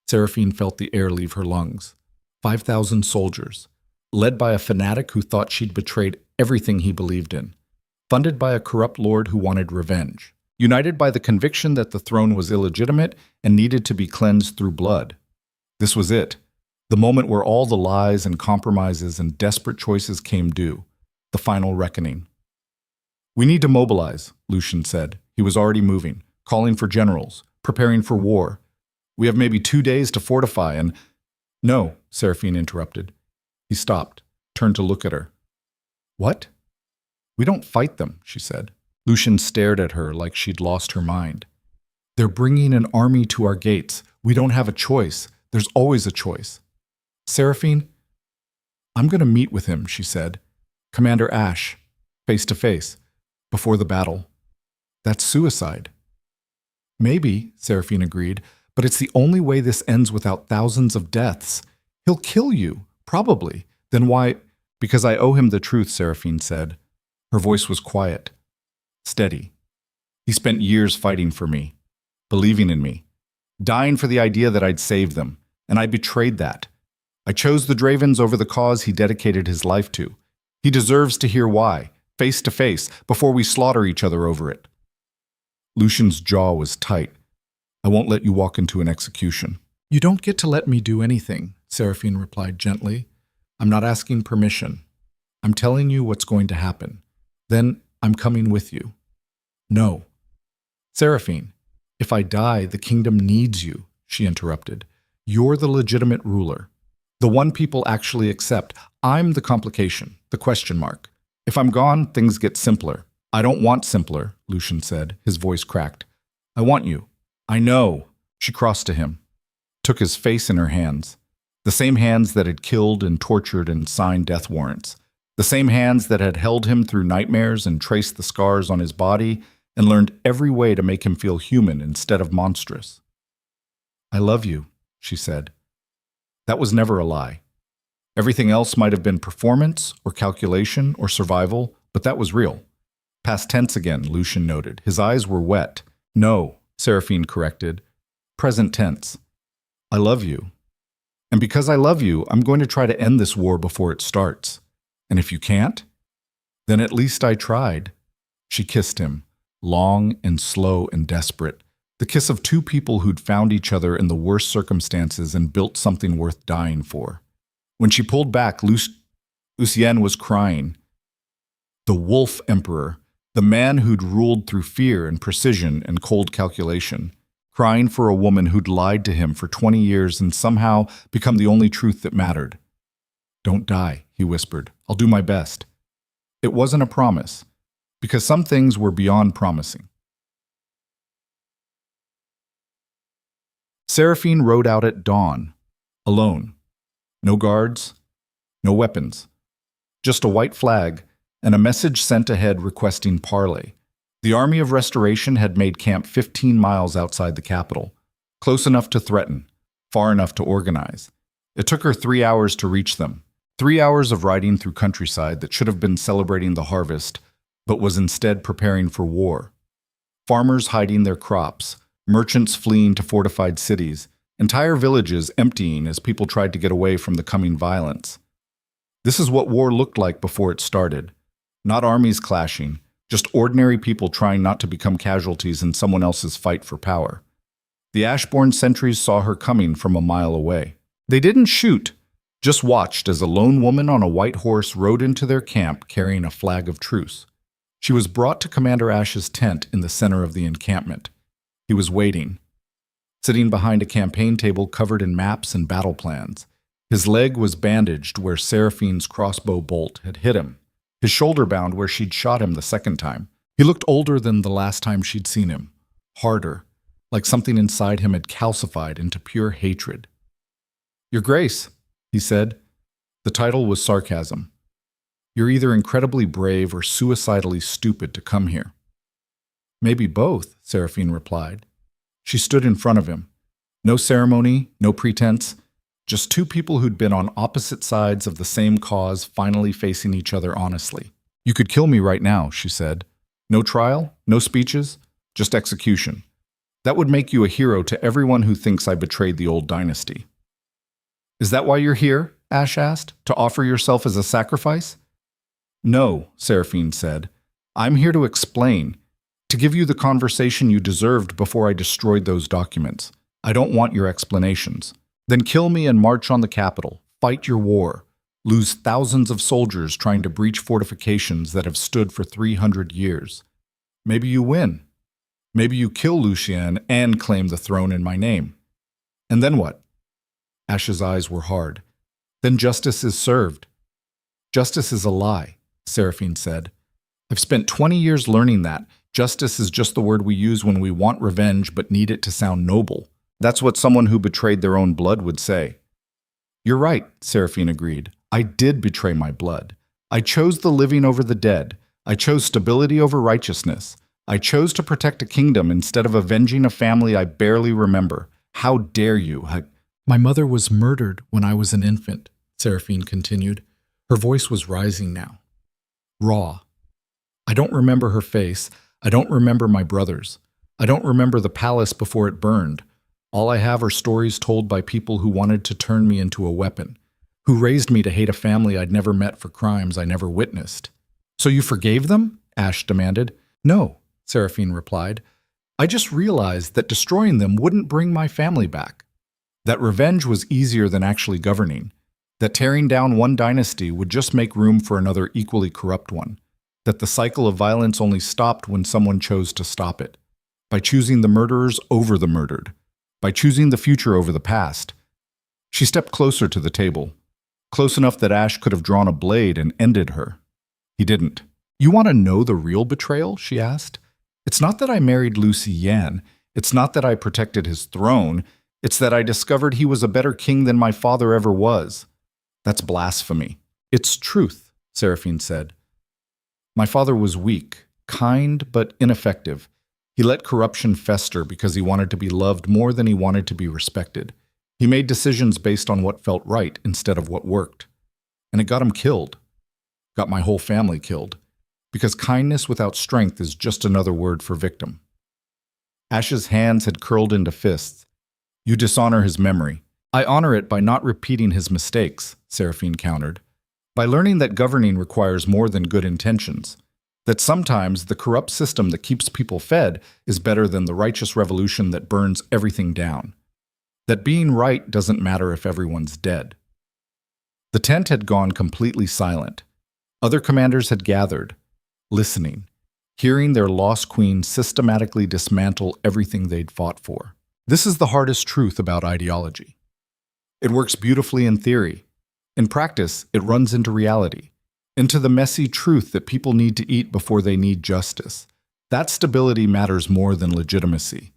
Seraphine felt the air leave her lungs. 5,000 soldiers, led by a fanatic who thought she'd betrayed everything he believed in, funded by a corrupt lord who wanted revenge, united by the conviction that the throne was illegitimate and needed to be cleansed through blood. This was it, the moment where all the lies and compromises and desperate choices came due, the final reckoning. We need to mobilize, Lucian said. He was already moving, calling for generals, preparing for war. We have maybe 2 days to fortify and— No, Seraphine interrupted. He stopped, turned to look at her. What? We don't fight them, she said. Lucian stared at her like she'd lost her mind. They're bringing an army to our gates. We don't have a choice. There's always a choice. Seraphine, I'm going to meet with him, she said. Commander Ash, face to face, before the battle. That's suicide. Maybe, Seraphine agreed, but it's the only way this ends without thousands of deaths. He'll kill you, probably. Then why? Because I owe him the truth, Seraphine said. Her voice was quiet, steady. He spent years fighting for me, believing in me, dying for the idea that I'd save them, and I betrayed that. I chose the Dravens over the cause he dedicated his life to. He deserves to hear why, face to face, before we slaughter each other over it. Lucian's jaw was tight. I won't let you walk into an execution. You don't get to let me do anything, Seraphine replied gently. I'm not asking permission. I'm telling you what's going to happen. Then I'm coming with you. No. Seraphine, if I die, the kingdom needs you, she interrupted. You're the legitimate ruler. The one people actually accept. I'm the complication, the question mark. If I'm gone, things get simpler. I don't want simpler, Lucian said, his voice cracked. I want you. I know. She crossed to him, took his face in her hands. The same hands that had killed and tortured and signed death warrants. The same hands that had held him through nightmares and traced the scars on his body and learned every way to make him feel human instead of monstrous. I love you, she said. That was never a lie. Everything else might have been performance or calculation or survival, but that was real. Past tense again, Lucian noted. His eyes were wet. No, Seraphine corrected. Present tense. I love you. And because I love you, I'm going to try to end this war before it starts. And if you can't, then at least I tried. She kissed him, long and slow and desperate. The kiss of two people who'd found each other in the worst circumstances and built something worth dying for. When she pulled back, Lucienne was crying. The Wolf Emperor, the man who'd ruled through fear and precision and cold calculation, crying for a woman who'd lied to him for 20 years and somehow become the only truth that mattered. Don't die, he whispered. I'll do my best. It wasn't a promise, because some things were beyond promising. Seraphine rode out at dawn, alone. No guards, no weapons. Just a white flag and a message sent ahead requesting parley. The Army of Restoration had made camp 15 miles outside the capital, close enough to threaten, far enough to organize. It took her 3 hours to reach them, 3 hours of riding through countryside that should have been celebrating the harvest, but was instead preparing for war. Farmers hiding their crops, merchants fleeing to fortified cities, entire villages emptying as people tried to get away from the coming violence. This is what war looked like before it started. Not armies clashing, just ordinary people trying not to become casualties in someone else's fight for power. The Ashbourne sentries saw her coming from a mile away. They didn't shoot, just watched as a lone woman on a white horse rode into their camp carrying a flag of truce. She was brought to Commander Ash's tent in the center of the encampment. He was waiting, sitting behind a campaign table covered in maps and battle plans. His leg was bandaged where Seraphine's crossbow bolt had hit him, his shoulder bound where she'd shot him the second time. He looked older than the last time she'd seen him, harder, like something inside him had calcified into pure hatred. Your Grace, he said. The title was sarcasm. You're either incredibly brave or suicidally stupid to come here. Maybe both, Seraphine replied. She stood in front of him. No ceremony, no pretense, just two people who'd been on opposite sides of the same cause finally facing each other honestly. You could kill me right now, she said. No trial, no speeches, just execution. That would make you a hero to everyone who thinks I betrayed the old dynasty. Is that why you're here? Ash asked. To offer yourself as a sacrifice? No, Seraphine said. I'm here to explain, to give you the conversation you deserved before I destroyed those documents. I don't want your explanations. Then kill me and march on the capital. Fight your war. Lose thousands of soldiers trying to breach fortifications that have stood for 300 years. Maybe you win. Maybe you kill Lucienne and claim the throne in my name. And then what? Ash's eyes were hard. Then justice is served. Justice is a lie, Seraphine said. I've spent 20 years learning that. Justice is just the word we use when we want revenge but need it to sound noble. That's what someone who betrayed their own blood would say. You're right, Seraphine agreed. I did betray my blood. I chose the living over the dead. I chose stability over righteousness. I chose to protect a kingdom instead of avenging a family I barely remember. How dare you? My mother was murdered when I was an infant, Seraphine continued. Her voice was rising now. Raw. I don't remember her face. I don't remember my brothers. I don't remember the palace before it burned. All I have are stories told by people who wanted to turn me into a weapon, who raised me to hate a family I'd never met for crimes I never witnessed. So you forgave them? Ash demanded. No, Seraphine replied. I just realized that destroying them wouldn't bring my family back. That revenge was easier than actually governing. That tearing down one dynasty would just make room for another equally corrupt one. That the cycle of violence only stopped when someone chose to stop it. By choosing the murderers over the murdered. By choosing the future over the past. She stepped closer to the table, close enough that Ash could have drawn a blade and ended her. He didn't. You want to know the real betrayal? She asked. It's not that I married Lucy Yan. It's not that I protected his throne. It's that I discovered he was a better king than my father ever was. That's blasphemy. It's truth, Seraphine said. My father was weak, kind, but ineffective. He let corruption fester because he wanted to be loved more than he wanted to be respected. He made decisions based on what felt right instead of what worked. And it got him killed. Got my whole family killed. Because kindness without strength is just another word for victim. Ash's hands had curled into fists. You dishonor his memory. I honor it by not repeating his mistakes, Seraphine countered. By learning that governing requires more than good intentions. That sometimes the corrupt system that keeps people fed is better than the righteous revolution that burns everything down. That being right doesn't matter if everyone's dead. The tent had gone completely silent. Other commanders had gathered, listening, hearing their lost queen systematically dismantle everything they'd fought for. This is the hardest truth about ideology. It works beautifully in theory. In practice, it runs into reality, into the messy truth that people need to eat before they need justice. That stability matters more than legitimacy.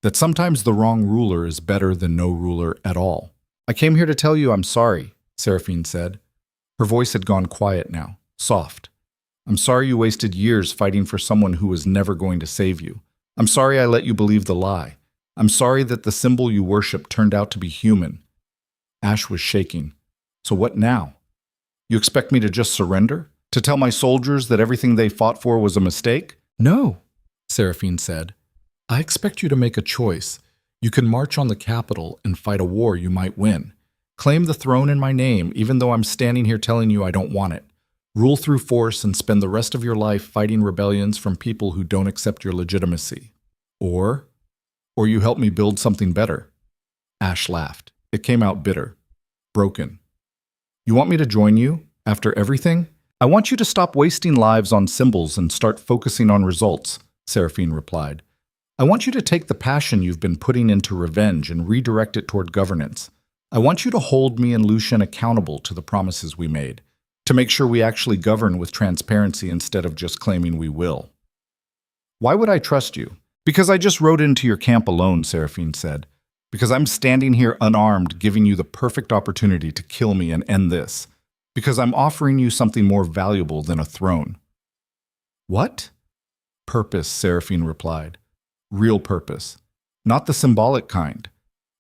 That sometimes the wrong ruler is better than no ruler at all. I came here to tell you I'm sorry, Seraphine said. Her voice had gone quiet now, soft. I'm sorry you wasted years fighting for someone who was never going to save you. I'm sorry I let you believe the lie. I'm sorry that the symbol you worship turned out to be human. Ash was shaking. So what now? You expect me to just surrender? To tell my soldiers that everything they fought for was a mistake? No, Seraphine said. I expect you to make a choice. You can march on the capital and fight a war you might win. Claim the throne in my name, even though I'm standing here telling you I don't want it. Rule through force and spend the rest of your life fighting rebellions from people who don't accept your legitimacy. Or you help me build something better. Ash laughed. It came out bitter, broken. You want me to join you, after everything? I want you to stop wasting lives on symbols and start focusing on results, Seraphine replied. I want you to take the passion you've been putting into revenge and redirect it toward governance. I want you to hold me and Lucian accountable to the promises we made, to make sure we actually govern with transparency instead of just claiming we will. Why would I trust you? Because I just rode into your camp alone, Seraphine said. Because I'm standing here unarmed, giving you the perfect opportunity to kill me and end this. Because I'm offering you something more valuable than a throne. What? Purpose, Seraphine replied. Real purpose. Not the symbolic kind.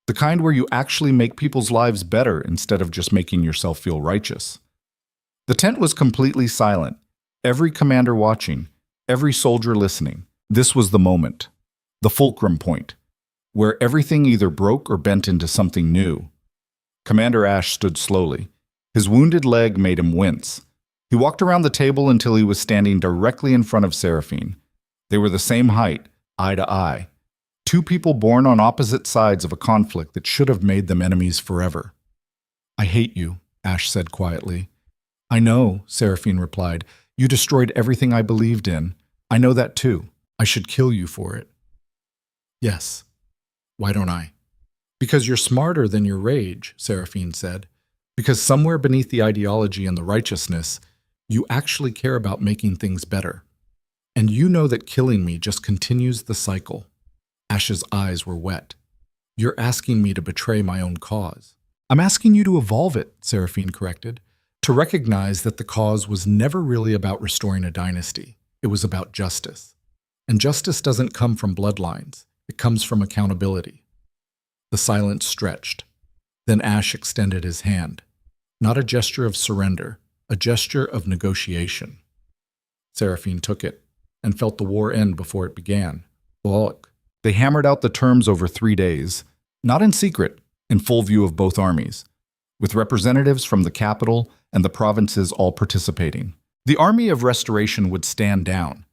The kind where you actually make people's lives better instead of just making yourself feel righteous. The tent was completely silent. Every commander watching, every soldier listening. This was the moment. The fulcrum point. Where everything either broke or bent into something new. Commander Ash stood slowly. His wounded leg made him wince. He walked around the table until he was standing directly in front of Seraphine. They were the same height, eye to eye. Two people born on opposite sides of a conflict that should have made them enemies forever. I hate you, Ash said quietly. I know, Seraphine replied. You destroyed everything I believed in. I know that too. I should kill you for it. Yes. Why don't I? Because you're smarter than your rage, Seraphine said. Because somewhere beneath the ideology and the righteousness, you actually care about making things better. And you know that killing me just continues the cycle. Ash's eyes were wet. You're asking me to betray my own cause. I'm asking you to evolve it, Seraphine corrected, to recognize that the cause was never really about restoring a dynasty. It was about justice. And justice doesn't come from bloodlines. It comes from accountability. The silence stretched. Then Ash extended his hand. Not a gesture of surrender, a gesture of negotiation. Seraphine took it and felt the war end before it began. Look. They hammered out the terms over 3 days, not in secret, in full view of both armies, with representatives from the capital and the provinces all participating. The army of restoration would stand down,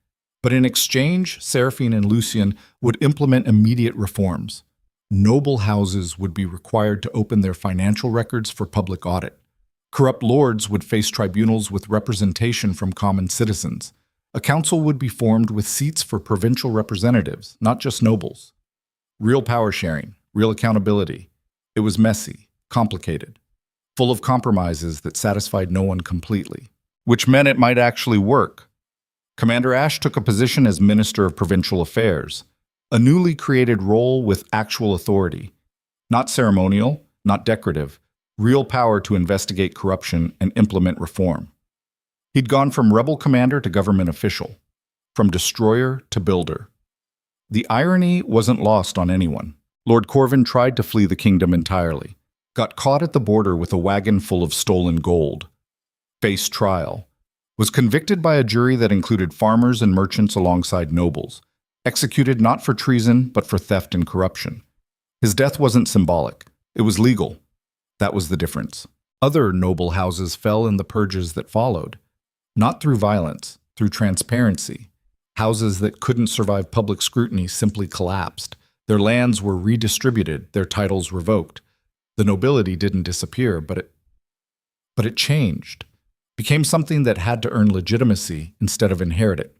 but in exchange, Seraphine and Lucien would implement immediate reforms. Noble houses would be required to open their financial records for public audit. Corrupt lords would face tribunals with representation from common citizens. A council would be formed with seats for provincial representatives, not just nobles. Real power sharing, real accountability. It was messy, complicated, full of compromises that satisfied no one completely, which meant it might actually work. Commander Ash took a position as Minister of Provincial Affairs, a newly created role with actual authority, not ceremonial, not decorative, real power to investigate corruption and implement reform. He'd gone from rebel commander to government official, from destroyer to builder. The irony wasn't lost on anyone. Lord Corvin tried to flee the kingdom entirely, got caught at the border with a wagon full of stolen gold, faced trial, was convicted by a jury that included farmers and merchants alongside nobles, executed not for treason but for theft and corruption. His death wasn't symbolic, it was legal. That was the difference. Other noble houses fell in the purges that followed, not through violence, through transparency. Houses that couldn't survive public scrutiny simply collapsed. Their lands were redistributed, their titles revoked. The nobility didn't disappear, but it changed, became something that had to earn legitimacy instead of inherit it.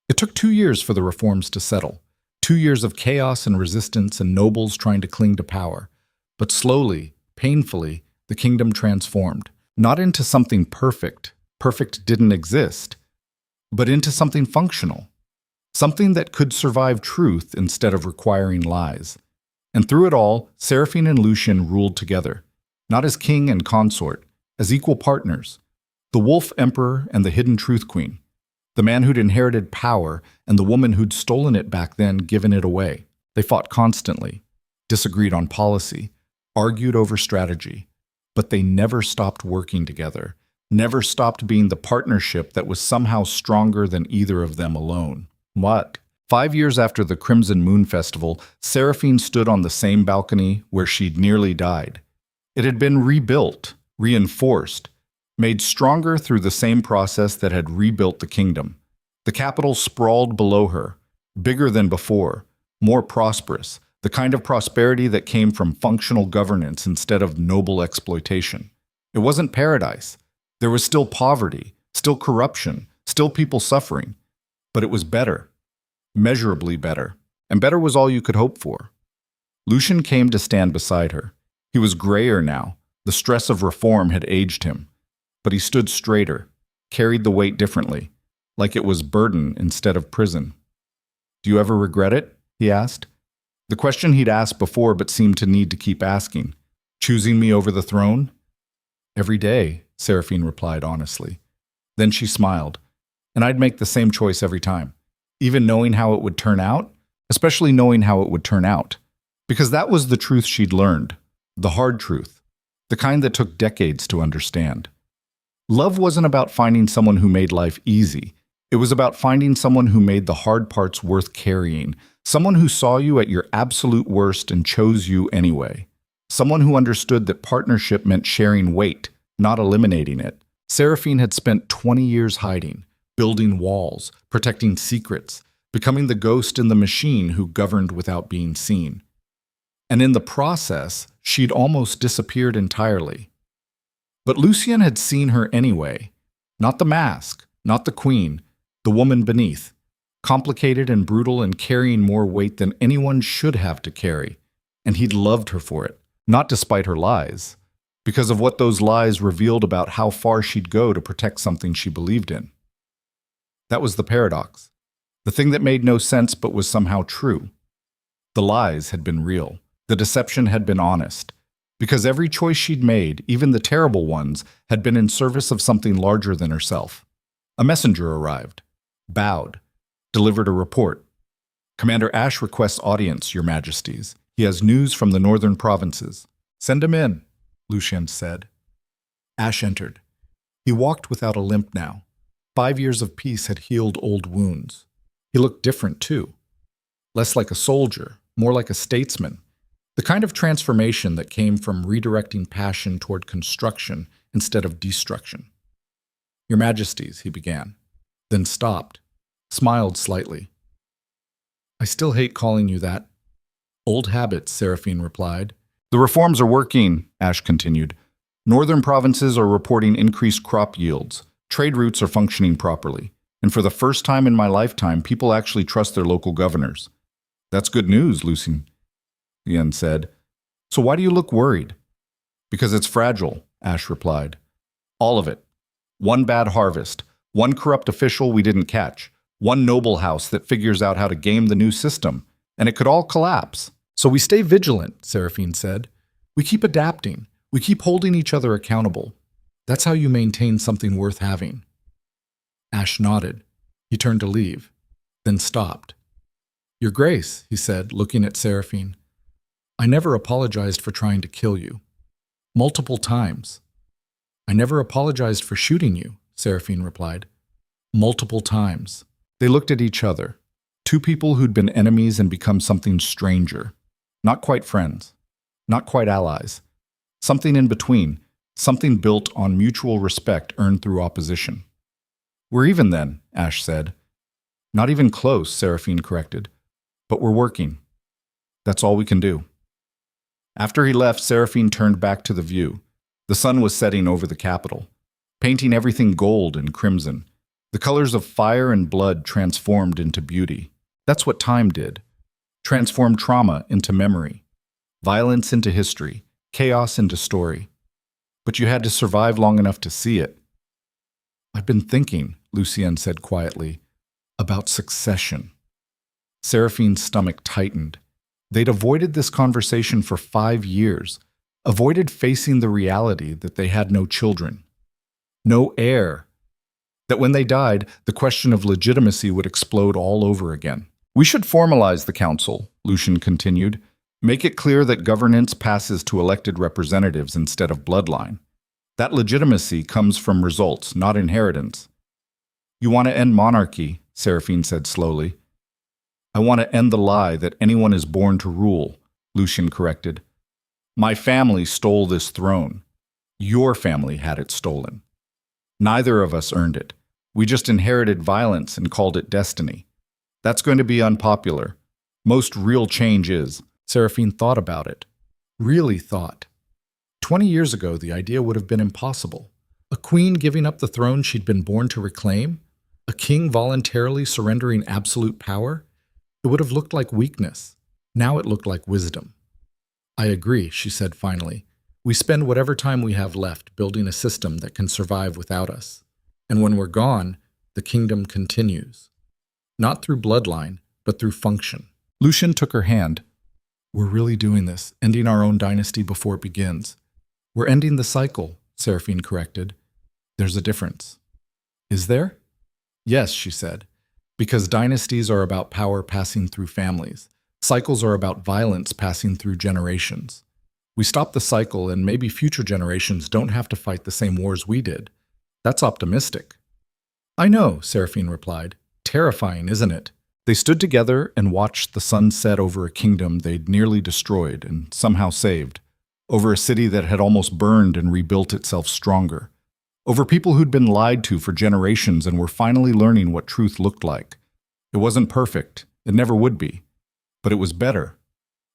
It took 2 years for the reforms to settle, 2 years of chaos and resistance and nobles trying to cling to power. But slowly, painfully, the kingdom transformed, not into something perfect. Perfect didn't exist, but into something functional, something that could survive truth instead of requiring lies. And through it all, Seraphine and Lucien ruled together, not as king and consort, as equal partners, the wolf emperor and the hidden truth queen, the man who'd inherited power and the woman who'd stolen it back then, given it away. They fought constantly, disagreed on policy, argued over strategy, but they never stopped working together, never stopped being the partnership that was somehow stronger than either of them alone. What? 5 years after the Crimson Moon Festival, Seraphine stood on the same balcony where she'd nearly died. It had been rebuilt, reinforced, made stronger through the same process that had rebuilt the kingdom. The capital sprawled below her, bigger than before, more prosperous, the kind of prosperity that came from functional governance instead of noble exploitation. It wasn't paradise. There was still poverty, still corruption, still people suffering. But it was better, measurably better, and better was all you could hope for. Lucien came to stand beside her. He was grayer now. The stress of reform had aged him. But he stood straighter, carried the weight differently, like it was burden instead of prison. "Do you ever regret it?" he asked. The question he'd asked before but seemed to need to keep asking. "Choosing me over the throne?" "Every day," Seraphine replied honestly. Then she smiled. "And I'd make the same choice every time, even knowing how it would turn out, especially knowing how it would turn out. Because that was the truth she'd learned, the hard truth, the kind that took decades to understand. Love wasn't about finding someone who made life easy. It was about finding someone who made the hard parts worth carrying, someone who saw you at your absolute worst and chose you anyway. Someone who understood that partnership meant sharing weight, not eliminating it. Seraphine had spent 20 years hiding, building walls, protecting secrets, becoming the ghost in the machine who governed without being seen. And in the process, she'd almost disappeared entirely. But Lucien had seen her anyway. Not the mask, not the queen, the woman beneath, complicated and brutal and carrying more weight than anyone should have to carry. And he'd loved her for it, not despite her lies, because of what those lies revealed about how far she'd go to protect something she believed in. That was the paradox, the thing that made no sense but was somehow true. The lies had been real, the deception had been honest, because every choice she'd made, even the terrible ones, had been in service of something larger than herself. A messenger arrived, bowed, delivered a report. Commander Ash requests audience, Your Majesties. He has news from the northern provinces. Send him in, Lucien said. Ash entered. He walked without a limp now. 5 years of peace had healed old wounds. He looked different, too. Less like a soldier, more like a statesman. The kind of transformation that came from redirecting passion toward construction instead of destruction. Your Majesties, he began, then stopped, smiled slightly. I still hate calling you that. Old habits, Seraphine replied. The reforms are working, Ash continued. Northern provinces are reporting increased crop yields. Trade routes are functioning properly. And for the first time in my lifetime, people actually trust their local governors. That's good news, Lucien said. So why do you look worried? Because it's fragile, Ash replied. All of it. One bad harvest, one corrupt official we didn't catch, one noble house that figures out how to game the new system, and it could all collapse. So we stay vigilant, Seraphine said. We keep adapting. We keep holding each other accountable. That's how you maintain something worth having. Ash nodded. He turned to leave, then stopped. Your Grace, he said, looking at Seraphine. I never apologized for trying to kill you. Multiple times. I never apologized for shooting you, Seraphine replied. Multiple times. They looked at each other. Two people who'd been enemies and become something stranger. Not quite friends. Not quite allies. Something in between. Something built on mutual respect earned through opposition. We're even then, Ash said. Not even close, Seraphine corrected. But we're working. That's all we can do. After he left, Seraphine turned back to the view. The sun was setting over the capital, painting everything gold and crimson. The colors of fire and blood transformed into beauty. That's what time did. Transformed trauma into memory, violence into history, chaos into story. But you had to survive long enough to see it. I've been thinking, Lucien said quietly, about succession. Seraphine's stomach tightened. They'd avoided this conversation for 5 years, avoided facing the reality that they had no children, no heir, that when they died, the question of legitimacy would explode all over again. We should formalize the council, Lucien continued. Make it clear that governance passes to elected representatives instead of bloodline. That legitimacy comes from results, not inheritance. You want to end monarchy, Seraphine said slowly. I want to end the lie that anyone is born to rule, Lucien corrected. My family stole this throne. Your family had it stolen. Neither of us earned it. We just inherited violence and called it destiny. That's going to be unpopular. Most real change is. Seraphine thought about it. Really thought. 20 years ago, the idea would have been impossible. A queen giving up the throne she'd been born to reclaim? A king voluntarily surrendering absolute power? It would have looked like weakness. Now it looked like wisdom. I agree, she said finally. We spend whatever time we have left building a system that can survive without us. And when we're gone, the kingdom continues. Not through bloodline, but through function. Lucien took her hand. We're really doing this, ending our own dynasty before it begins. We're ending the cycle, Seraphine corrected. There's a difference. Is there? Yes, she said. Because dynasties are about power passing through families. Cycles are about violence passing through generations. We stop the cycle and maybe future generations don't have to fight the same wars we did. That's optimistic. I know, Seraphine replied. Terrifying, isn't it? They stood together and watched the sun set over a kingdom they'd nearly destroyed and somehow saved, over a city that had almost burned and rebuilt itself stronger, over people who'd been lied to for generations and were finally learning what truth looked like. It wasn't perfect, it never would be, but it was better,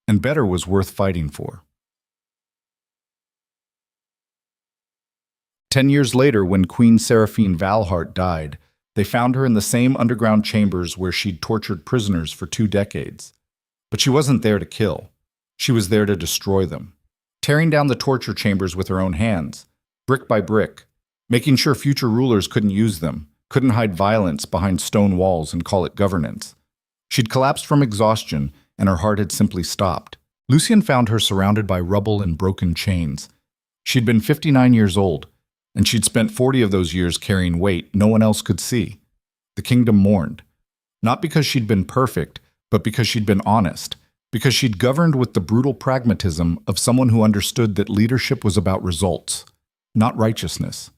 and better was worth fighting for. 10 years later, when Queen Seraphine Valhart died, they found her in the same underground chambers where she'd tortured prisoners for 2 decades. But she wasn't there to kill. She was there to destroy them, tearing down the torture chambers with her own hands, brick by brick, making sure future rulers couldn't use them, couldn't hide violence behind stone walls and call it governance. She'd collapsed from exhaustion, and her heart had simply stopped. Lucien found her surrounded by rubble and broken chains. She'd been 59 years old, and she'd spent 40 of those years carrying weight no one else could see. The kingdom mourned. Not because she'd been perfect, but because she'd been honest, because she'd governed with the brutal pragmatism of someone who understood that leadership was about results, not righteousness,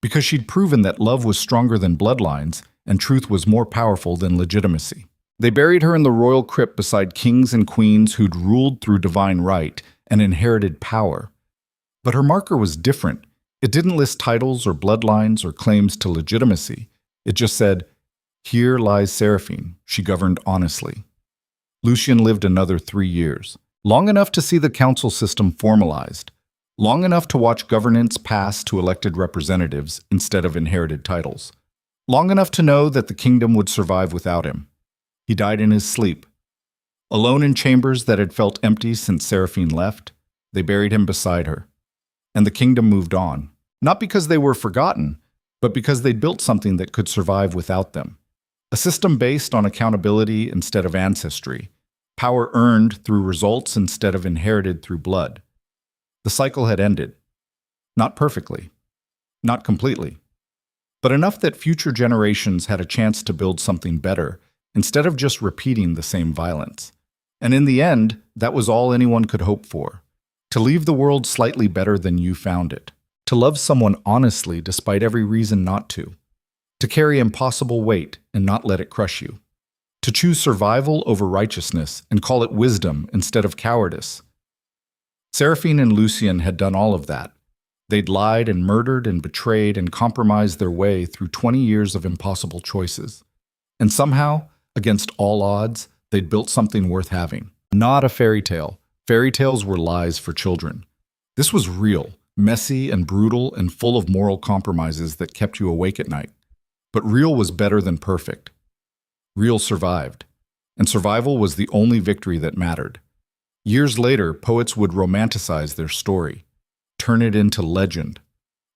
because she'd proven that love was stronger than bloodlines and truth was more powerful than legitimacy. They buried her in the royal crypt beside kings and queens who'd ruled through divine right and inherited power. But her marker was different. It didn't list titles or bloodlines or claims to legitimacy. It just said, "Here lies Seraphine. She governed honestly." Lucien lived another 3 years, long enough to see the council system formalized, long enough to watch governance pass to elected representatives instead of inherited titles, long enough to know that the kingdom would survive without him. He died in his sleep. Alone in chambers that had felt empty since Seraphine left, they buried him beside her. And the kingdom moved on, not because they were forgotten, but because they'd built something that could survive without them. A system based on accountability instead of ancestry, power earned through results instead of inherited through blood. The cycle had ended. Not perfectly, not completely, but enough that future generations had a chance to build something better instead of just repeating the same violence. And in the end, that was all anyone could hope for. To leave the world slightly better than you found it. To love someone honestly despite every reason not to. To carry impossible weight and not let it crush you. To choose survival over righteousness and call it wisdom instead of cowardice. Seraphine and Lucien had done all of that. They'd lied and murdered and betrayed and compromised their way through 20 years of impossible choices. And somehow, against all odds, they'd built something worth having. Not a fairy tale. Fairy tales were lies for children. This was real, messy and brutal and full of moral compromises that kept you awake at night. But real was better than perfect. Real survived. And survival was the only victory that mattered. Years later, poets would romanticize their story, turn it into legend.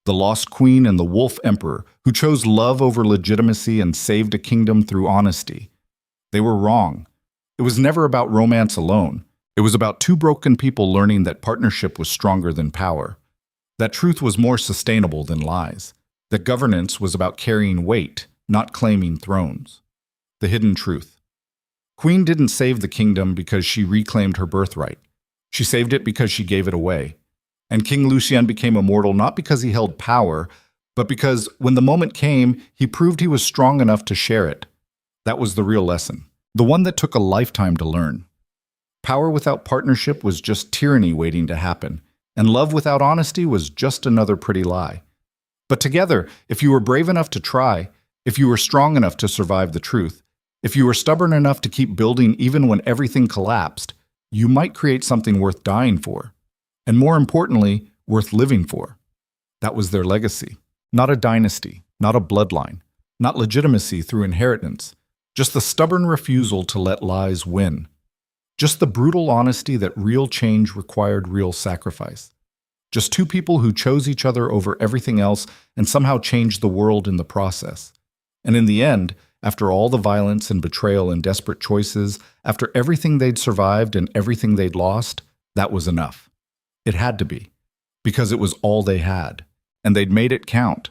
The lost queen and the wolf emperor who chose love over legitimacy and saved a kingdom through honesty. They were wrong. It was never about romance alone. It was about two broken people learning that partnership was stronger than power, that truth was more sustainable than lies, that governance was about carrying weight, not claiming thrones. The hidden truth. Queen didn't save the kingdom because she reclaimed her birthright. She saved it because she gave it away. And King Lucien became immortal not because he held power, but because when the moment came, he proved he was strong enough to share it. That was the real lesson, the one that took a lifetime to learn. Power without partnership was just tyranny waiting to happen, and love without honesty was just another pretty lie. But together, if you were brave enough to try, if you were strong enough to survive the truth, if you were stubborn enough to keep building even when everything collapsed, you might create something worth dying for, and more importantly, worth living for. That was their legacy. Not a dynasty, not a bloodline, not legitimacy through inheritance, just the stubborn refusal to let lies win. Just the brutal honesty that real change required real sacrifice. Just two people who chose each other over everything else and somehow changed the world in the process. And in the end, after all the violence and betrayal and desperate choices, after everything they'd survived and everything they'd lost, that was enough. It had to be, because it was all they had, and they'd made it count.